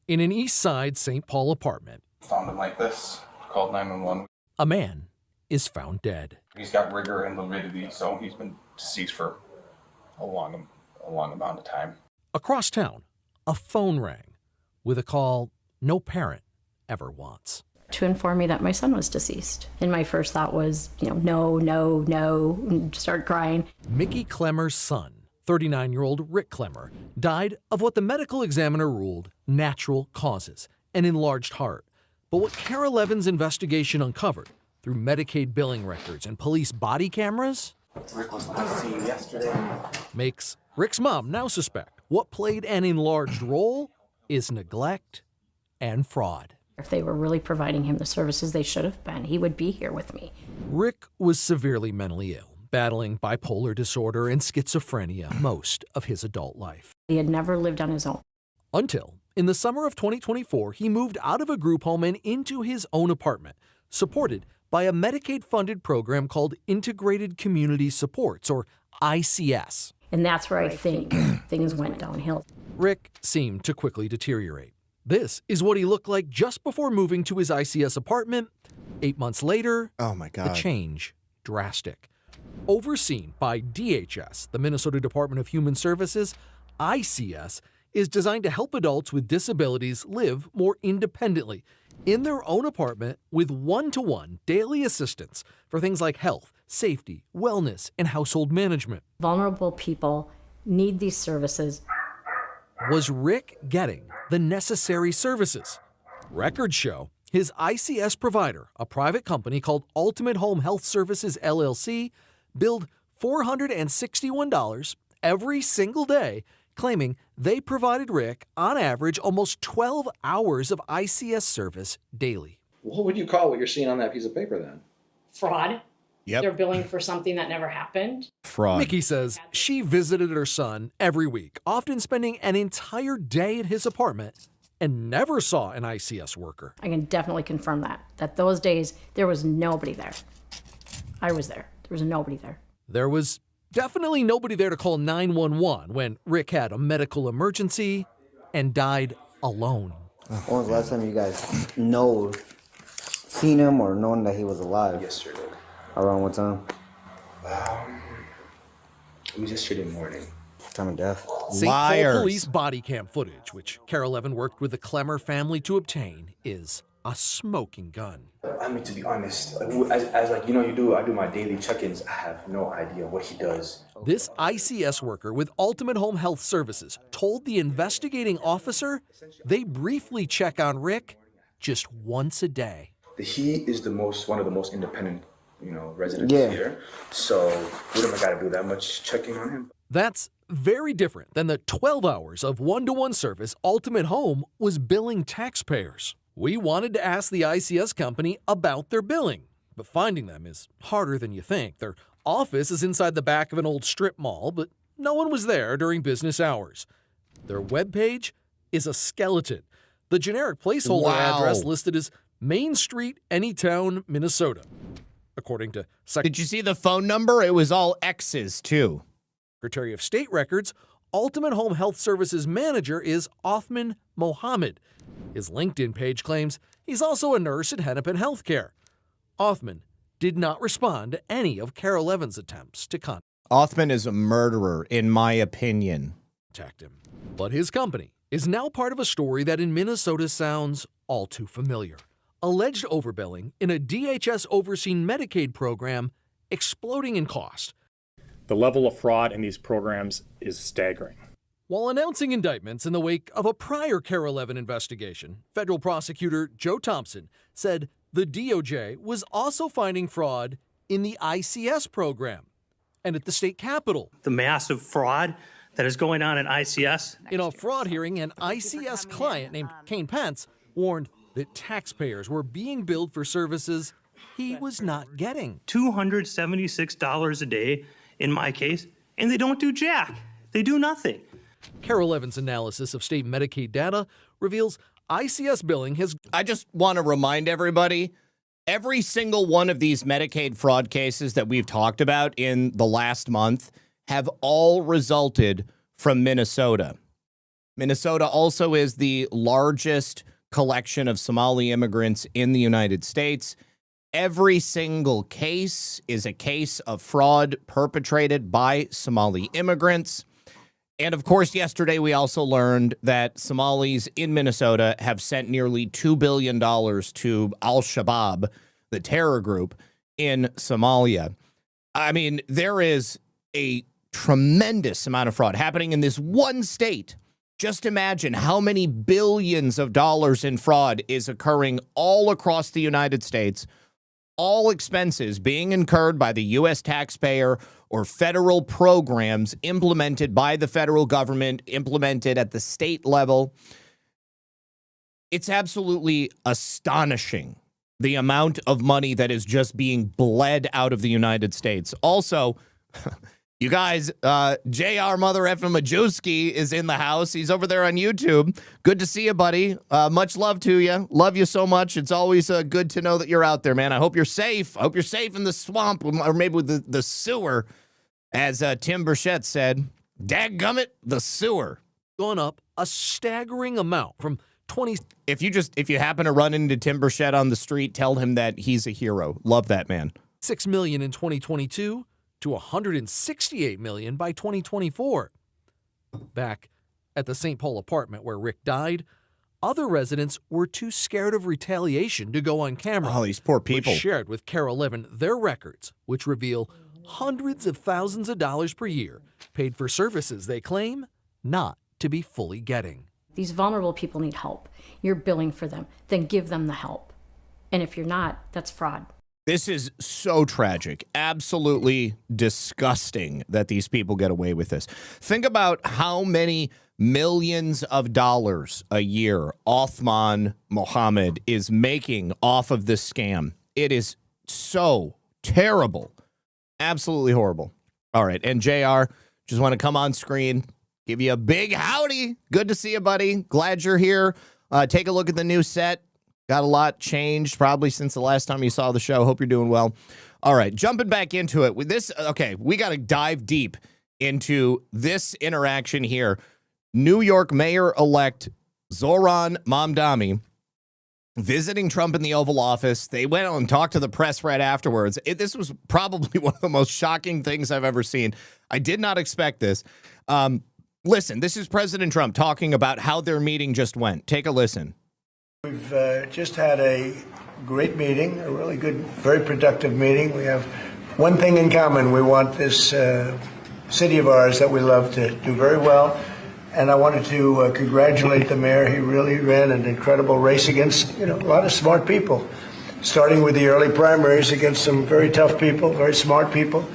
In an East Side St. Paul apartment, found him like this, called 911. A man is found dead. He's got rigor and lividity, so he's been deceased for a long amount of time. Across town, a phone rang with a call no parent ever wants. To inform me that my son was deceased. And my first thought was, no, and start crying. Mickey Klemmer's son, 39-year-old Rick Klemmer, died of what the medical examiner ruled natural causes, an enlarged heart. But what Kara Levin's investigation uncovered through Medicaid billing records and police body cameras Rick was supposed to see you yesterday. Makes Rick's mom now suspect what played an enlarged role is neglect and fraud. If they were really providing him the services they should have been, he would be here with me. Rick was severely mentally ill, battling bipolar disorder and schizophrenia most of his adult life. He had never lived on his own. Until, in the summer of 2024, he moved out of a group home and into his own apartment, supported by a Medicaid-funded program called Integrated Community Supports, or ICS. And that's where I think things went downhill. Rick seemed to quickly deteriorate. This is what he looked like just before moving to his ICS apartment. 8 months later, oh my God, the change drastic. Overseen by DHS, the Minnesota Department of Human Services, ICS is designed to help adults with disabilities live more independently in their own apartment with one-to-one daily assistance for things like health, safety, wellness, and household management. Vulnerable people need these services. Was Rick getting the necessary services? Records show his ICS provider, a private company called Ultimate Home Health Services, LLC, billed $461 every single day, claiming they provided Rick, on average, almost 12 hours of ICS service daily. What would you call what you're seeing on that piece of paper then? Fraud. Yep. They're billing for something that never happened. Fraud. Mickey says she visited her son every week, often spending an entire day at his apartment, and never saw an ICS worker. I can definitely confirm that those days there was nobody there. I was there. There was nobody there. There was Definitely nobody there to call 911 when Rick had a medical emergency and died alone. When was the last time you guys seen him or known that he was alive? Yesterday. Around what time? It was yesterday morning. Time of death. St. Paul police body cam footage, which Carol Evan worked with the Clemmer family to obtain, is a smoking gun. I mean, to be honest, as like, you do, I do my daily check-ins. I have no idea what he does. This ICS worker with Ultimate Home Health Services told the investigating officer they briefly check on Rick just once a day. He is one of the most independent, residents here. So what am I got to do that much checking on him? That's very different than the 12 hours of one-to-one service Ultimate Home was billing taxpayers. We wanted to ask the ICS company about their billing, but finding them is harder than you think. Their office is inside the back of an old strip mall, but no one was there during business hours. Their webpage is a skeleton. The generic placeholder address listed as Main Street, Anytown, Minnesota. According to Did you see the phone number? It was all X's, too. Secretary of State records, Ultimate Home Health Services manager is Othman Mohammed. His LinkedIn page claims he's also a nurse at Hennepin Healthcare. Othman did not respond to any of Carol Evan's attempts to contact Othman is a murderer, in my opinion. Him. But his company is now part of a story that in Minnesota sounds all too familiar. Alleged overbilling in a DHS-overseen Medicaid program exploding in cost. The level of fraud in these programs is staggering. While announcing indictments in the wake of a prior Carol Evan investigation, federal prosecutor Joe Thompson said the DOJ was also finding fraud in the ICS program and at the state capitol. The massive fraud that is going on in ICS. In a fraud hearing, an ICS client named Kane Pence warned that taxpayers were being billed for services he was not getting. $276 a day in my case, and they don't do jack. They do nothing. Carol Evan's analysis of state Medicaid data reveals ICS billing has... I just want to remind everybody, every single one of these Medicaid fraud cases that we've talked about in the last month have all resulted from Minnesota. Minnesota also is the largest collection of Somali immigrants in the United States. Every single case is a case of fraud perpetrated by Somali immigrants. And of course, yesterday we also learned that Somalis in Minnesota have sent nearly $2 billion to Al-Shabaab, the terror group in Somalia. I mean, there is a tremendous amount of fraud happening in this one state. Just imagine how many billions of dollars in fraud is occurring all across the United States. All expenses being incurred by the U.S. taxpayer or federal programs implemented by the federal government, implemented at the state level. It's absolutely astonishing, the amount of money that is just being bled out of the United States. Also, you guys, JR Mother Effin Majewski is in the house. He's over there on YouTube. Good to see you, buddy. Much love to you. Love you so much. It's always good to know that you're out there, man. I hope you're safe. I hope you're safe in the swamp or maybe with the sewer, as Tim Burchett said. Dadgummit, the sewer. Gone up a staggering amount from 20. If you happen to run into Tim Burchett on the street, tell him that he's a hero. Love that man. $6 million in 2022. To $168 million by 2024. Back at the St. Paul apartment where Rick died, other residents were too scared of retaliation to go on camera. Oh, these poor people. Which shared with Carol Evan their records, which reveal hundreds of thousands of dollars per year paid for services they claim not to be fully getting. These vulnerable people need help. You're billing for them, then give them the help. And if you're not, that's fraud. This is so tragic, absolutely disgusting that these people get away with this. Think about how many millions of dollars a year Othman Mohammed is making off of this scam. It is so terrible, absolutely horrible. All right, and JR, just want to come on screen, give you a big howdy. Good to see you, buddy. Glad you're here. Take a look at the new set. Got a lot changed probably since the last time you saw the show. Hope you're doing well. All right, jumping back into it with this. Okay, we got to dive deep into this interaction here. New York Mayor-elect Zoran Mamdani visiting Trump in the Oval Office. They went on and talked to the press right afterwards. This was probably one of the most shocking things I've ever seen. I did not expect this. Listen, this is President Trump talking about how their meeting just went. Take a listen. We've just had a great meeting, a really good, very productive meeting. We have one thing in common. We want this city of ours that we love to do very well. And I wanted to congratulate the mayor. He really ran an incredible race against, a lot of smart people, starting with the early primaries against some very tough people, very smart people.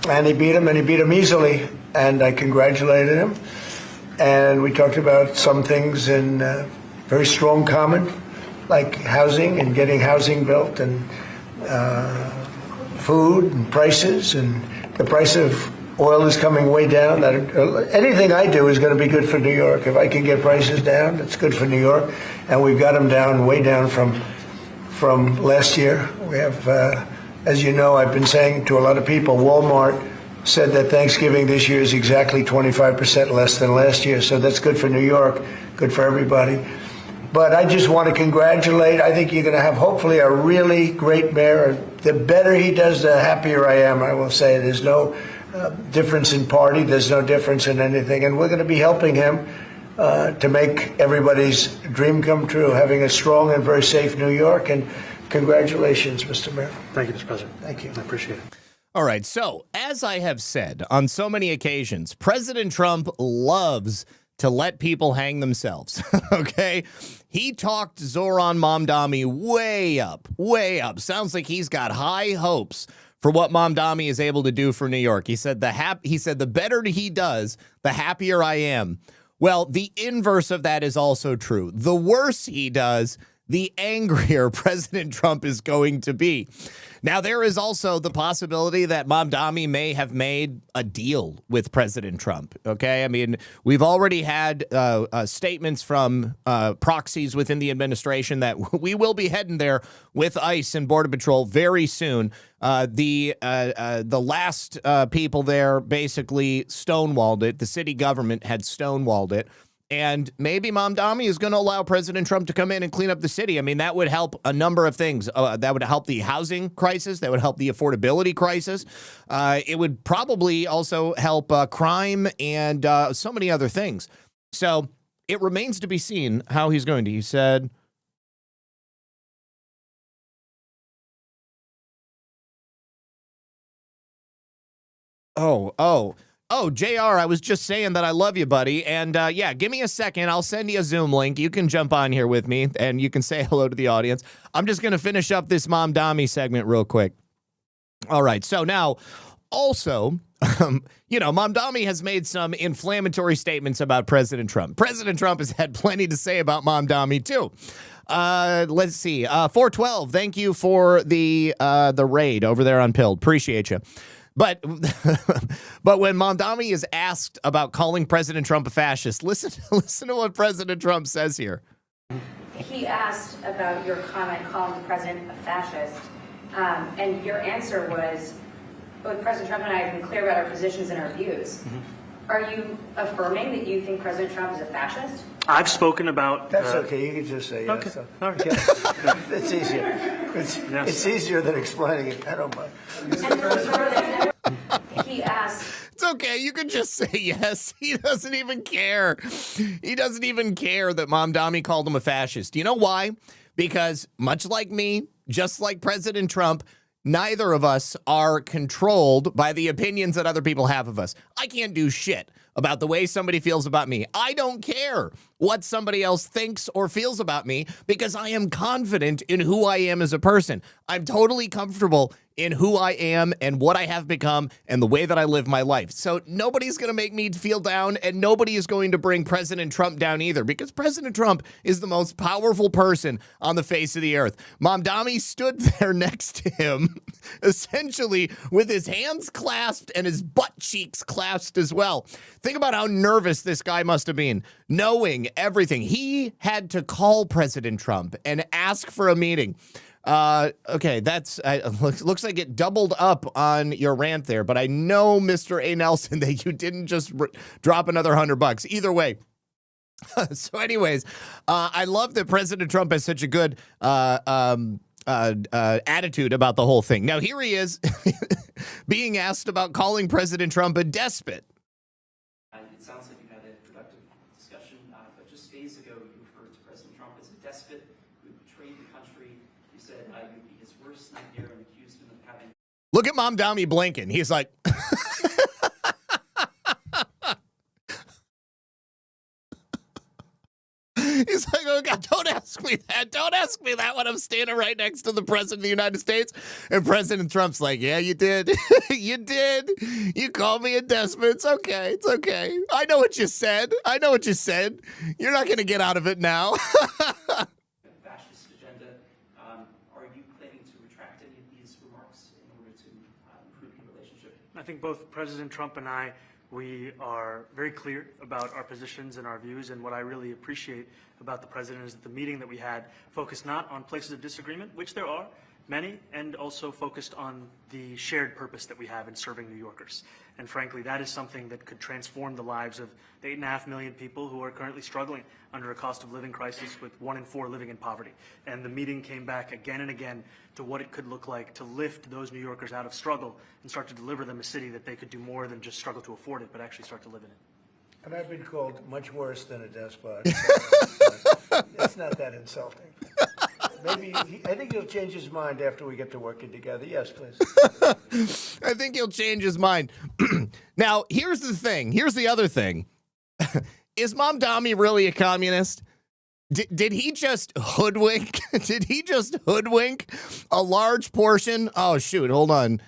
And he beat them easily. And I congratulated him. And we talked about some things in very strong common, like housing and getting housing built, and food and prices, and the price of oil is coming way down. Anything I do is going to be good for New York. If I can get prices down, it's good for New York. And we've got them down, way down from last year. We have, as you know, I've been saying to a lot of people, Walmart said that Thanksgiving this year is exactly 25% less than last year. So that's good for New York, good for everybody. But I just want to congratulate. I think you're going to have, hopefully, a really great mayor. The better he does, the happier I am, I will say. There's no difference in party. There's no difference in anything. And we're going to be helping him to make everybody's dream come true, having a strong and very safe New York. And congratulations, Mr. Mayor. Thank you, Mr. President. Thank you. I appreciate it. All right, so as I have said on so many occasions, President Trump loves to let people hang themselves, okay? He talked Zoran Mamdani way up. Sounds like he's got high hopes for what Mamdani is able to do for New York. He said the better he does, the happier I am. Well, the inverse of that is also true. The worse he does, the angrier President Trump is going to be. Now, there is also the possibility that Mamdani may have made a deal with President Trump, okay? I mean, we've already had statements from proxies within the administration that we will be heading there with ICE and Border Patrol very soon. The last people there basically stonewalled it. The city government had stonewalled it. And maybe Mamdani is going to allow President Trump to come in and clean up the city. I mean, that would help a number of things. That would help the housing crisis. That would help the affordability crisis. It would probably also help crime and so many other things. So it remains to be seen how he's going to. He said, Oh, JR, I was just saying that I love you, buddy. And yeah, give me a second. I'll send you a Zoom link. You can jump on here with me and you can say hello to the audience. I'm just going to finish up this Mamdani segment real quick. All right. So now also, Mamdani has made some inflammatory statements about President Trump. President Trump has had plenty to say about Mamdani, too. Let's see. 412, thank you for the raid over there on Pilled. Appreciate you. But when Mamdani is asked about calling President Trump a fascist, listen to what President Trump says here. He asked about your comment calling the president a fascist, and your answer was, both President Trump and I have been clear about our positions and our views. Mm-hmm. Are you affirming that you think President Trump is a fascist? I've spoken about... That's okay. You can just say yes. Okay. So. All right. Yeah. It's easier. It's easier than explaining it. I don't mind. He asked... It's okay. You can just say yes. He doesn't even care. He doesn't even care that Mamdani called him a fascist. You know why? Because much like me, just like President Trump, neither of us are controlled by the opinions that other people have of us. I can't do shit about the way somebody feels about me. I don't care what somebody else thinks or feels about me because I am confident in who I am as a person. I'm totally comfortable in who I am and what I have become and the way that I live my life. So nobody's going to make me feel down, and nobody is going to bring President Trump down either, because President Trump is the most powerful person on the face of the earth. Mamdani stood there next to him essentially with his hands clasped and his butt cheeks clasped as well. Think about how nervous this guy must have been, knowing everything. He had to call President Trump and ask for a meeting. Okay, that's looks like it doubled up on your rant there, but I know, Mr. A. Nelson, that you didn't just drop another $100. Either way. So anyways, I love that President Trump has such a good attitude about the whole thing. Now, here he is being asked about calling President Trump a despot. It sounds like you had a productive discussion, but just days ago you referred to President Trump as a despot who betrayed the country. You said you'd be his worst nightmare and accused him of having... Look at Mom Dowmy blinking. He's like... He's like, oh, God, don't ask me that. Don't ask me that when I'm standing right next to the President of the United States. And President Trump's like, yeah, you did. You did. You called me a despot. It's okay. It's okay. I know what you said. I know what you said. You're not going to get out of it now. Fascist agenda. Are you planning to retract any of these remarks in order to improve the relationship? I think both President Trump and we are very clear about our positions and our views, and what I really appreciate about the president is that the meeting that we had focused not on places of disagreement, which there are many, and also focused on the shared purpose that we have in serving New Yorkers. And frankly, that is something that could transform the lives of the 8.5 million people who are currently struggling under a cost of living crisis, with 1 in 4 living in poverty. And the meeting came back again and again to what it could look like to lift those New Yorkers out of struggle and start to deliver them a city that they could do more than just struggle to afford it, but actually start to live in it. And I've been called much worse than a despot. It's not that insulting. Maybe I think he'll change his mind after we get to working together. Yes, please. I think he'll change his mind. Now, here's the thing. Here's the other thing. Is Mom Dowmy really a communist? Did he just hoodwink? Did he just hoodwink a large portion? Oh, shoot. Hold on.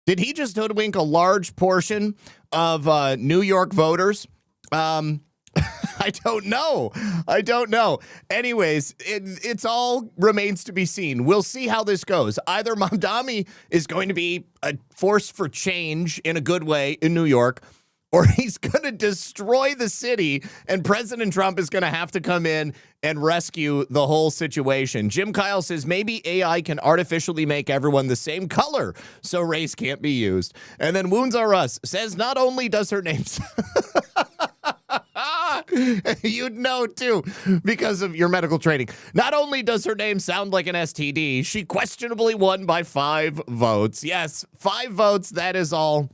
Did he just hoodwink a large portion of New York voters? I don't know. I don't know. Anyways, it's all remains to be seen. We'll see how this goes. Either Mom Dowmy is going to be a force for change in a good way in New York, or he's going to destroy the city, and President Trump is going to have to come in and rescue the whole situation. Jim Kyle says maybe AI can artificially make everyone the same color, so race can't be used. And then Wounds Are Us says not only does her name... You'd know, too, because of your medical training. Not only does her name sound like an STD, she questionably won by 5 votes. Yes, 5 votes, that is all.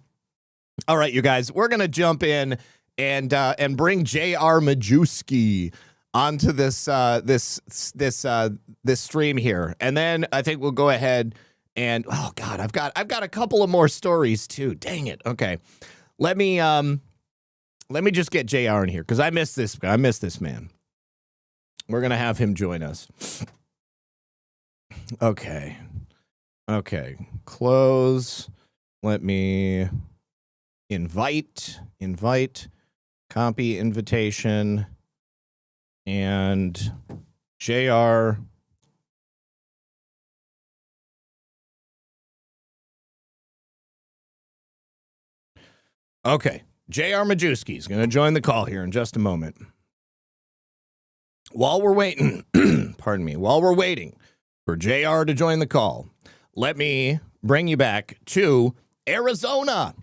All right, you guys, we're going to jump in and bring J.R. Majewski onto this stream here. And then I think we'll go ahead and, oh, God, I've got a couple of more stories, too. Dang it. Okay, let me just get JR in here because I miss this man. We're going to have him join us. Okay. Close. Let me invite, copy invitation, and JR. Okay. J.R. Majewski is going to join the call here in just a moment. While we're waiting, while we're waiting for J.R. to join the call, let me bring you back to Arizona.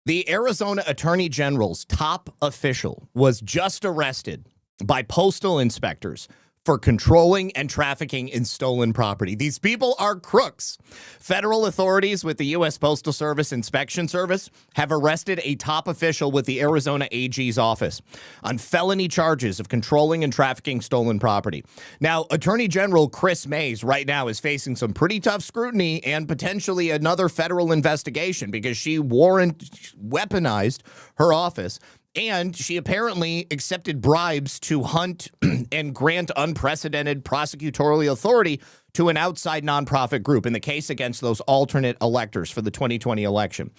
The Arizona Attorney General's top official was just arrested by postal inspectors for controlling and trafficking in stolen property. These people are crooks. Federal authorities with the U.S. Postal Service Inspection Service have arrested a top official with the Arizona AG's office on felony charges of controlling and trafficking stolen property. Now, Attorney General Chris Mays right now is facing some pretty tough scrutiny and potentially another federal investigation because she weaponized her office. And she apparently accepted bribes to hunt and grant unprecedented prosecutorial authority to an outside nonprofit group in the case against those alternate electors for the 2020 election.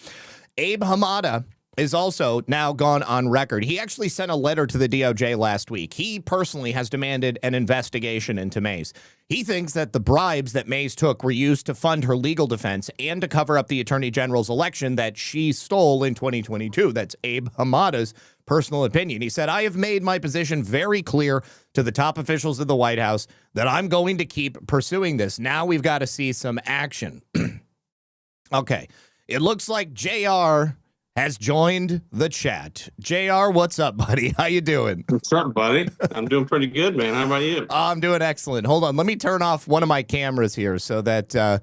Abe Hamada is also now gone on record. He actually sent a letter to the DOJ last week. He personally has demanded an investigation into Mays. He thinks that the bribes that Mays took were used to fund her legal defense and to cover up the attorney general's election that she stole in 2022. That's Abe Hamada's personal opinion. He said, I have made my position very clear to the top officials of the White House that I'm going to keep pursuing this. Now we've got to see some action. Okay. It looks like JR has joined the chat. JR, what's up, buddy? How you doing? What's up, buddy? I'm doing pretty good, man. How about you? I'm doing excellent. Hold on. Let me turn off one of my cameras here so that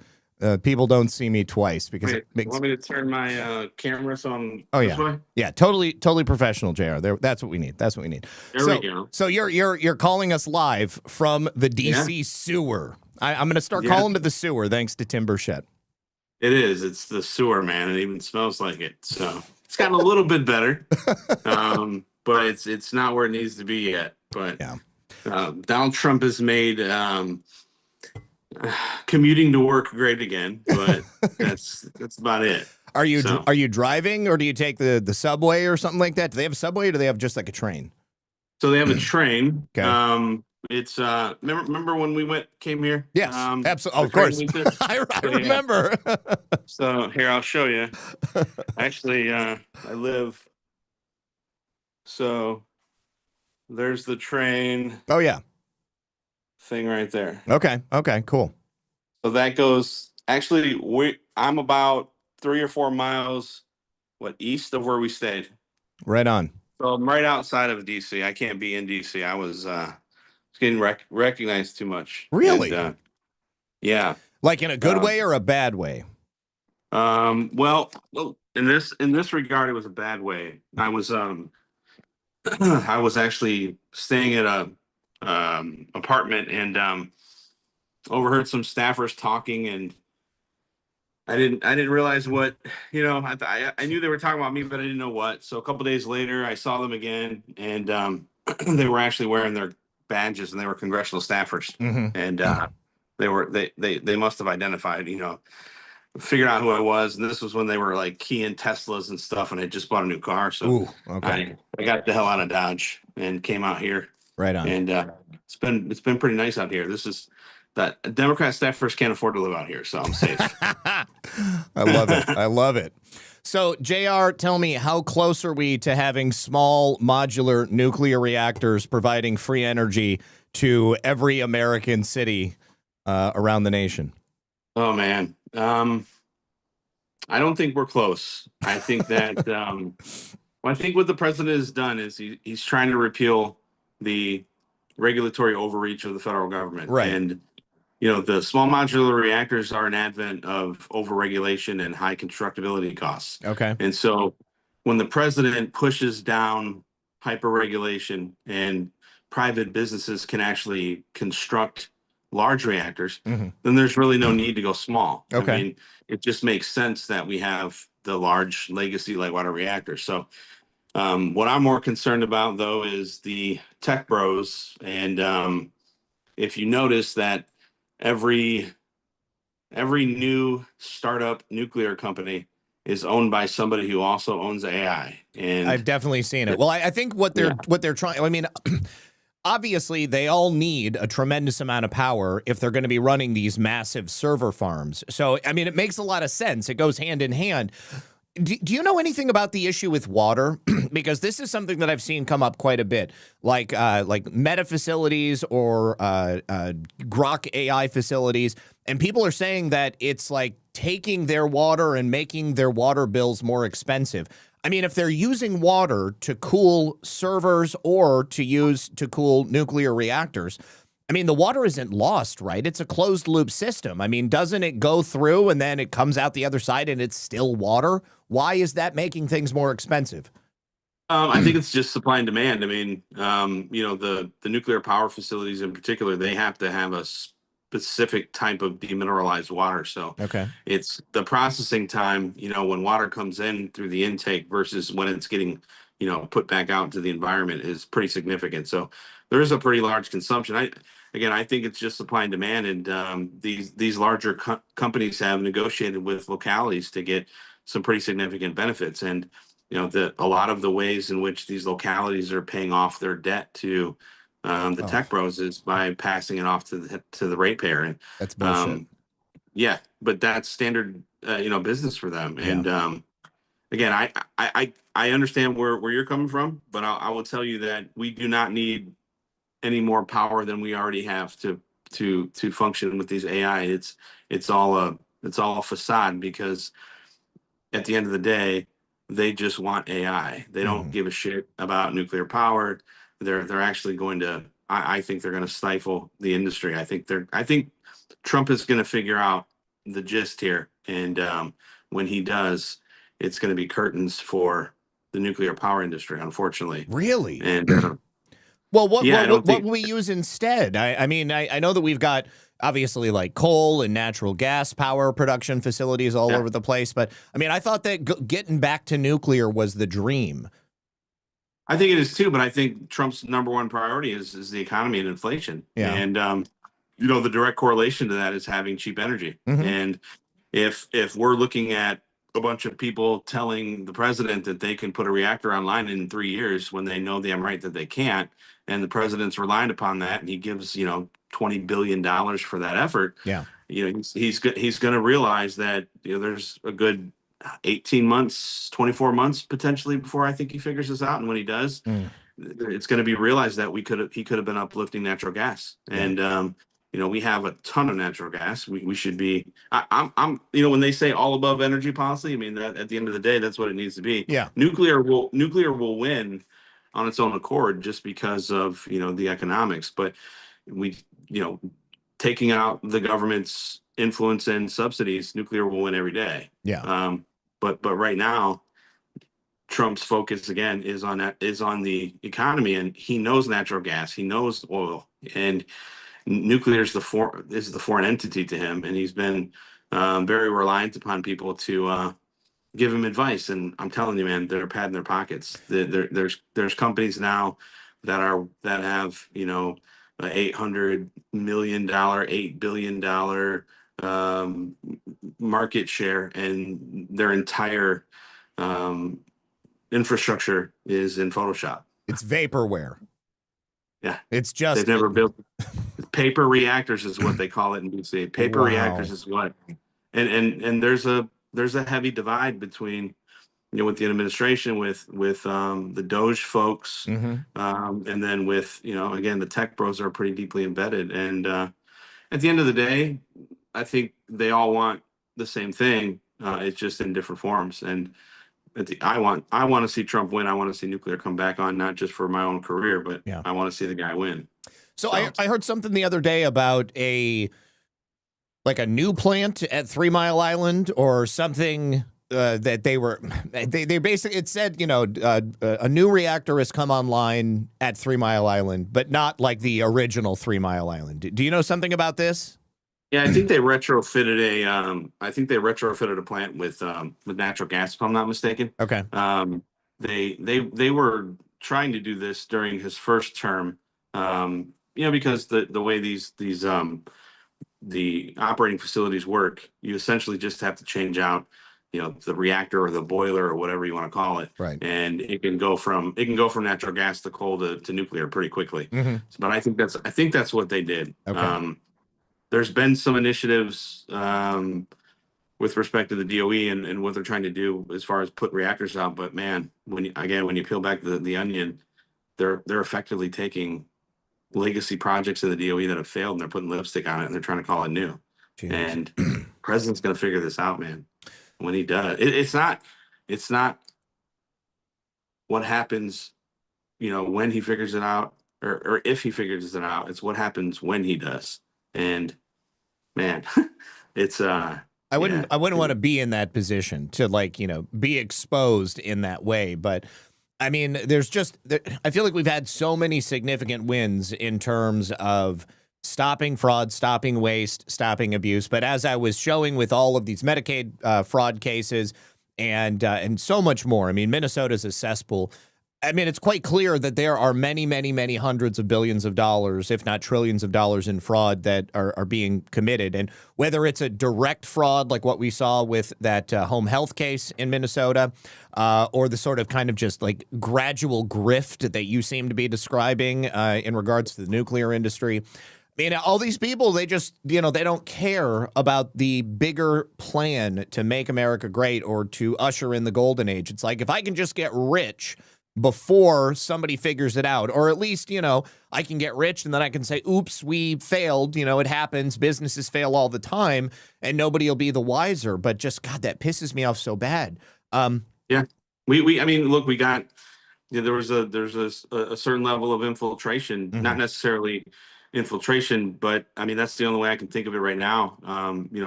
people don't see me twice. Because Wait, it makes... want me to turn my cameras on Oh, this yeah. way? Yeah, totally professional, JR. That's what we need. That's what we need. There we go. So you're calling us live from the DC sewer. I'm going to start calling to the sewer thanks to Tim Burchett. It is. It's the sewer, man. It even smells like it. So it's gotten a little bit better, but it's not where it needs to be yet. But Donald Trump has made commuting to work great again. But that's about it. Are you driving or do you take the subway or something like that? Do they have a subway or do they have just like a train? So they have a train. Okay. It's remember when we came here? Yes, absolutely. Of course. I remember. So here, I'll show you. Actually, I live. So there's the train. Oh yeah. Thing right there. Okay. Cool. So that goes. Actually, I'm about 3 or 4 miles east of where we stayed. Right on. So I'm right outside of DC. I can't be in DC. I was getting recognized too much. Really? And, yeah. Like in a good way or a bad way? Well, in this regard, it was a bad way. I was I was actually staying at a apartment and overheard some staffers talking, and I didn't realize what, I knew they were talking about me, but I didn't know what. So a couple days later, I saw them again, and they were actually wearing their badges, and they were congressional staffers, and they must have identified, figured out who I was, and this was when they were like keying Teslas and stuff, and I just bought a new car, so I got the hell out of Dodge and came out here. Right on. And it's been pretty nice out here. That Democrat staffers can't afford to live out here, so I'm safe. I love it. I love it. So, JR, tell me, how close are we to having small modular nuclear reactors providing free energy to every American city around the nation? Oh, man. I don't think we're close. I think that I think what the president has done is he's trying to repeal the regulatory overreach of the federal government. Right. And the small modular reactors are an advent of overregulation and high constructability costs. Okay. And so when the president pushes down hyperregulation and private businesses can actually construct large reactors, then there's really no need to go small. Okay. I mean, it just makes sense that we have the large legacy light water reactors. So what I'm more concerned about, though, is the tech bros. And if you notice that every new startup nuclear company is owned by somebody who also owns AI. And I've definitely seen it. Well, I think what they're trying, I mean, obviously they all need a tremendous amount of power if they're going to be running these massive server farms. So, I mean, it makes a lot of sense. It goes hand in hand. Do you know anything about the issue with water? Because this is something that I've seen come up quite a bit, like Meta facilities or Grok AI facilities, and people are saying that it's like taking their water and making their water bills more expensive. I mean, if they're using water to cool servers or to cool nuclear reactors, I mean, the water isn't lost, right? It's a closed loop system. I mean, doesn't it go through and then it comes out the other side and it's still water? Why is that making things more expensive? I think it's just supply and demand. I mean, the nuclear power facilities in particular, they have to have a specific type of demineralized water. So it's the processing time, when water comes in through the intake versus when it's getting, put back out into the environment is pretty significant. So there is a pretty large consumption. I think it's just supply and demand. And these larger companies have negotiated with localities to get some pretty significant benefits. And a lot of the ways in which these localities are paying off their debt to the tech bros is by passing it off to the ratepayer. And that's bullshit. Yeah, but that's standard, business for them. Yeah. And again, I understand where you're coming from, but I will tell you that we do not need any more power than we already have to function with these AI. It's all a facade, because at the end of the day, they just want AI. They don't give a shit about nuclear power. They're actually going to. I think they're going to stifle the industry. I think Trump is going to figure out the gist here, and when he does, it's going to be curtains for the nuclear power industry, unfortunately. Really? And well, what yeah, what will we use instead? I mean, I know that we've got obviously like coal and natural gas power production facilities all over the place, but I mean, I thought that getting back to nuclear was the dream. I think it is too, but I think Trump's number one priority is the economy and inflation. Yeah. And the direct correlation to that is having cheap energy. And if we're looking at a bunch of people telling the president that they can put a reactor online in 3 years when they know damn right that they can't, and the president's relying upon that, and he gives $20 billion for that effort. Yeah. He's going to realize that there's a good 18 months, 24 months potentially before I think he figures this out. And when he does, it's going to be realized that he could have been uplifting natural gas. And we have a ton of natural gas. We should be. I'm when they say all above energy policy, I mean that at the end of the day, that's what it needs to be. Yeah. Nuclear will win on its own accord just because of the economics. But we taking out the government's influence and subsidies, nuclear will win every day. Yeah. But right now, Trump's focus again is on the economy, and he knows natural gas, he knows oil, and nuclear is the foreign entity to him, and he's been very reliant upon people to give him advice. And I'm telling you, man, they're padding their pockets. There's companies now that have $800 million, $8 billion market share, and their entire infrastructure is in Photoshop. It's vaporware. Yeah, it's just they've never built paper reactors is what they call it in DC. Paper reactors is what, and there's a heavy divide between with the administration, with the Doge folks, and then with again the tech bros are pretty deeply embedded. And at the end of the day, I think they all want the same thing. It's just in different forms. And I want to see Trump win. I want to see nuclear come back on, not just for my own career, but I want to see the guy win. So I heard something the other day about a new plant at 3 Mile Island or something that they basically, it said, a new reactor has come online at 3 Mile Island, but not like the original 3 Mile Island. Do you know something about this? Yeah, I think they retrofitted a plant with natural gas, if I'm not mistaken. Okay. They were trying to do this during his first term, because the way the operating facilities work, you essentially just have to change out, the reactor or the boiler or whatever you want to call it. Right. And it can go from natural gas to coal to nuclear pretty quickly. But I think that's what they did. Okay. There's been some initiatives with respect to the DOE and what they're trying to do as far as put reactors out. But man, when you peel back the onion, they're effectively taking legacy projects of the DOE that have failed, and they're putting lipstick on it, and they're trying to call it new. Jeez. And the president's going to figure this out, man. When he does, it's not what happens, when he figures it out or if he figures it out. It's what happens when he does. And man, it's I wouldn't want to be in that position to be exposed in that way. But I mean, I feel like we've had so many significant wins in terms of stopping fraud, stopping waste, stopping abuse. But as I was showing with all of these Medicaid fraud cases and so much more, I mean, Minnesota's a cesspool. I mean, it's quite clear that there are many, many, many hundreds of billions of dollars, if not trillions of dollars in fraud that are being committed. And whether it's a direct fraud like what we saw with that home health case in Minnesota, or the sort of kind of just like gradual grift that you seem to be describing in regards to the nuclear industry. I mean, all these people, they just, they don't care about the bigger plan to make America great or to usher in the golden age. It's like, if I can just get rich before somebody figures it out, or at least, I can get rich and then I can say, oops, we failed. It happens. Businesses fail all the time and nobody will be the wiser. But just, God, that pisses me off so bad. Yeah. I mean, look, we got, there's a certain level of infiltration, not necessarily infiltration, but I mean, that's the only way I can think of it right now.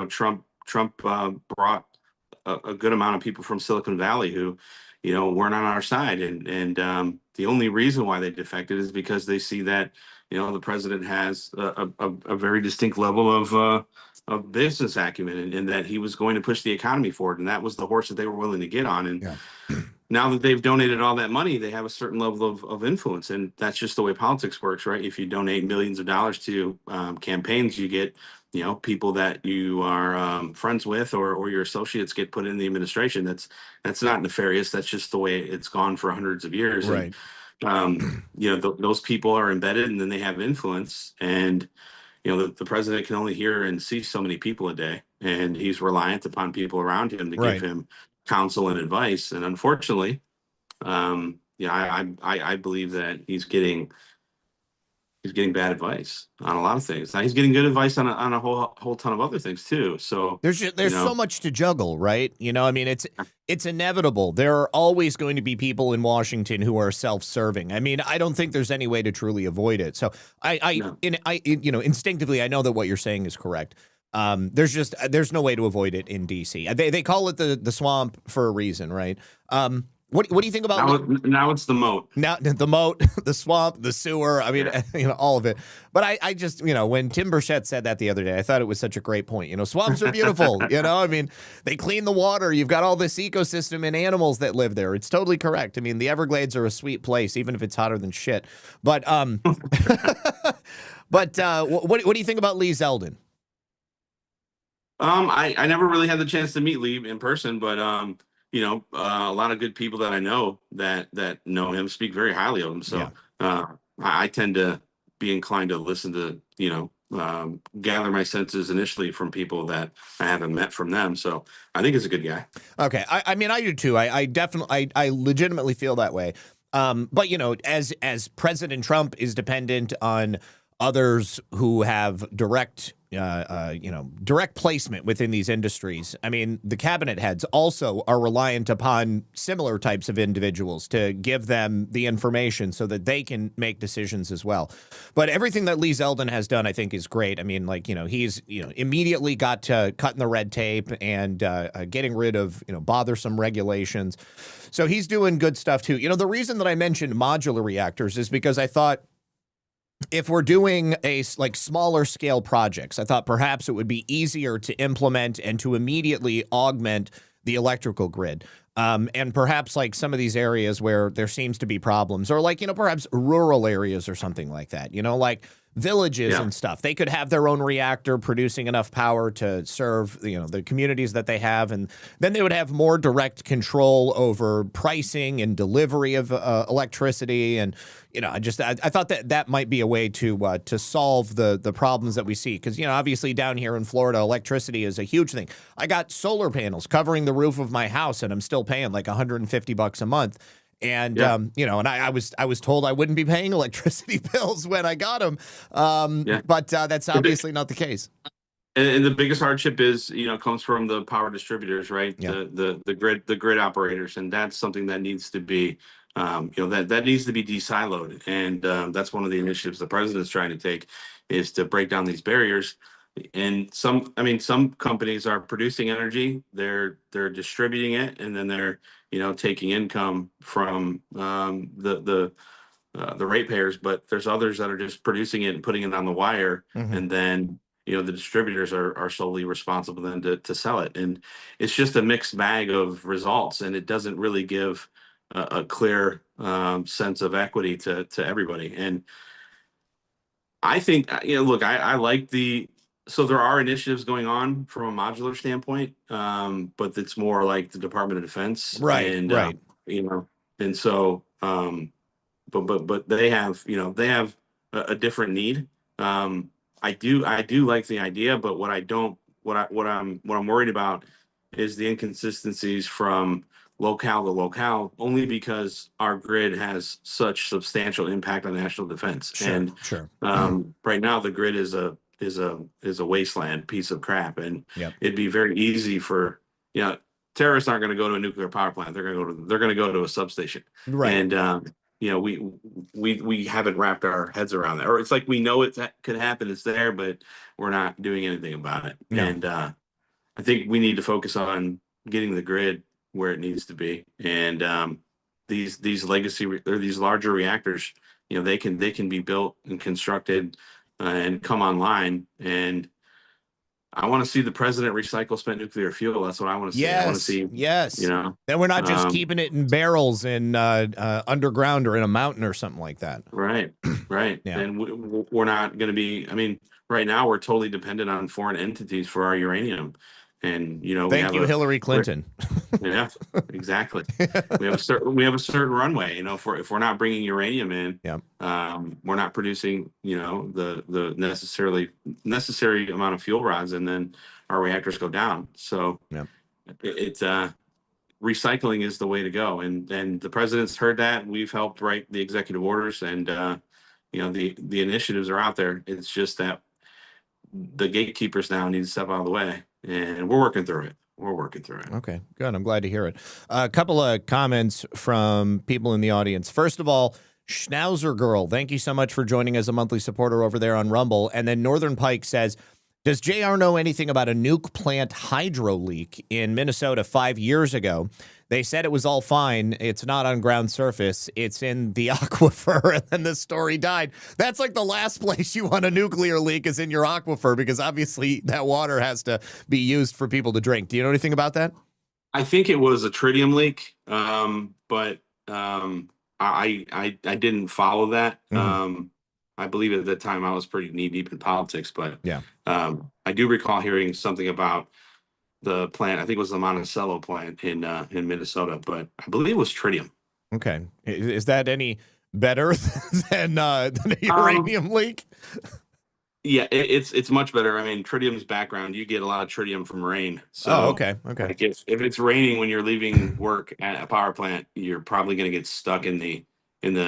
Trump brought a good amount of people from Silicon Valley who, weren't on our side. And the only reason why they defected is because they see that, the president has a very distinct level of business acumen and that he was going to push the economy forward. And that was the horse that they were willing to get on. And now that they've donated all that money, they have a certain level of influence. And that's just the way politics works, right? If you donate millions of dollars to campaigns, you get, people that you are friends with or your associates get put in the administration. That's not nefarious. That's just the way it's gone for hundreds of years. Right. And, those people are embedded and then they have influence. And, the president can only hear and see so many people a day. And he's reliant upon people around him to give him counsel and advice. And unfortunately, I believe that he's getting bad advice on a lot of things. Now he's getting good advice on a whole ton of other things too. So there's so much to juggle, right? I mean, it's inevitable. There are always going to be people in Washington who are self-serving. I mean, I don't think there's any way to truly avoid it. So instinctively, I know that what you're saying is correct. There's no way to avoid it in DC. They call it the swamp for a reason, right? What do you think about now it's the moat? Now the moat, the swamp, the sewer. I mean, all of it. But I just, when Tim Burchett said that the other day, I thought it was such a great point. Swamps are beautiful. I mean, they clean the water. You've got all this ecosystem and animals that live there. It's totally correct. I mean, the Everglades are a sweet place, even if it's hotter than shit. But what do you think about Lee Zeldin? I never really had the chance to meet Lee in person, but a lot of good people that I know that know him speak very highly of him. So I tend to be inclined to listen to, gather my senses initially from people that I haven't met from them. So I think he's a good guy. Okay. I mean, I do too. I definitely, I legitimately feel that way. But, as President Trump is dependent on others who have direct placement within these industries. I mean, the cabinet heads also are reliant upon similar types of individuals to give them the information so that they can make decisions as well. But everything that Lee Zeldin has done, I think, is great. I mean, he's, immediately got to cutting the red tape and getting rid of, bothersome regulations. So he's doing good stuff too. The reason that I mentioned modular reactors is because I thought, if we're doing smaller scale projects, I thought perhaps it would be easier to implement and to immediately augment the electrical grid. And perhaps some of these areas where there seems to be problems, or perhaps rural areas or something like that, villages and stuff. They could have their own reactor producing enough power to serve, the communities that they have. And then they would have more direct control over pricing and delivery of electricity. And, I thought that might be a way to solve the problems that we see. Because, obviously down here in Florida, electricity is a huge thing. I got solar panels covering the roof of my house and I'm still paying like $150 a month. And, and I was told I wouldn't be paying electricity bills when I got them. But that's obviously not the case. And the biggest hardship is, comes from the power distributors, right? Yeah. The grid operators. And that's something that needs to be, that needs to be de-siloed. And that's one of the initiatives the president's trying to take, is to break down these barriers. And some companies are producing energy, they're distributing it, and then they're, taking income from the ratepayers. But there's others that are just producing it and putting it on the wire, and then the distributors are solely responsible then to sell it. And it's just a mixed bag of results, and it doesn't really give a clear sense of equity to everybody. And I think, look, I like so there are initiatives going on from a modular standpoint, but it's more like the Department of Defense. Right, And, right. And so, but they have, they have a different need. I do like the idea, but what I'm worried about is the inconsistencies from locale to locale, only because our grid has such substantial impact on national defense. Sure, sure. Right now the grid is a wasteland piece of crap, and Yep. it'd be very easy for terrorists aren't going to go to a nuclear power plant. They're going to go to a substation. Right. And we haven't wrapped our heads around that, or it's like we know it could happen. It's there, but we're not doing anything about it. No. And I think we need to focus on getting the grid where it needs to be. And these legacy or these larger reactors, they can be built and constructed and come online. And I want to see the president recycle spent nuclear fuel. That's what I want to see. I want to see, yes. Then we're not just keeping it in barrels in underground or in a mountain or something like that. Right. Yeah. And we're not going to be. I mean, right now we're totally dependent on foreign entities for our uranium. And Thank you, Hillary Clinton. Yeah, exactly. we have a certain runway. If we're not bringing uranium in, we're not producing the necessary amount of fuel rods, and then our reactors go down. So it's recycling is the way to go, and the president's heard that. We've helped write the executive orders, and the initiatives are out there. It's just that the gatekeepers now need to step out of the way, and we're working through it. Okay, good. I'm glad to hear it. A couple of comments from people in the audience. First of all, Schnauzer Girl, thank you so much for joining as a monthly supporter over there on Rumble. And then Northern Pike says, does JR know anything about a nuke plant hydro leak in Minnesota 5 years ago? They said it was all fine. It's not on ground surface. It's in the aquifer, and then the story died. That's like the last place you want a nuclear leak is in your aquifer, because obviously that water has to be used for people to drink. Do you know anything about that? I think it was a tritium leak, but I didn't follow that. I believe at that time I was pretty knee deep in politics, but I do recall hearing something about the plant. I think it was the Monticello plant in Minnesota, but I believe it was tritium. Okay, is that any better than a uranium leak? Yeah, it's much better. I mean, tritium's background, you get a lot of tritium from rain. So okay. Like if it's raining when you're leaving work at a power plant, you're probably going to get stuck in the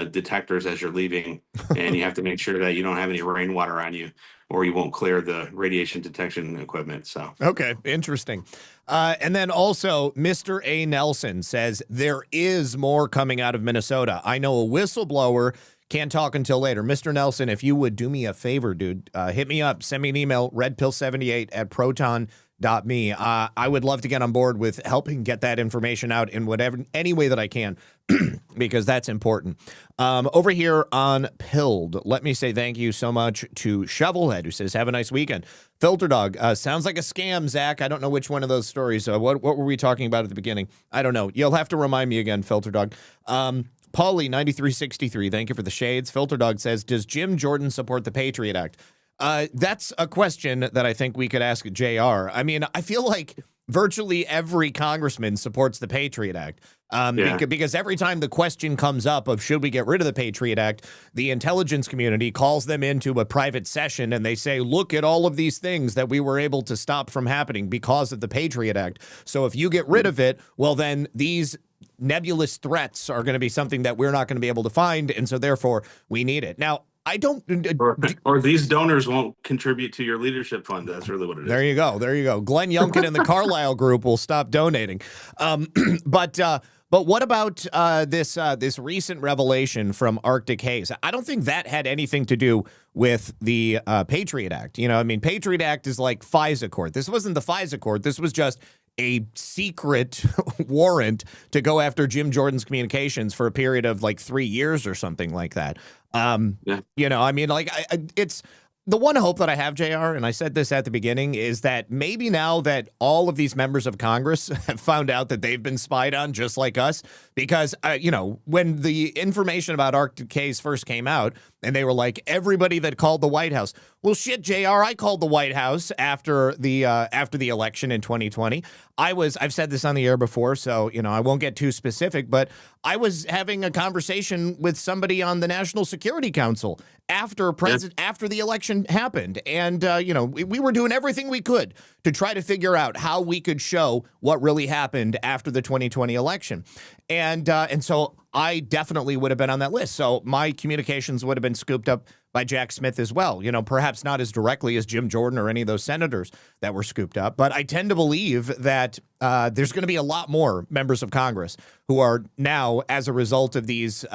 detectors as you're leaving, and you have to make sure that you don't have any rainwater on you, or you won't clear the radiation detection equipment. So okay, interesting. And then also, Mr. A. Nelson says there is more coming out of Minnesota. I know a whistleblower. Can't talk until later. Mr. Nelson, if you would do me a favor, dude, hit me up. Send me an email, redpill78@proton.me. I would love to get on board with helping get that information out in any way that I can, because that's important. Over here on Pilled, let me say thank you so much to Shovelhead, who says, have a nice weekend. Filter Dog, sounds like a scam, Zach. I don't know which one of those stories. What were we talking about at the beginning? I don't know. You'll have to remind me again, Filter Dog. Paulie 9363, thank you for the shades. Filter Dog says, does Jim Jordan support the Patriot Act? That's a question that I think we could ask JR. I mean, I feel like virtually every congressman supports the Patriot Act. Because every time the question comes up of should we get rid of the Patriot Act, the intelligence community calls them into a private session and they say, look at all of these things that we were able to stop from happening because of the Patriot Act. So if you get rid of it, well, then these nebulous threats are going to be something that we're not going to be able to find. And so therefore we need it. Now, I don't. Or these donors won't contribute to your leadership fund. That's really what it is. There you go. There you go. Glenn Youngkin and the Carlisle Group will stop donating. But what about this recent revelation from Arctic Haze? I don't think that had anything to do with the Patriot Act. You know, I mean, Patriot Act is like FISA court. This wasn't the FISA court. This was just a secret warrant to go after Jim Jordan's communications for a period of like 3 years or something like that. You know, I mean, like it's The one hope that I have, JR, and I said this at the beginning, is that maybe now that all of these members of Congress have found out that they've been spied on just like us, because, when the information about Arctic Case first came out and they were like, everybody that called the White House. Well, shit, JR, I called the White House after the election in 2020. I've said this on the air before, so, I won't get too specific, but I was having a conversation with somebody on the National Security Council after the election happened. And, we were doing everything we could to try to figure out how we could show what really happened after the 2020 election. And so I definitely would have been on that list. So my communications would have been scooped up by Jack Smith as well. Perhaps not as directly as Jim Jordan or any of those senators that were scooped up. But I tend to believe that there's going to be a lot more members of Congress who are now, as a result of these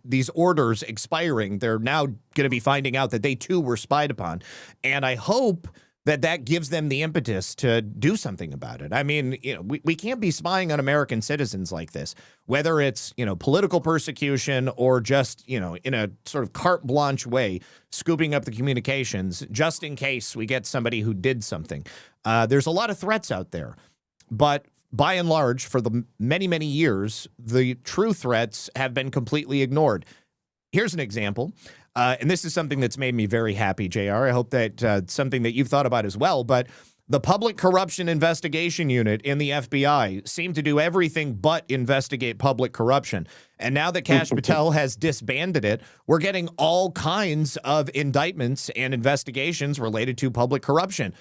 these orders expiring, they're now going to be finding out that they too were spied upon. And I hope that gives them the impetus to do something about it. I mean, we can't be spying on American citizens like this, whether it's, political persecution or just, in a sort of carte blanche way, scooping up the communications just in case we get somebody who did something. There's a lot of threats out there, but by and large, for the many, many years, the true threats have been completely ignored. Here's an example. And this is something that's made me very happy, JR. I hope that something that you've thought about as well. But the Public Corruption Investigation Unit in the FBI seemed to do everything but investigate public corruption. And now that Kash Patel has disbanded it, we're getting all kinds of indictments and investigations related to public corruption.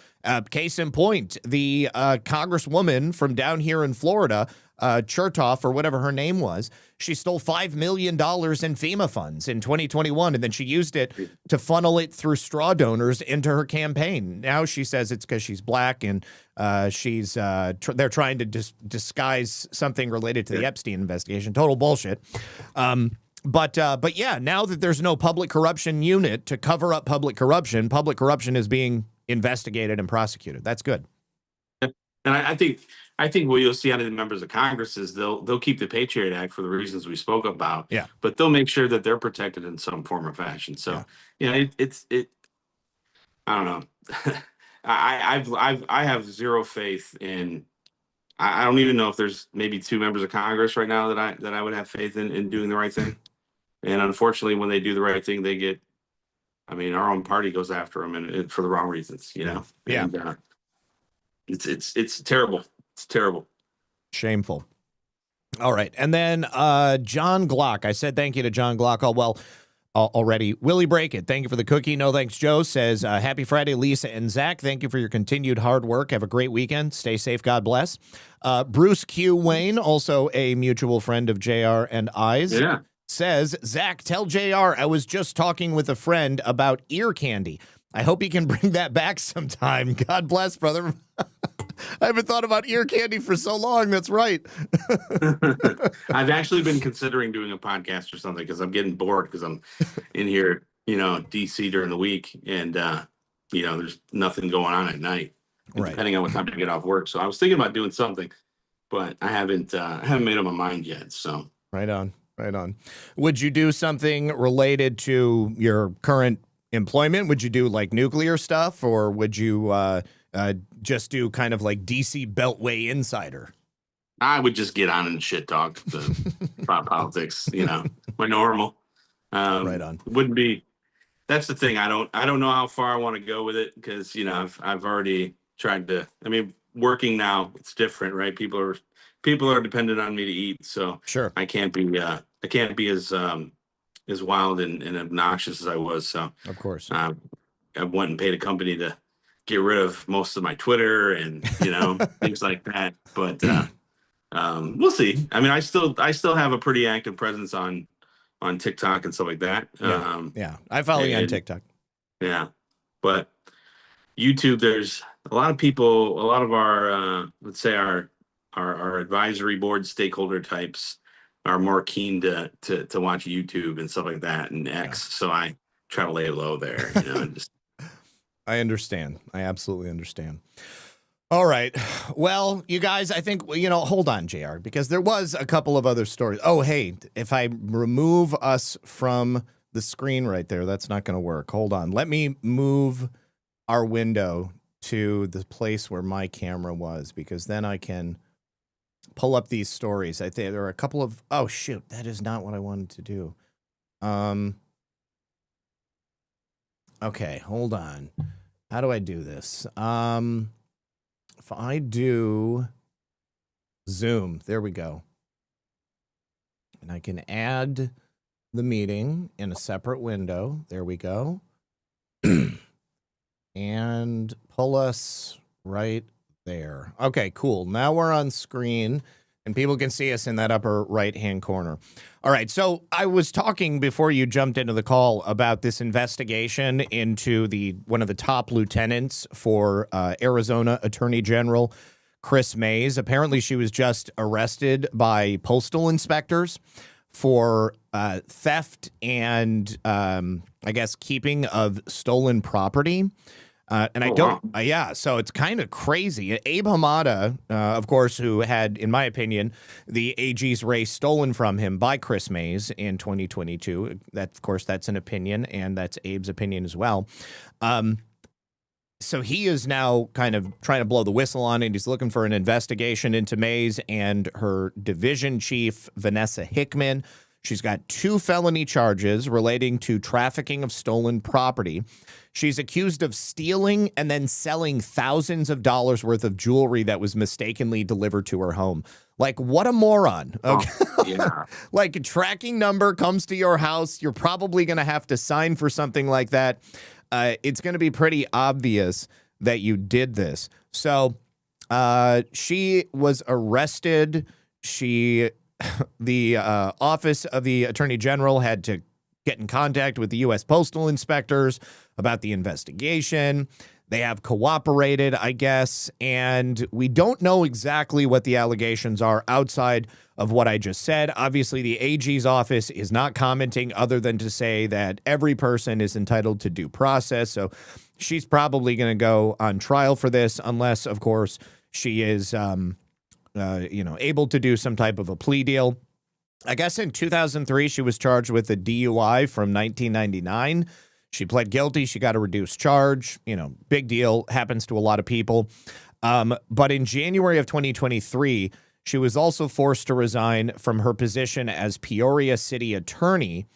Case in point, the congresswoman from down here in Florida, Chertoff, or whatever her name was, she stole $5 million in FEMA funds in 2021, and then she used it to funnel it through straw donors into her campaign. Now she says it's because she's black and they're trying to disguise something related to the Epstein investigation. Total bullshit. But yeah, now that there's no public corruption unit to cover up public corruption is being investigated and prosecuted. That's good. And I think what you'll see out of the members of Congress is they'll keep the Patriot Act for the reasons we spoke about. Yeah. But they'll make sure that they're protected in some form or fashion. So I don't know. I have zero faith in. I don't even know if there's maybe 2 members of Congress right now that I would have faith in doing the right thing. And unfortunately, when they do the right thing, they get. I mean, our own party goes after them and for the wrong reasons. Yeah. And, it's terrible. It's terrible. Shameful. All right. And then John Glock. I said thank you to John Glock. Oh, well, already. Willie Break It. Thank you for the cookie. No thanks, Joe. Says, happy Friday, Lisa and Zach. Thank you for your continued hard work. Have a great weekend. Stay safe. God bless. Bruce Q. Wayne, also a mutual friend of JR and I's. Yeah. Says, Zach, tell JR I was just talking with a friend about ear candy. I hope he can bring that back sometime. God bless, brother. I haven't thought about ear candy for so long. That's right. I've actually been considering doing a podcast or something because I'm getting bored because I'm in here, DC during the week and, there's nothing going on at night, depending on what time to get off work. So I was thinking about doing something, but I haven't made up my mind yet. So right on. Would you do something related to your current employment? Would you do like nuclear stuff, or would you just do kind of like DC Beltway Insider? I would just get on and shit talk about politics, my normal. Right on. Wouldn't be. That's the thing. I don't know how far I want to go with it because I've already tried to. I mean, working now it's different, right? People are dependent on me to eat, so sure I can't be as wild and obnoxious as I was. So of course, I went and paid a company to get rid of most of my Twitter and things like that. But we'll see. I mean, I still have a pretty active presence on TikTok and stuff like that. Yeah, I follow you on TikTok. Yeah, but YouTube, there's a lot of people, a lot of our let's say our advisory board stakeholder types are more keen to watch YouTube and stuff like that and X. So I try to lay low there, and just. I understand. I absolutely understand. All right. Well, you guys, I think, hold on, JR, because there was a couple of other stories. Oh, hey, if I remove us from the screen right there. That's not going to work. Hold on. Let me move our window to the place where my camera was, because then I can pull up these stories. I think there are a couple of, oh shoot, that is not what I wanted to do. Okay, hold on. How do I do this? If I do Zoom, there we go. And I can add the meeting in a separate window. There we go. And pull us right there. Okay, cool. Now we're on screen and people can see us in that upper right-hand corner. All right, so I was talking before you jumped into the call about this investigation into one of the top lieutenants for Arizona Attorney General Chris Mays. Apparently, she was just arrested by postal inspectors for theft and, I guess, keeping of stolen property. And I don't, yeah, so it's kind of crazy. Abe Hamada, of course, who had, in my opinion, the AG's race stolen from him by Chris Mays in 2022. That, of course, that's an opinion, and that's Abe's opinion as well. So he is now kind of trying to blow the whistle on it. He's looking for an investigation into Mays and her division chief, Vanessa Hickman. She's got 2 felony charges relating to trafficking of stolen property. She's accused of stealing and then selling thousands of dollars worth of jewelry that was mistakenly delivered to her home. Like, what a moron. Okay. Yeah. Like, a tracking number comes to your house. You're probably going to have to sign for something like that. It's going to be pretty obvious that you did this. So she was arrested. The Office of the Attorney General had to get in contact with the U.S. Postal Inspectors about the investigation. They have cooperated, I guess, and we don't know exactly what the allegations are outside of what I just said. Obviously, the AG's office is not commenting other than to say that every person is entitled to due process. So she's probably going to go on trial for this unless, of course, she is able to do some type of a plea deal. I guess in 2003, she was charged with a DUI from 1999. She pled guilty. She got a reduced charge. Big deal. Happens to a lot of people. But in January of 2023, she was also forced to resign from her position as Peoria City Attorney.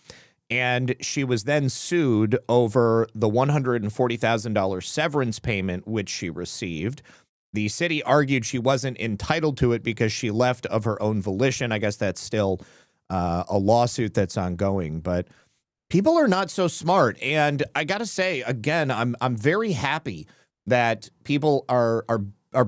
And she was then sued over the $140,000 severance payment, which she received. The city argued she wasn't entitled to it because she left of her own volition. I guess that's still a lawsuit that's ongoing, but people are not so smart. And I got to say, again, I'm very happy that people are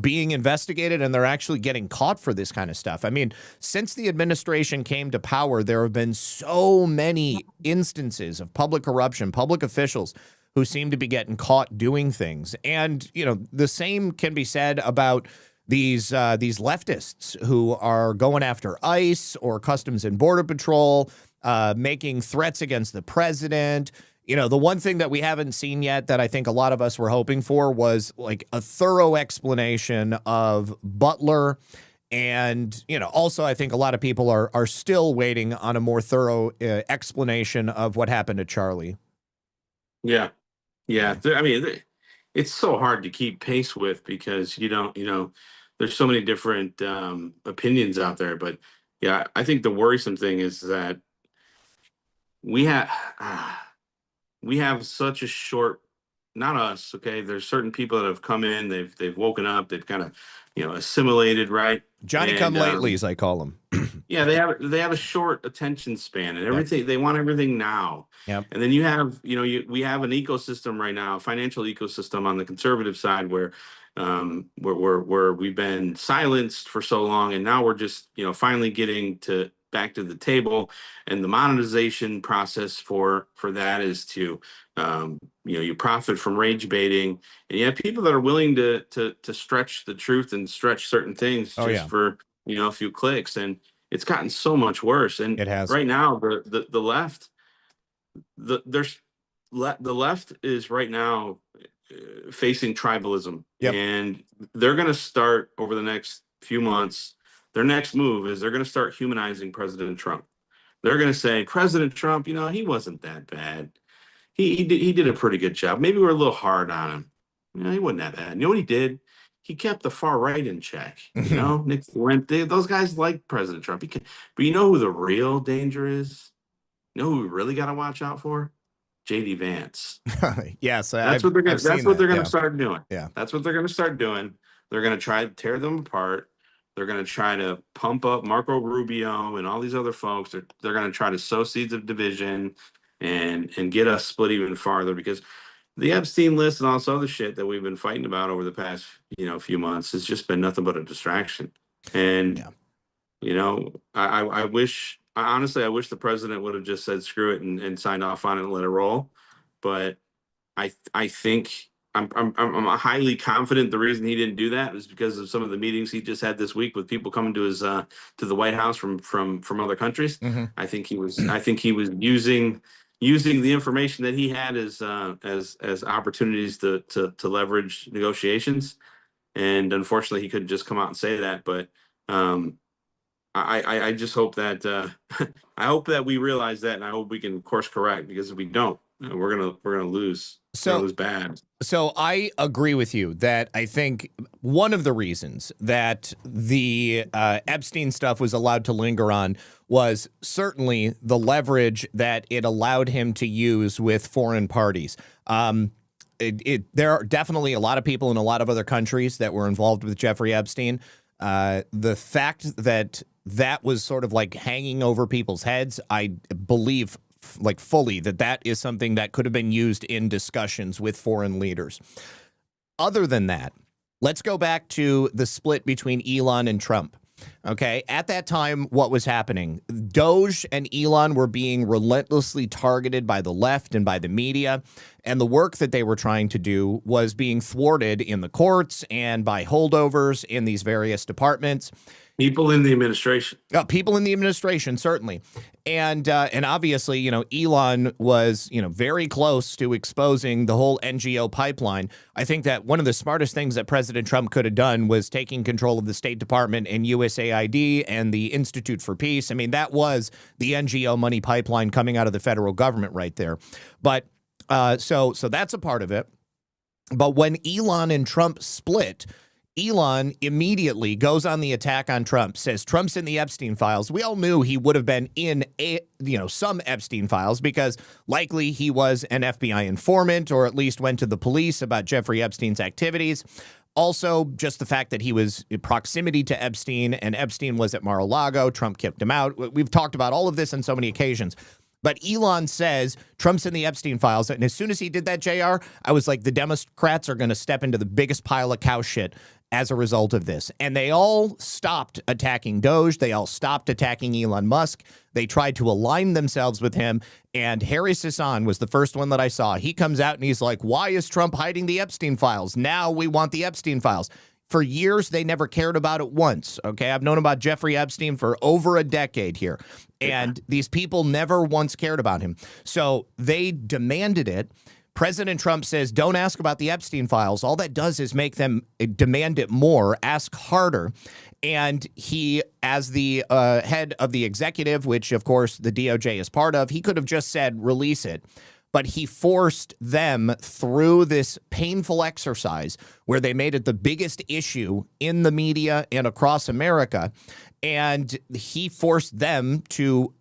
being investigated and they're actually getting caught for this kind of stuff. I mean, since the administration came to power, there have been so many instances of public corruption, public officials who seem to be getting caught doing things. And, the same can be said about these leftists who are going after ICE or Customs and Border Patrol, making threats against the president. The one thing that we haven't seen yet that I think a lot of us were hoping for was like a thorough explanation of Butler. And, also I think a lot of people are still waiting on a more thorough explanation of what happened to Charlie. Yeah. Yeah. I mean, it's so hard to keep pace with because there's so many different opinions out there. But yeah, I think the worrisome thing is that we have such a short, not us, okay? There's certain people that have come in, they've woken up, they've kind of, assimilated, right? Johnny-come-latelys, I call them. Yeah, they have a short attention span and everything. They want everything now. Yep. And then you have, we have an ecosystem right now, a financial ecosystem on the conservative side where we've been silenced for so long, and now we're just, finally getting back to the table. And the monetization process for that is to, you profit from rage baiting, and you have people that are willing to stretch the truth and stretch certain things for a few clicks, and it's gotten so much worse. And it has. Right now the left, the left is right now facing tribalism. Yep. And they're going to start over the next few months. Their next move is they're going to start humanizing President Trump. They're going to say President Trump, he wasn't that bad. He did a pretty good job. Maybe we're a little hard on him. He wasn't that bad. You know what he did? He kept the far right in check. Nick Fuente, those guys like President Trump. But you know who the real danger is? You know who we really got to watch out for? JD Vance. Yes, That's what they're going to start doing. Yeah, that's what they're going to start doing. They're going to try to tear them apart. They're going to try to pump up Marco Rubio and all these other folks. They're going to try to sow seeds of division and get us split even farther, because the Epstein list and all this other shit that we've been fighting about over the past few months has just been nothing but a distraction. And I wish the president would have just said screw it and signed off on it and let it roll. But I think I'm highly confident the reason he didn't do that was because of some of the meetings he just had this week with people coming to his to the White House from other countries. I think he was using the information that he had as opportunities to leverage negotiations, and unfortunately he couldn't just come out and say that. But I just hope that I hope that we realize that, and I hope we can course correct, because if we don't, we're gonna lose. We're gonna lose bad. So I agree with you that I think one of the reasons that the Epstein stuff was allowed to linger on was certainly the leverage that it allowed him to use with foreign parties. There are definitely a lot of people in a lot of other countries that were involved with Jeffrey Epstein. The fact that was sort of like hanging over people's heads, I believe fully that is something that could have been used in discussions with foreign leaders. Other than that, let's go back to the split between Elon and Trump. Okay, at that time, what was happening? Doge and Elon were being relentlessly targeted by the left and by the media, and the work that they were trying to do was being thwarted in the courts and by holdovers in these various departments. People in the administration. People in the administration, certainly. And obviously, Elon was, very close to exposing the whole NGO pipeline. I think that one of the smartest things that President Trump could have done was taking control of the State Department and USAID and the Institute for Peace. I mean, that was the NGO money pipeline coming out of the federal government right there. But so that's a part of it. But when Elon and Trump split, Elon immediately goes on the attack on Trump, says Trump's in the Epstein files. We all knew he would have been in some Epstein files, because likely he was an FBI informant, or at least went to the police about Jeffrey Epstein's activities. Also, just the fact that he was in proximity to Epstein, and Epstein was at Mar-a-Lago. Trump kicked him out. We've talked about all of this on so many occasions. But Elon says Trump's in the Epstein files. And as soon as he did that, JR, I was like, the Democrats are going to step into the biggest pile of cow shit as a result of this. And they all stopped attacking Doge. They all stopped attacking Elon Musk. They tried to align themselves with him. And Harry Sisson was the first one that I saw. He comes out and he's like, why is Trump hiding the Epstein files? Now we want the Epstein files. For years, they never cared about it once. Okay, I've known about Jeffrey Epstein for over a decade here. And these people never once cared about him. So they demanded it. President Trump says, don't ask about the Epstein files. All that does is make them demand it more, ask harder. And he, as the head of the executive, which, of course, the DOJ is part of, he could have just said, release it. But he forced them through this painful exercise where they made it the biggest issue in the media and across America. And he forced them to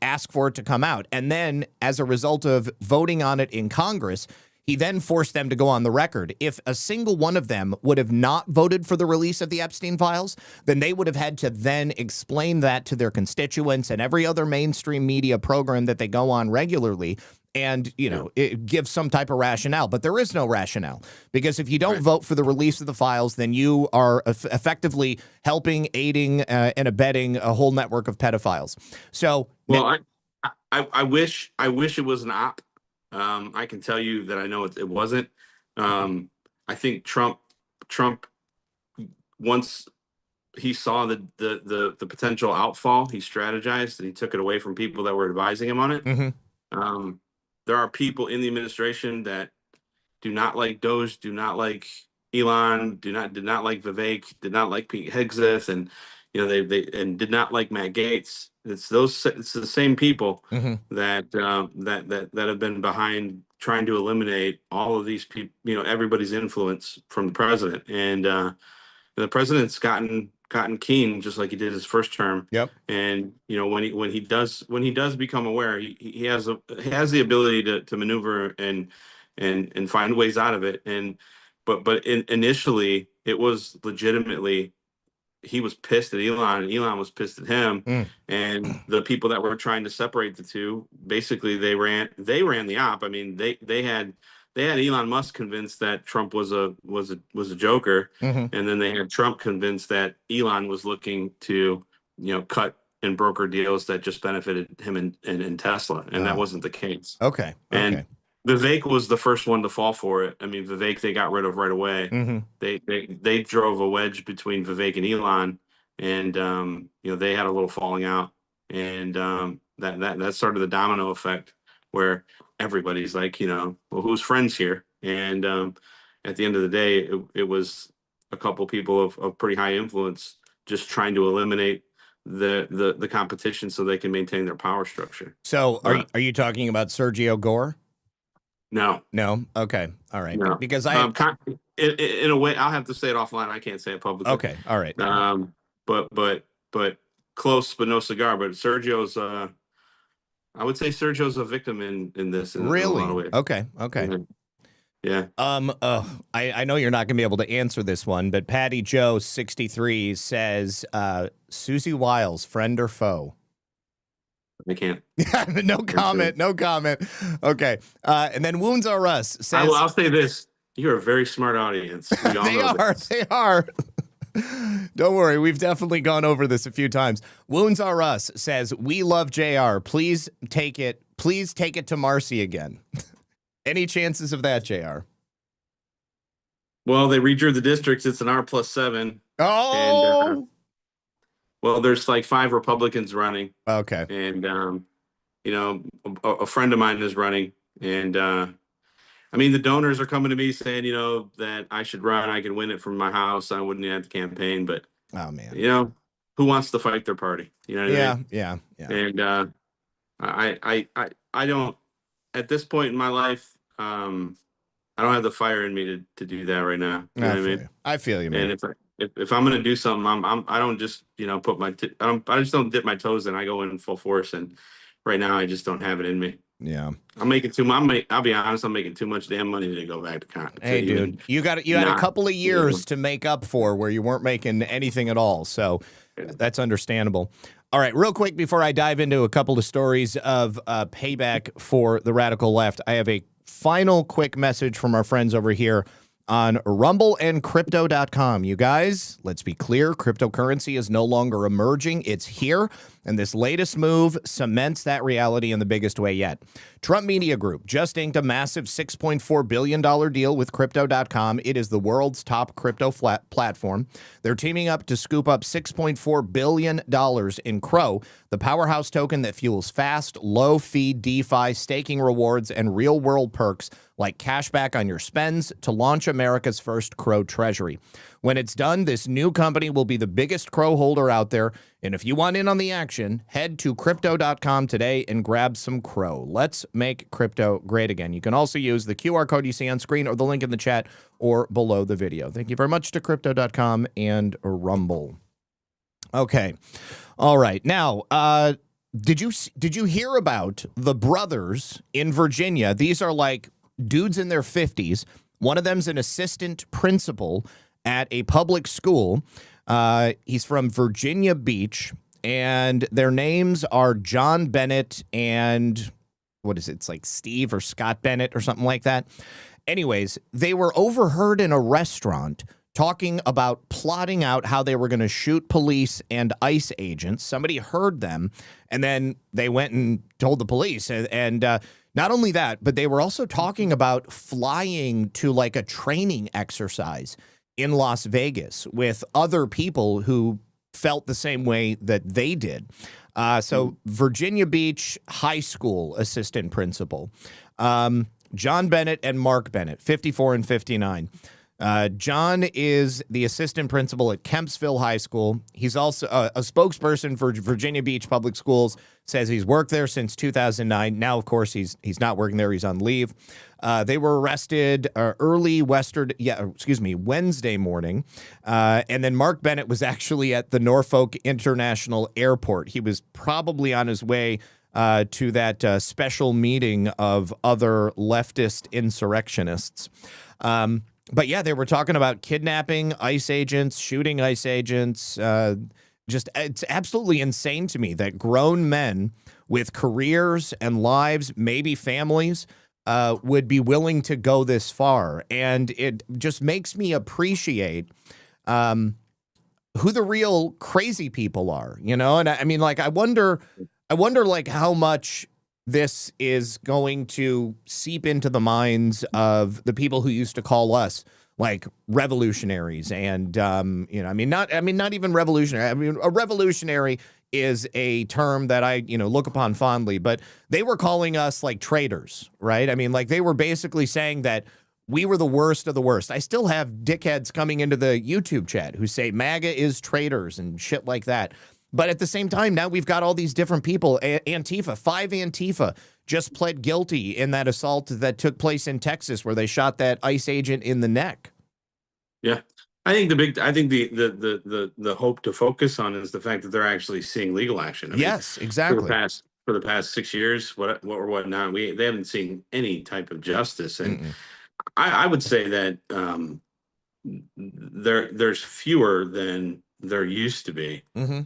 ask for it to come out. And then, as a result of voting on it in Congress, he then forced them to go on the record. If a single one of them would have not voted for the release of the Epstein files, then they would have had to then explain that to their constituents and every other mainstream media program that they go on regularly. And, it gives some type of rationale. But there is no rationale, because if you don't vote for the release of the files, then you are effectively helping, aiding, and abetting a whole network of pedophiles. So, well, I wish it was an op. I can tell you that I know it wasn't. I think Trump once he saw the potential outfall, he strategized and he took it away from people that were advising him on it. Mm-hmm. There are people in the administration that do not like Doge, do not like Elon, did not like Vivek, did not like Pete Hegseth, and they did not like Matt Gaetz. it's the same people Mhm. that have been behind trying to eliminate all of these people, everybody's influence from the president. And the president's gotten keen, just like he did his first term. Yep. And when he does become aware, he has the ability to maneuver and find ways out of it. And initially, it was legitimately, he was pissed at Elon, and Elon was pissed at him. And the people that were trying to separate the two, basically they ran the op. I mean, they had Elon Musk convinced that Trump was a joker, Mhm. and then they had Trump convinced that Elon was looking to cut and broker deals that just benefited him and Tesla, and that wasn't the case. Okay. And Vivek was the first one to fall for it. I mean, Vivek they got rid of right away. Mhm. They drove a wedge between Vivek and Elon, and they had a little falling out, and that started the domino effect where everybody's like, well, who's friends here? And at the end of the day, it was a couple people of pretty high influence just trying to eliminate the competition so they can maintain their power structure. So are you talking about Sergio Gore? No. Okay. All right. No. Because in a way, I'll have to say it offline. I can't say it publicly. Okay. All right. But close, but no cigar. But Sergio's, I would say Sergio's a victim in this. In a lot of ways. Okay. Yeah. I know you're not going to be able to answer this one, but Patty Joe 63 says, Susie Wiles, friend or foe? I can't. No comment. No comment. Okay. And then Wounds Are Us says, I'll say this: you're a very smart audience. We all know this. They are. Don't worry. We've definitely gone over this a few times. Wounds Are Us says, we love JR. Please take it to Marcy again. Any chances of that, JR? Well, they redrew the districts. It's an R+7. Oh. And, well, there's like 5 Republicans running. Okay. And, a friend of mine is running. And, I mean, the donors are coming to me saying, that I should run. I can win it from my house. I wouldn't have to campaign. But, oh, man. Who wants to fight their party? You know what I mean? Yeah. And I don't, at this point in my life, I don't have the fire in me to do that right now. You know what I mean? I feel you, man. And if I'm gonna do something, I don't just put my I just don't dip my toes in. I go in full force, and right now I just don't have it in me. Yeah, I'm making too much. I'll be honest, I'm making too much damn money to go back to Congress. Hey, dude, you had a couple of years to make up for where you weren't making anything at all, so that's understandable. All right, real quick before I dive into a couple of stories of payback for the radical left, I have a final quick message from our friends over here on rumbleandcrypto.com. You guys, let's be clear. Cryptocurrency is no longer emerging. It's here. And this latest move cements that reality in the biggest way yet. Trump Media Group just inked a massive $6.4 billion deal with Crypto.com. It is the world's top crypto platform. They're teaming up to scoop up $6.4 billion in Crow, the powerhouse token that fuels fast, low-fee DeFi, staking rewards, and real-world perks like cashback on your spends to launch America's first Crow treasury. When it's done, this new company will be the biggest Crow holder out there. And if you want in on the action, head to Crypto.com today and grab some Crow. Let's make crypto great again. You can also use the QR code you see on screen or the link in the chat or below the video. Thank you very much to Crypto.com and Rumble. Okay. All right. Now, did you hear about the brothers in Virginia? These are like dudes in their 50s. One of them's an assistant principal at a public school. He's from Virginia Beach, and their names are John Bennett and what is it? It's like Steve or Scott Bennett or something like that. Anyways, they were overheard in a restaurant talking about plotting out how they were going to shoot police and ICE agents. Somebody heard them, and then they went and told the police. And not only that, but they were also talking about flying to like a training exercise in Las Vegas with other people who felt the same way that they did. So Virginia Beach High School assistant principal, John Bennett and Mark Bennett, 54 and 59. John is the assistant principal at Kempsville High School. He's also a spokesperson for Virginia Beach Public Schools, says he's worked there since 2009. Now, of course, he's not working there. He's on leave. They were arrested Wednesday morning. And then Mark Bennett was actually at the Norfolk International Airport. He was probably on his way to that special meeting of other leftist insurrectionists. But yeah, they were talking about kidnapping ICE agents, shooting ICE agents. It's absolutely insane to me that grown men with careers and lives, maybe families, would be willing to go this far. And it just makes me appreciate who the real crazy people are, you know? And I mean, like, I wonder like how much this is going to seep into the minds of the people who used to call us like revolutionaries. And, not even revolutionary. I mean, a revolutionary is a term that I, look upon fondly, but they were calling us like traitors, right? I mean, like they were basically saying that we were the worst of the worst. I still have dickheads coming into the YouTube chat who say MAGA is traitors and shit like that. But at the same time, now we've got all these different people. Antifa, 5 Antifa just pled guilty in that assault that took place in Texas where they shot that ICE agent in the neck. Yeah. I think the hope to focus on is the fact that they're actually seeing legal action. Yes, exactly. For the past 6 years, whatnot, they haven't seen any type of justice. And I would say that there's fewer than there used to be.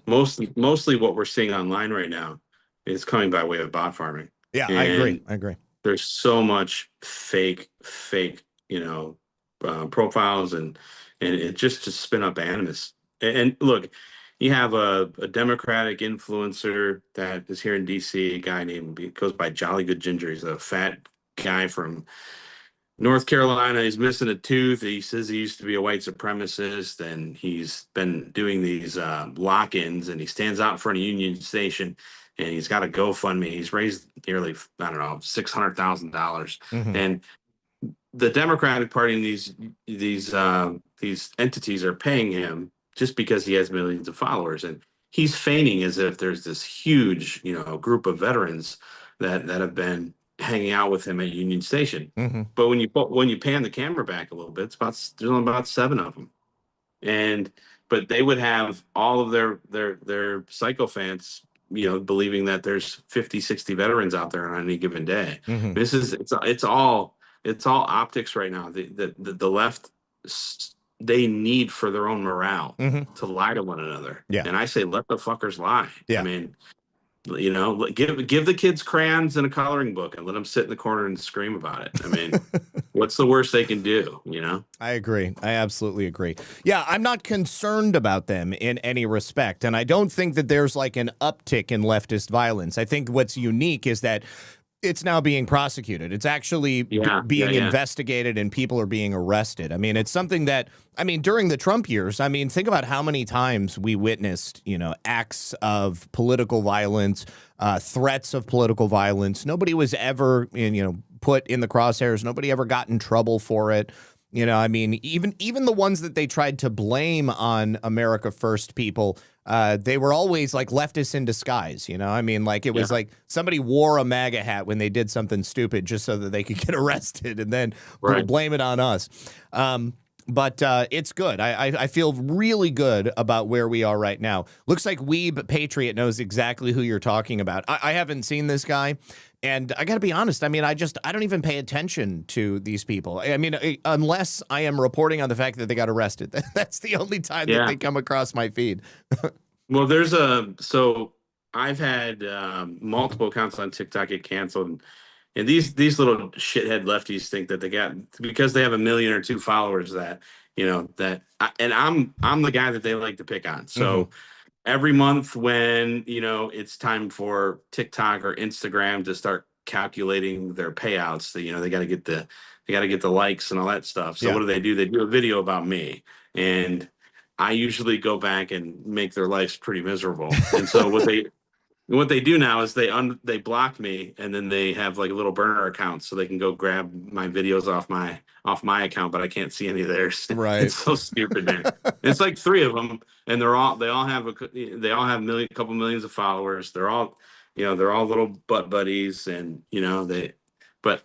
Mostly what we're seeing online right now is coming by way of bot farming. Yeah, And I agree. There's so much fake, profiles and it just to spin up animus. And look, you have a Democratic influencer that is here in DC, a guy goes by Jolly Good Ginger. He's a fat guy from North Carolina. He's missing a tooth. He says he used to be a white supremacist, and he's been doing these lock-ins, and he stands out in front of Union Station, and he's got a GoFundMe. He's raised nearly, $600,000. And the Democratic Party and these entities are paying him just because he has millions of followers, and he's feigning as if there's this huge, group of veterans that have been hanging out with him at Union Station. But when you pan the camera back a little bit, there's only about 7 of them, but they would have all of their psychophants, believing that there's 50, 60 veterans out there on any given day. It's all optics right now. The left, they need for their own morale to lie to one another. Yeah. And I say, let the fuckers lie. Yeah. I mean, give the kids crayons and a coloring book and let them sit in the corner and scream about it. I mean, what's the worst they can do, I agree. I absolutely agree. Yeah, I'm not concerned about them in any respect. And I don't think that there's like an uptick in leftist violence. I think what's unique is that it's now being prosecuted. It's actually being investigated and people are being arrested. I mean, it's something that, during the Trump years, think about how many times we witnessed, acts of political violence, threats of political violence. Nobody was ever, put in the crosshairs. Nobody ever got in trouble for it. Even the ones that they tried to blame on America First people, they were always like leftists in disguise, it was like somebody wore a MAGA hat when they did something stupid just so that they could get arrested and then blame it on us. But it's good. I feel really good about where we are right now. Looks like Weeb Patriot knows exactly who you're talking about. I haven't seen this guy. And I got to be honest, I don't even pay attention to these people. Unless I am reporting on the fact that they got arrested. That's the only time that they come across my feed. Well, so I've had multiple accounts on TikTok get canceled. And these little shithead lefties think that they got, because they have 1 million or 2 followers and I'm the guy that they like to pick on. So every month when, it's time for TikTok or Instagram to start calculating their payouts, they got to get the likes and all that stuff. So what do? They do a video about me, and I usually go back and make their lives pretty miserable. And so what what they do now is they block me, and then they have like a little burner account so they can go grab my videos off my account, but I can't see any of theirs. Right. It's so stupid, man. It's like 3 of them, and they all have couple millions of followers. They're all little butt buddies, and but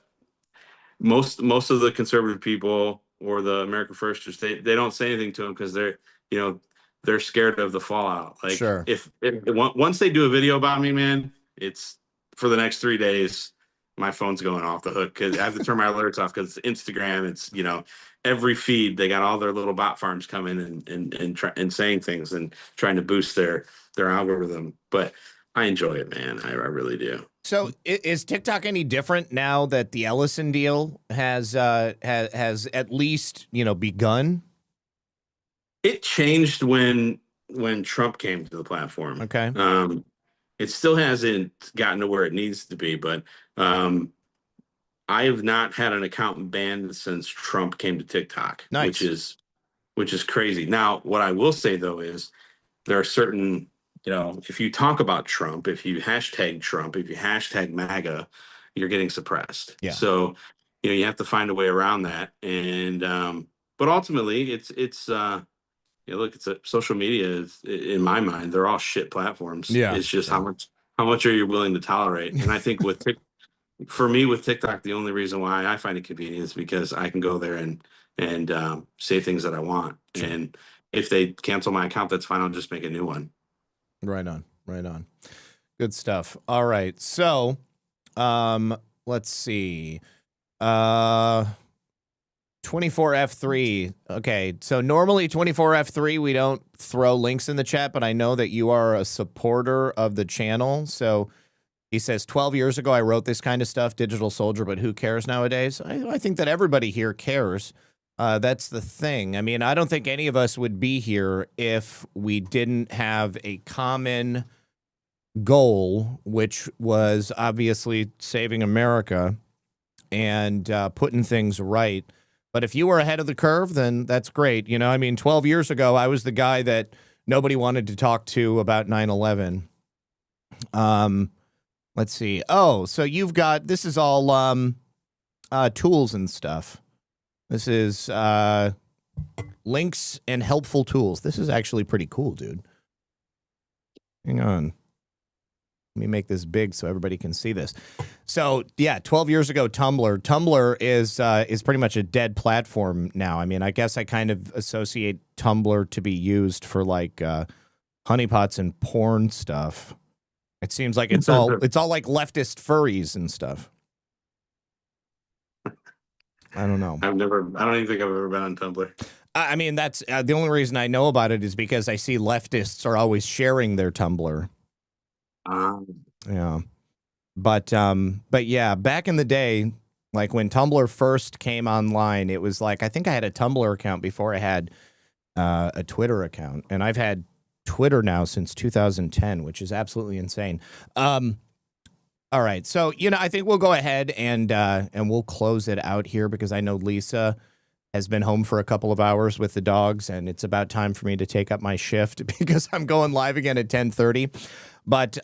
most of the conservative people or the American Firsters, they don't say anything to them because they're scared of the fallout. Like, Sure. if once they do a video about me, man, it's for the next 3 days, my phone's going off the hook because I have to turn my alerts off because Instagram, it's every feed, they got all their little bot farms coming and saying things and trying to boost their algorithm. But I enjoy it, man. I really do. So is TikTok any different now that the Ellison deal has at least begun? It changed when Trump came to the platform. Okay. It still hasn't gotten to where it needs to be, but I have not had an account banned since Trump came to TikTok. Nice. which is crazy. Now, what I will say though is there are certain, if you talk about Trump, if you hashtag Trump, if you hashtag MAGA, you're getting suppressed. Yeah. So, you have to find a way around that. And but ultimately, it's social media is, in my mind, they're all shit platforms. Yeah. It's just how much are you willing to tolerate? And I think for me with TikTok, the only reason why I find it convenient is because I can go there and say things that I want. Sure. And if they cancel my account, that's fine. I'll just make a new one. Right on. Good stuff. All right. So, let's see. 24F3. Okay, so normally 24F3, we don't throw links in the chat, but I know that you are a supporter of the channel. So he says, 12 years ago, I wrote this kind of stuff, Digital Soldier, but who cares nowadays? I think that everybody here cares. That's the thing. I mean, I don't think any of us would be here if we didn't have a common goal, which was obviously saving America and putting things right. But if you were ahead of the curve, then that's great. 12 years ago, I was the guy that nobody wanted to talk to about 9/11. Let's see. Oh, so this is all tools and stuff. This is links and helpful tools. This is actually pretty cool, dude. Hang on. Let me make this big so everybody can see this. So, yeah, 12 years ago, Tumblr. Tumblr is pretty much a dead platform now. I mean, I guess I kind of associate Tumblr to be used for like honeypots and porn stuff. It seems like it's all like leftist furries and stuff. I don't know. I don't even think I've ever been on Tumblr. I mean, that's the only reason I know about it is because I see leftists are always sharing their Tumblr. Yeah. But yeah, back in the day, like when Tumblr first came online, it was like, I think I had a Tumblr account before I had a Twitter account, and I've had Twitter now since 2010, which is absolutely insane. All right. So, I think we'll go ahead and we'll close it out here because I know Lisa has been home for a couple of hours with the dogs, and it's about time for me to take up my shift because I'm going live again at 10:30. But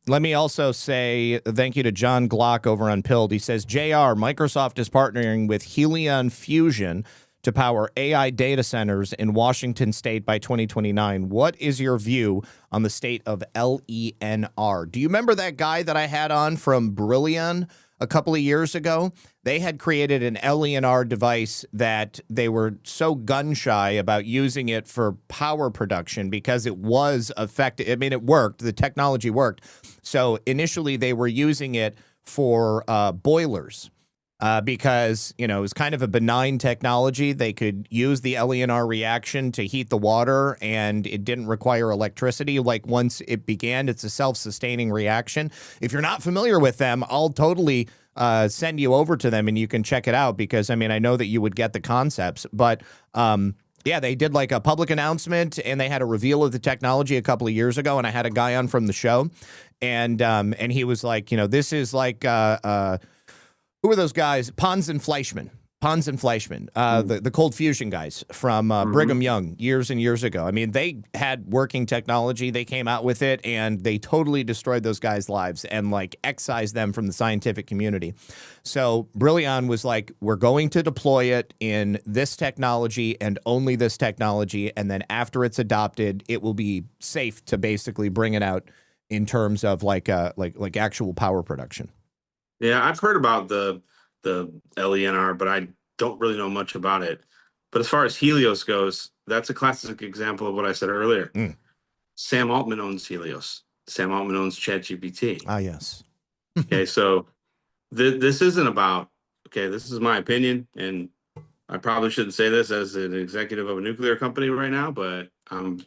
let me also say thank you to John Glock over on Pilled. He says, JR, Microsoft is partnering with Helion Fusion to power AI data centers in Washington state by 2029. What is your view on the state of LENR? Do you remember that guy that I had on from Brillion a couple of years ago? They had created an LENR device that they were so gun-shy about using it for power production because it was effective. I mean, it worked. The technology worked. So initially they were using it for boilers because, it was kind of a benign technology. They could use the LENR reaction to heat the water, and it didn't require electricity. Like once it began, it's a self-sustaining reaction. If you're not familiar with them, I'll totally send you over to them and you can check it out because, I mean, I know that you would get the concepts. But, yeah, they did like a public announcement and they had a reveal of the technology a couple of years ago, and I had a guy on from the show, and he was like, this is like who are those guys? Pons and Fleischman. Hans and Fleischmann, the cold fusion guys from Brigham Young years and years ago. I mean, they had working technology. They came out with it, and they totally destroyed those guys' lives and, like, excised them from the scientific community. So Brillion was like, we're going to deploy it in this technology and only this technology, and then after it's adopted, it will be safe to basically bring it out in terms of like actual power production. Yeah, I've heard about the LENR, but I don't really know much about it. But as far as Helios goes, that's a classic example of what I said earlier. Sam Altman owns Helios. Sam Altman owns ChatGPT. Ah, yes. Okay, so this isn't about, okay, this is my opinion, and I probably shouldn't say this as an executive of a nuclear company right now, but I've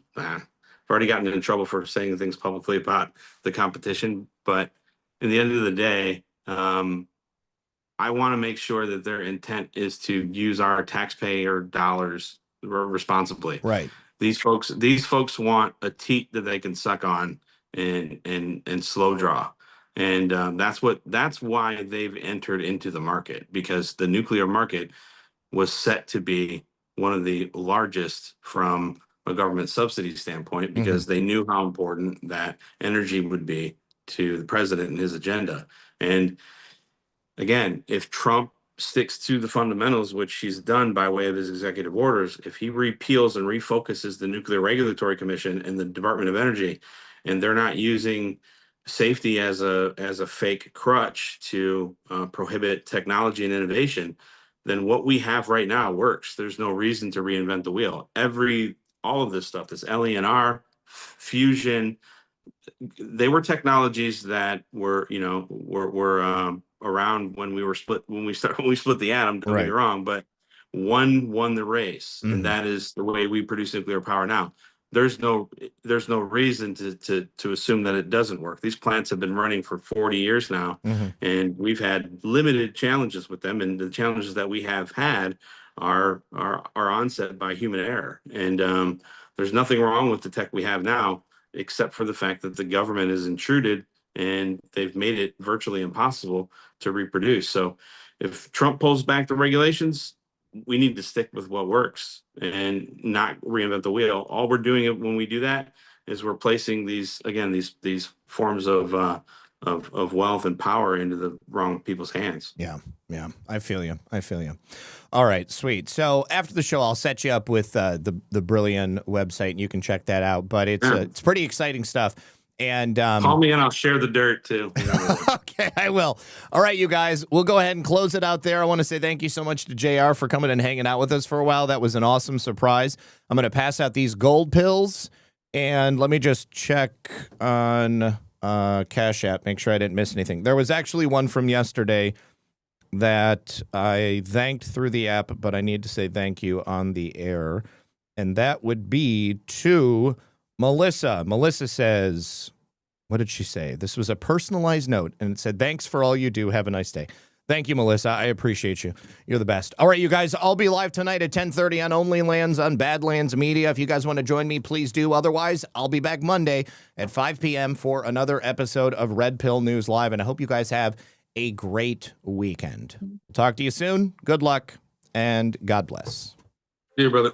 already gotten in trouble for saying things publicly about the competition. But in the end of the day, I want to make sure that their intent is to use our taxpayer dollars responsibly. Right. These folks want a teat that they can suck on and slow draw. And that's why they've entered into the market, because the nuclear market was set to be one of the largest from a government subsidy standpoint, because they knew how important that energy would be to the president and his agenda. And again, if Trump sticks to the fundamentals, which he's done by way of his executive orders, if he repeals and refocuses the Nuclear Regulatory Commission and the Department of Energy, and they're not using safety as a fake crutch to prohibit technology and innovation, then what we have right now works. There's no reason to reinvent the wheel. All of this stuff, this LENR, fusion, they were technologies that were around when we split the atom. Don't get me wrong, but one won the race, and that is the way we produce nuclear power now. There's no reason to assume that it doesn't work. These plants have been running for 40 years now, and we've had limited challenges with them. And the challenges that we have had are onset by human error. And there's nothing wrong with the tech we have now, except for the fact that the government has intruded and they've made it virtually impossible to reproduce. So if Trump pulls back the regulations, we need to stick with what works and not reinvent the wheel. All we're doing when we do that is we're placing these forms of wealth and power into the wrong people's hands. Yeah. I feel you. All right, sweet. So after the show, I'll set you up with the Brillion website, and you can check that out. But it's pretty exciting stuff. And call me and I'll share the dirt too. Okay, I will. All right, you guys, we'll go ahead and close it out there. I want to say thank you so much to JR for coming and hanging out with us for a while. That was an awesome surprise. I'm going to pass out these gold pills, and let me just check on Cash App, make sure I didn't miss anything. There was actually one from yesterday that I thanked through the app, but I need to say thank you on the air, and that would be to Melissa. Melissa says, what did she say? This was a personalized note, and it said, thanks for all you do. Have a nice day. Thank you, Melissa. I appreciate you. You're the best. All right, you guys, I'll be live tonight at 10:30 on Only Lands on Badlands Media. If you guys want to join me, please do. Otherwise, I'll be back Monday at 5 p.m. for another episode of Red Pill News Live, and I hope you guys have a great weekend. Talk to you soon. Good luck, and God bless. See you, brother.